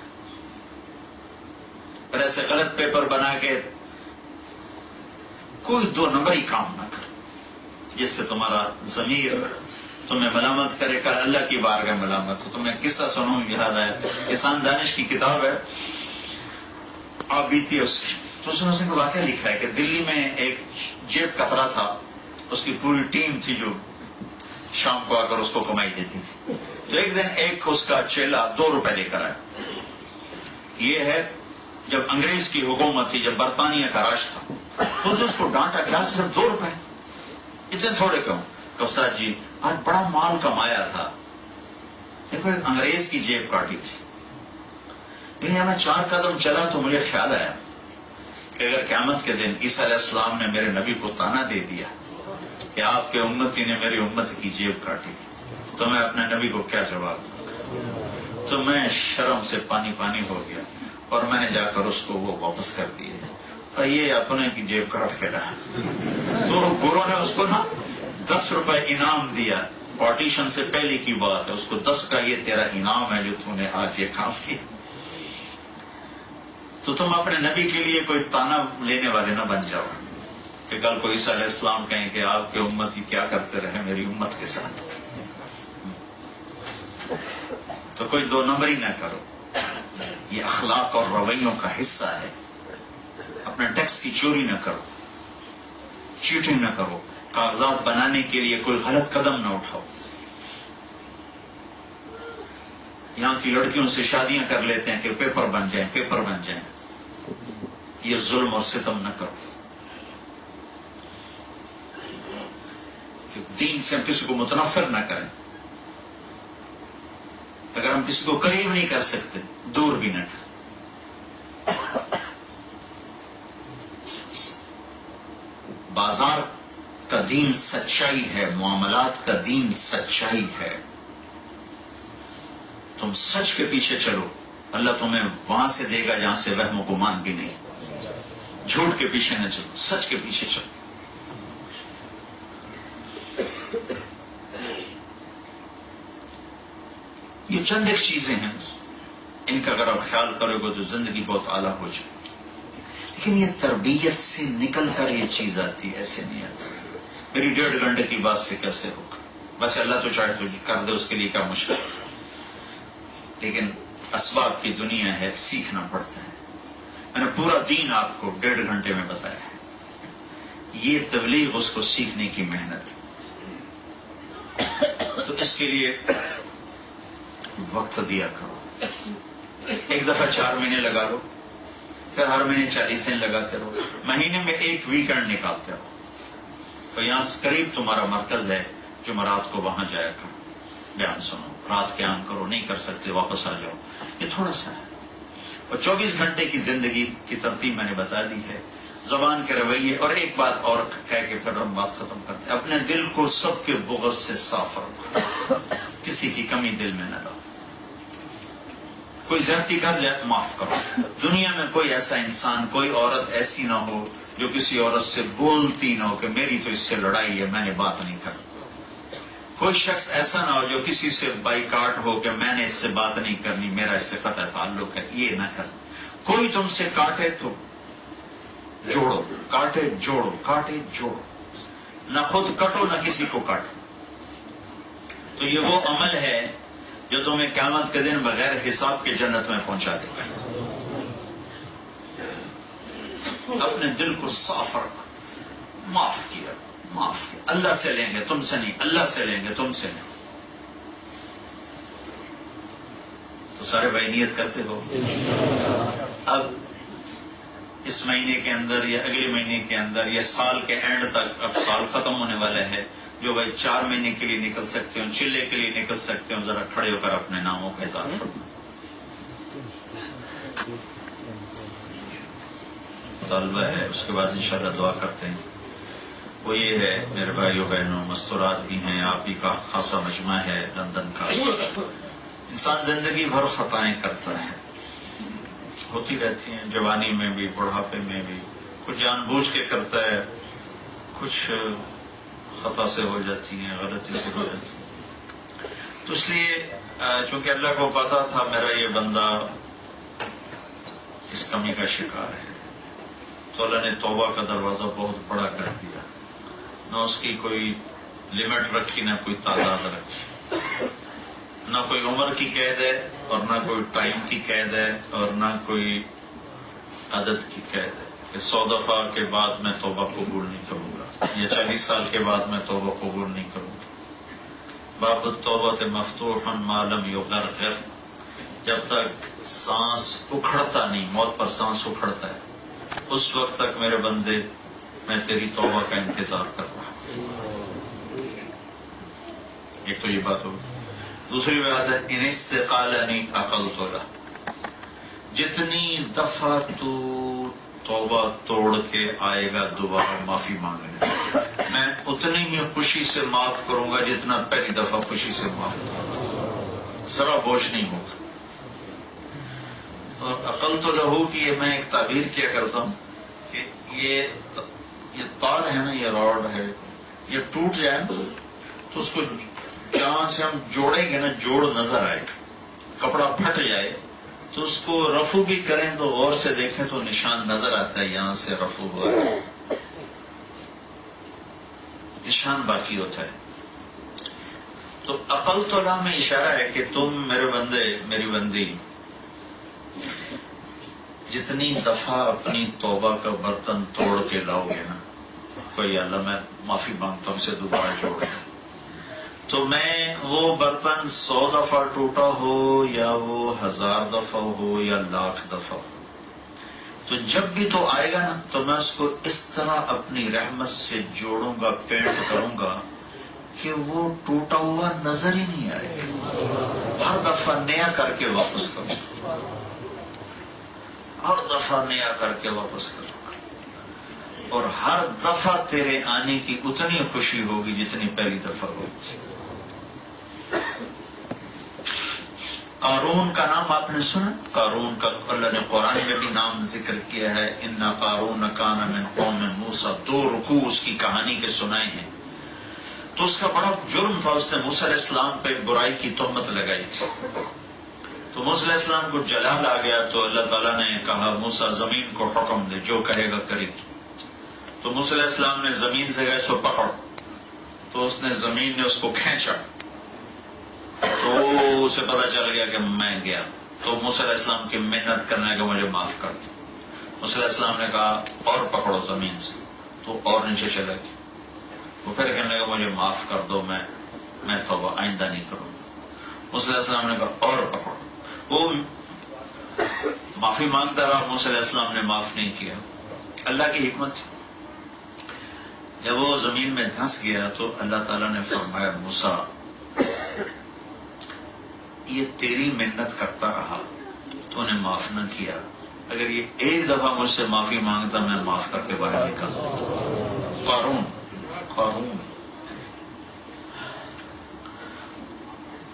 پر ایسے غلط پیپر بنا کے کوئی 2 نمبری کام نہ کرو جس سے تمہارا ضمیر تمہیں ملامت کرے, کر اللہ کی بارگاہ ملامت ہو. تمہیں قصہ سنوں یاد آیا, احسان دانش کی کتاب ہے, آپ بیتی ہے اس کی. تو اس میں واقعہ لکھا ہے کہ دلی میں ایک جیب کترا تھا، اس کی پوری ٹیم تھی جو شام کو آ کر اس کو کمائی دیتی تھی. تو ایک دن ایک اس کا چیلا 2 روپے لے کر آیا. یہ ہے جب انگریز کی حکومت تھی، جب برطانیہ کا راج تھا، تو اس کو ڈانٹا کہ صرف 2 روپے اتنے تھوڑے کم. تو استاد جی آج بڑا مال کمایا تھا. دیکھو ایک انگریز کی جیب کاٹی تھی. لیکن میں 4 قدم چلا تو مجھے خیال آیا کہ اگر قیامت کے دن عیسیٰ علیہ السلام نے میرے نبی کو تانا دے دیا کہ آپ کے امتی نے میری امت کی جیب کاٹی، تو میں اپنے نبی کو کیا جواب دوں؟ تو میں شرم سے پانی پانی ہو گیا اور میں نے جا کر اس کو وہ واپس کر دیے. اور یہ اپنے کی جیب کاٹ کے لایا. تو گرو نے اس کو نا 10 روپے انعام دیا. پارٹیشن سے پہلے کی بات ہے. اس کو 10 کا یہ تیرا انعام ہے جو تو نے آج یہ کام کیا. تو تم اپنے نبی کے لیے کوئی تانا لینے والے نہ بن جاؤ کہ کل کو عیسیٰ علیہ السلام کہیں کہ آپ کے امتی کیا کرتے رہے میری امت کے ساتھ. تو کوئی 2 نمبری نہ کرو. یہ اخلاق اور رویوں کا حصہ ہے. اپنے ٹیکس کی چوری نہ کرو، چیٹنگ نہ کرو، کاغذات بنانے کے لیے کوئی غلط قدم نہ اٹھاؤ. یہاں کی لڑکیوں سے شادیاں کر لیتے ہیں کہ پیپر بن جائیں، پیپر بن جائیں. یہ ظلم اور ستم نہ کرو. کہ دین سے ہم کسی کو متنفر نہ کریں. اگر ہم کسی کو قریب نہیں کر سکتے دور بھی نہ کریں. بازار کا دین سچائی ہے، معاملات کا دین سچائی ہے. تم سچ کے پیچھے چلو، اللہ تمہیں وہاں سے دے گا جہاں سے وہم و گمان بھی نہیں. جھوٹ کے پیچھے نہ چلو، سچ کے پیچھے چلو. یہ چند ایک چیزیں ہیں، ان کا اگر آپ خیال کرو گے تو زندگی بہت اعلیٰ ہو جائے. لیکن یہ تربیت سے نکل کر یہ چیز آتی، ایسے نہیں آتی. میری 1.5 گھنٹے کی بات سے کیسے ہوگا؟ بس اللہ تو چاہے تو کر دے، اس کے لیے کیا مشکل. لیکن اسباب کی دنیا ہے، سیکھنا پڑتا ہے. میں نے پورا دین آپ کو 1.5 گھنٹے میں بتایا ہے. یہ تبلیغ اس کو سیکھنے کی محنت. تو اس کے لیے وقت دیا کرو. ایک دفعہ 4 مہینے لگا لو، پھر ہر مہینے 40 دن لگاتے رہو. مہینے میں 1 ویکینڈ نکالتے رہو. تو یہاں قریب تمہارا مرکز ہے، جمعرات کو وہاں جایا کرو، بیان سنو، رات قیام کرو. نہیں کر سکتے واپس آ جاؤ. یہ تھوڑا سا ہے. اور 24 گھنٹے کی زندگی کی ترتیب میں نے بتا دی ہے. زبان کے رویے. اور ایک بات اور کہہ کے پھر ہم بات ختم کرتے ہیں. اپنے دل کو سب کے بغض سے صاف رکھو. کسی کی کمی دل میں نہ لاؤ. کوئی زیادتی کر جائے معاف کرو. دنیا میں کوئی ایسا انسان، کوئی عورت ایسی نہ ہو جو کسی عورت سے بولتی نہ ہو کہ میری تو اس سے لڑائی ہے، میں نے بات نہیں کرتی. کوئی شخص ایسا نہ ہو جو کسی سے بائیکاٹ ہو کہ میں نے اس سے بات نہیں کرنی، میرا اس سے قطع تعلق ہے. یہ نہ کر. کوئی تم سے کاٹے تو جوڑو، کاٹے جوڑو، کاٹے جوڑو. نہ خود کٹو نہ کسی کو کاٹو. تو یہ وہ عمل ہے جو تمہیں قیامت کے دن بغیر حساب کے جنت میں پہنچا دے گا. اپنے دل کو صاف رکھو. معاف کیا، معاف کیا. اللہ سے لیں گے، تم سے نہیں. اللہ سے لیں گے، تم سے نہیں. تو سارے بھائی نیت کرتے ہو. اب اس مہینے کے اندر یا اگلے مہینے کے اندر یا سال کے اینڈ تک، اب سال ختم ہونے والا ہے، جو بھائی 4 مہینے کے لیے نکل سکتے ہو، چلے کے لیے نکل سکتے ہو، ذرا کھڑے ہو کر اپنے ناموں کا اظہار کرو. طالبہ ہے، اس کے بعد انشاءاللہ دعا کرتے ہیں. وہ یہ ہے میرے بھائیوں بہنوں، مستورات بھی ہیں، آپ ہی کا خاصا مجمع ہے لندن کا. انسان زندگی بھر خطائیں کرتا ہے، ہوتی رہتی ہیں، جوانی میں بھی، بڑھاپے میں بھی. کچھ جان بوجھ کے کرتا ہے، کچھ خطا سے ہو جاتی ہیں، غلطی سے ہو جاتی ہیں. تو اس لیے چونکہ اللہ کو پتا تھا میرا یہ بندہ اس کمی کا شکار ہے، تو اللہ نے توبہ کا دروازہ بہت بڑا کر دیا. نہ اس کی کوئی لمٹ رکھی، نہ کوئی تعداد رکھی، نہ کوئی عمر کی قید ہے اور نہ کوئی ٹائم کی قید ہے اور نہ کوئی عدد کی قید ہے. کہ 100 دفعہ کے بعد میں توبہ قبول نہیں کروں گا، یا 40 سال کے بعد میں توبہ قبول نہیں کروں گا۔ باب التوبہ مفتوح ما لم یغرغر، جب تک سانس اکھڑتا نہیں، موت پر سانس اکھڑتا ہے، اس وقت تک میرے بندے میں تیری توبہ کا انتظار کر رہا ہوں۔ ایک تو یہ بات ہوگی۔ دوسری بات ہے ان استقالنی عقلت لہ، جتنی دفعہ تو توبہ توڑ کے آئے گا دوبارہ معافی مانگنے، میں اتنی ہی خوشی سے معاف کروں گا جتنا پہلی دفعہ خوشی سے معاف کروں، ذرا بوجھ نہیں ہوگا۔ اور عقلت لہ کی یہ میں ایک تعبیر کیا کرتا ہوں کہ یہ تار ہے نا، یہ راڈ ہے، یہ ٹوٹ جائے تو اس کو جہاں سے ہم جوڑیں گے نا، جوڑ نظر آئے گا۔ کپڑا پھٹ جائے تو اس کو رفو بھی کریں تو غور سے دیکھیں تو نشان نظر آتا ہے، یہاں سے رفو ہوا ہے، نشان باقی ہوتا ہے۔ تو عقلت لہ میں اشارہ ہے کہ تم میرے بندے، میری بندی، جتنی دفعہ اپنی توبہ کا برتن توڑ کے لاؤ گے نا، کوئی اللہ میں معافی مانگتا ہوں سے دوبارہ جوڑ گا، تو میں وہ برتن 100 دفعہ ٹوٹا ہو یا وہ 1000 دفعہ ہو یا 1,00,000 دفعہ ہو، تو جب بھی تو آئے گا نا تو میں اس کو اس طرح اپنی رحمت سے جوڑوں گا، پینٹ کروں گا کہ وہ ٹوٹا ہوا نظر ہی نہیں آئے گا۔ ہر دفعہ نیا کر کے واپس کروں گا، ہر دفعہ نیا کر کے واپس کروں گا، اور ہر دفعہ تیرے آنے کی اتنی خوشی ہوگی جتنی پہلی دفعہ ہوگی۔ قارون کا نام آپ نے سنا؟ قارون کا اللہ نے قرآن میں بھی نام ذکر کیا ہے، ان قارون کان من قوم موسیٰ، 2 رکوع اس کی کہانی کے سنائے ہیں۔ تو اس کا بڑا جرم تھا، اس نے موسیٰ علیہ السلام پہ برائی کی تہمت لگائی تھی، تو موسیٰ علیہ السلام کو جلال آ گیا، تو اللہ تعالیٰ نے کہا موسیٰ زمین کو حکم دے، جو کہے گا کرے گی۔ تو موسیٰ علیہ السلام نے زمین سے کہا اس کو پکڑ، تو اس نے زمین نے اس کو کھینچا، تو اسے پتا چل گیا کہ میں گیا، تو موسیٰ علیہ السلام کی محنت کرنے کا مجھے معاف کر دو۔ موسیٰ علیہ السلام نے کہا اور پکڑو زمین سے، تو اور نیچے چلا گیا، وہ پھر کہنے لگا مجھے معاف کر دو، میں توبہ آئندہ نہیں کروں گا۔ موسیٰ علیہ السلام نے کہا اور پکڑو، وہ معافی مانگتا رہا، موسیٰ علیہ السلام نے معاف نہیں کیا۔ اللہ کی حکمت تھی، جب وہ زمین میں دھنس گیا تو اللہ تعالیٰ نے فرمایا موسیٰ یہ تیری محنت کرتا رہا، تو نے معاف نہ کیا، اگر یہ ایک دفعہ مجھ سے معافی مانگتا میں معاف کر کے باہر نکلتا۔ قارون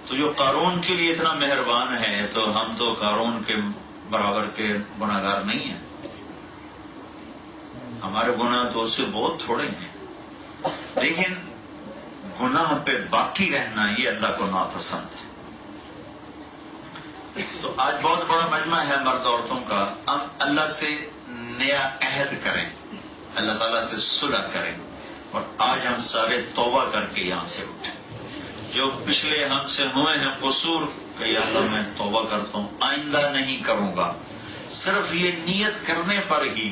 تو جو قارون کے لیے اتنا مہربان ہے، تو ہم تو قارون کے برابر کے گناہگار نہیں ہیں، ہمارے گناہ تو اس سے بہت تھوڑے ہیں، لیکن گناہ پہ باقی رہنا یہ اللہ کو ناپسند ہے۔ تو آج بہت بڑا مجمع ہے مرد عورتوں کا، ہم اللہ سے نیا عہد کریں، اللہ تعالیٰ سے صلح کریں، اور آج ہم سارے توبہ کر کے یہاں سے اٹھیں، جو پچھلے ہم سے ہوئے ہیں قصور کہ یا اللہ میں توبہ کرتا ہوں، آئندہ نہیں کروں گا۔ صرف یہ نیت کرنے پر ہی،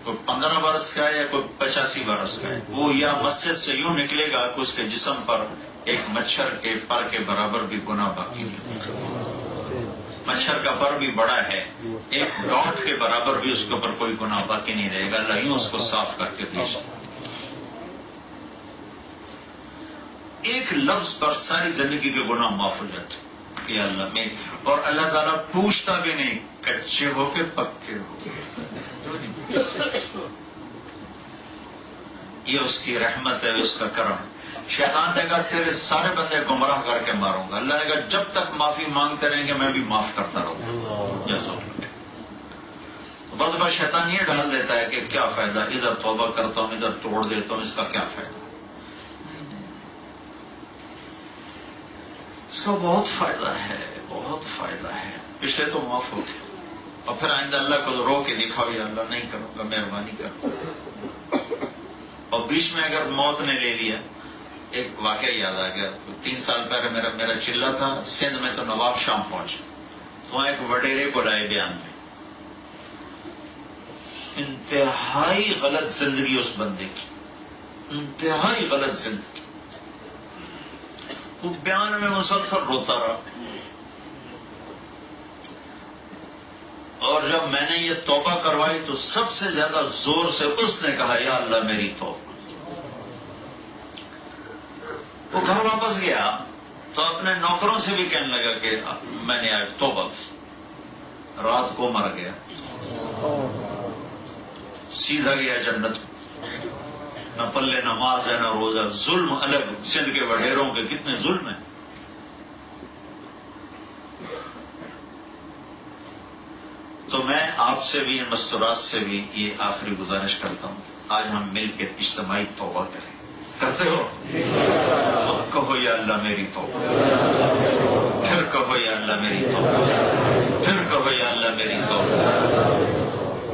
کوئی 15 برس کا ہے یا کوئی 85 برس کا ہے، وہ یا مسجد سے یوں نکلے گا کہ اس کے جسم پر ایک مچھر کے پر کے برابر بھی گناہ باقی نہیں، مچھر کا پر بھی بڑا ہے، ایک ڈاٹ کے برابر بھی اس کے اوپر کوئی گناہ باقی نہیں رہے گا، اللہ یوں اس کو صاف کر کے بھیج دے۔ ایک لفظ پر ساری زندگی کے گناہ معاف ہو جاتے یا اللہ میں، اور اللہ تعالیٰ پوچھتا بھی نہیں کچے ہو کے پکے ہو، یہ اس کی رحمت ہے، اس کا کرم۔ شیطان نے کہا تیرے سارے بندے گمراہ کر کے ماروں گا، اللہ نے کہا جب تک معافی مانگتے رہیں گے میں بھی معاف کرتا رہوں گا۔ بس بس شیطان یہ ڈال دیتا ہے کہ کیا فائدہ، ادھر توبہ کرتا ہوں ادھر توڑ دیتا ہوں، اس کا کیا فائدہ؟ اس کا بہت فائدہ ہے، بہت فائدہ ہے۔ پچھلے تو معاف ہو گئے، اور پھر آئندہ اللہ کو رو کے دکھاؤ یا اللہ نہیں کروں گا، مہربانی کر۔ اور بیچ میں اگر موت نے لے لیا، ایک واقعہ یاد آ گیا، 3 سال پہلے میرا چلہ تھا سندھ میں، تو نواب شام پہنچا، تو وہاں ایک وڈیرے کو لائے بیان میں، انتہائی غلط زندگی اس بندے کی، انتہائی غلط زندگی. وہ بیان میں مسلسل روتا رہا. اور جب میں نے یہ توبہ کروائی تو سب سے زیادہ زور سے اس نے کہا یا اللہ میری توبہ. وہ گھر واپس گیا تو اپنے نوکروں سے بھی کہنے لگا کہ میں نے آج توبہ کی. رات کو مر گیا، سیدھا گیا جنت. نہ پلے نماز ہے نہ روزہ. ظلم الگ، سندھ کے وڈیروں کے کتنے ظلم ہیں. تو میں آپ سے بھی، ان مستورات سے بھی یہ آخری گزارش کرتا ہوں، آج ہم مل کے اجتماعی توبہ کریں. کرتے ہو؟ اب کہو یا اللہ میری توبہ، پھر کہو یا اللہ میری توبہ، پھر کہو یا اللہ میری توبہ.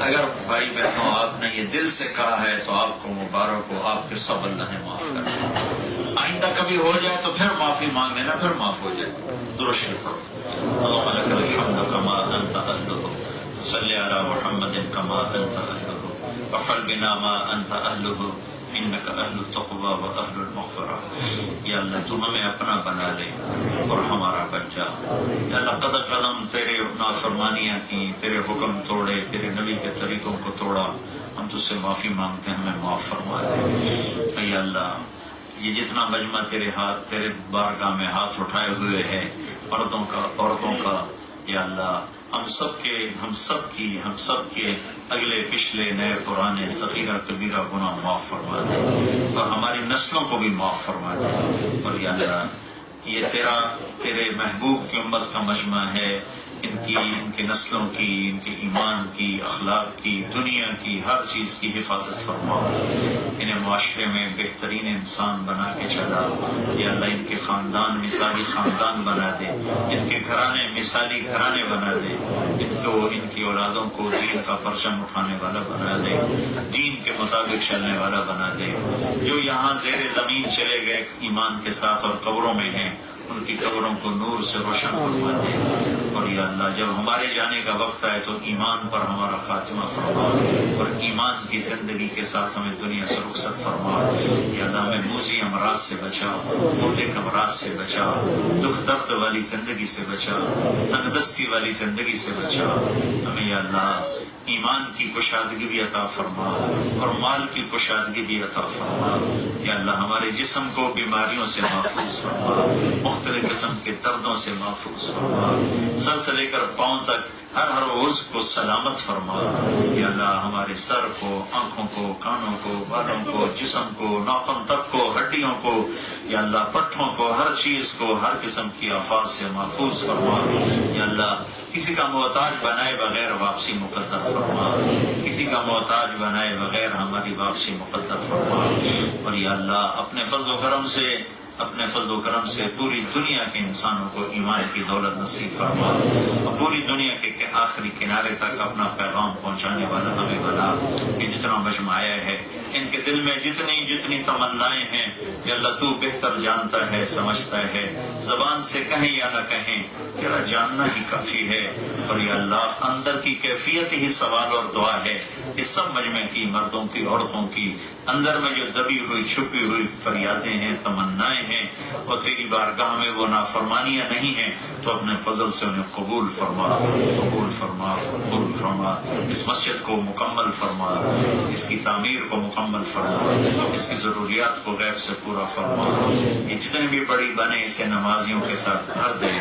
اگر بھائی بہنوں آپ نے یہ دل سے کہا ہے تو آپ کو مبارک ہو، آپ کے سب اللہ نے معاف کر دیا. آئندہ کبھی ہو جائے تو پھر معافی مانگ لینا، پھر معاف ہو جائے. درود شریف پڑھو. اللهم لك الحمد كما انت اهله، صل على محمد كما انت اهله، وفعل بنا ما انت اهله، انك اهل التقوى واهل المغفرة. یا اللہ تو ہمیں اپنا بنا لے اور ہمارا بن جا. یا اللہ قدر قدم تیرے نافرمانیاں کی، تیرے حکم توڑے، تیرے نبی کے طریقوں کو توڑا. ہم تجھ سے معافی مانگتے ہیں، ہمیں معاف فرما دے. یا اللہ یہ جتنا مجمع تیرے بارگاہ میں ہاتھ اٹھائے ہوئے ہے، مردوں کا عورتوں کا، یا اللہ ہم سب کے اگلے پچھلے نئے پرانے صغیرہ کبیرہ گناہ معاف فرما دے اور ہماری نسلوں کو بھی معاف فرما دے. اور یا اللہ یہ تیرے محبوب کی امت کا مجمع ہے، ان کے نسلوں کی، ان کے ایمان کی، اخلاق کی، دنیا کی، ہر چیز کی حفاظت فرما. انہیں معاشرے میں بہترین انسان بنا کے چلا. یا اللہ ان کے خاندان مثالی خاندان بنا دے، ان کے گھرانے مثالی گھرانے بنا دے. ان کی اولادوں کو دین کا پرچم اٹھانے والا بنا دے، دین کے مطابق چلنے والا بنا دے. جو یہاں زیر زمین چلے گئے ایمان کے ساتھ اور قبروں میں ہیں، ان کی قبروں کو نور سے روشن فرما دے. اور یا اللہ جب ہمارے جانے کا وقت آئے تو ایمان پر ہمارا خاتمہ فرما اور ایمان کی زندگی کے ساتھ ہمیں دنیا سے رخصت فرما. یا اللہ ہمیں موذی امراض سے بچا، مہلک امراض سے بچا، دکھ درد والی زندگی سے بچا، تنگ دستی والی زندگی سے بچا. ہمیں یا اللہ ایمان کی کشادگی بھی عطا فرما اور مال کی کشادگی بھی عطا فرما. یا اللہ ہمارے جسم کو بیماریوں سے محفوظ فرما، مختلف قسم کے دردوں سے محفوظ فرما، سر سے لے کر پاؤں تک ہر عضو کو سلامت فرما. یا اللہ ہمارے سر کو، آنکھوں کو، کانوں کو، بالوں کو، جسم کو، ناخن تک کو، ہڈیوں کو، یا اللہ پٹھوں کو، ہر چیز کو ہر قسم کی آفات سے محفوظ فرما. یا اللہ کسی کا محتاج بنائے بغیر واپسی مقدر فرما، کسی کا محتاج بنائے بغیر ہماری واپسی مقدر فرما. اور یا اللہ اپنے فضل و کرم سے پوری دنیا کے انسانوں کو ایمان کی دولت نصیب فرما اور پوری دنیا کے آخری کنارے تک اپنا پیغام پہنچانے والا ہمیں بنا. کہ جتنا مجمع آیا ہے ان کے دل میں جتنی تمنائیں ہیں، یا اللہ تو بہتر جانتا ہے، سمجھتا ہے. زبان سے کہیں یا نہ کہیں تیرا جاننا ہی کافی ہے. اور یا اللہ اندر کی کیفیت ہی سوال اور دعا ہے. اس سب مجمع کی، مردوں کی، عورتوں کی اندر میں جو دبی ہوئی چھپی ہوئی فریادیں ہیں، تمنائیں ہیں، اور تیری بارگاہ میں وہ نافرمانیاں نہیں ہیں، تو اپنے فضل سے انہیں قبول فرما. اس مسجد کو مکمل فرما، اس کی تعمیر کو مکمل فرما، اس کی ضروریات کو غیب سے پورا فرما. یہ جتنے بھی بڑی بنے اسے نمازیوں کے ساتھ بھر دے.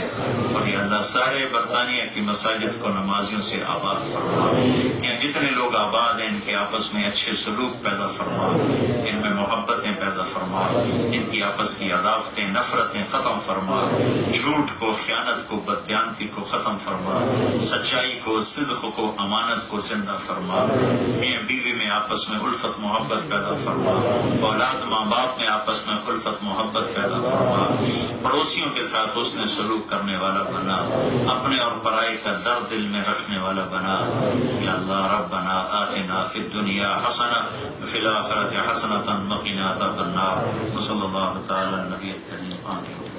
اور یا اللہ سارے برطانیہ کی مساجد کو نمازیوں سے آباد فرما. یہاں جتنے لوگ آباد ہیں ان کے آپس میں اچھے سلوک پیدا فرما، ان میں محبتیں پیدا فرما، ان کی آپس کی عداوتیں، نفرتیں ختم فرما. جھوٹ کو، خیانت کو، بددیانتی کو ختم فرما. سچائی کو، صدق کو، امانت کو زندہ فرما. میاں بیوی میں آپس میں الفت محبت پیدا فرما. اولاد ماں باپ میں آپس میں الفت محبت پیدا فرما. پڑوسیوں کے ساتھ حسن سلوک کرنے والا بنا، اپنے اور پرائی کا درد دل میں رکھنے والا بنا. یا اللہ ربنا آتنا فی الدنیا حسنہ وفی الآخرۃ حسنۃ وقنا عذاب النار. وصلی اللہ تعالی علی النبی الکریم. آمین.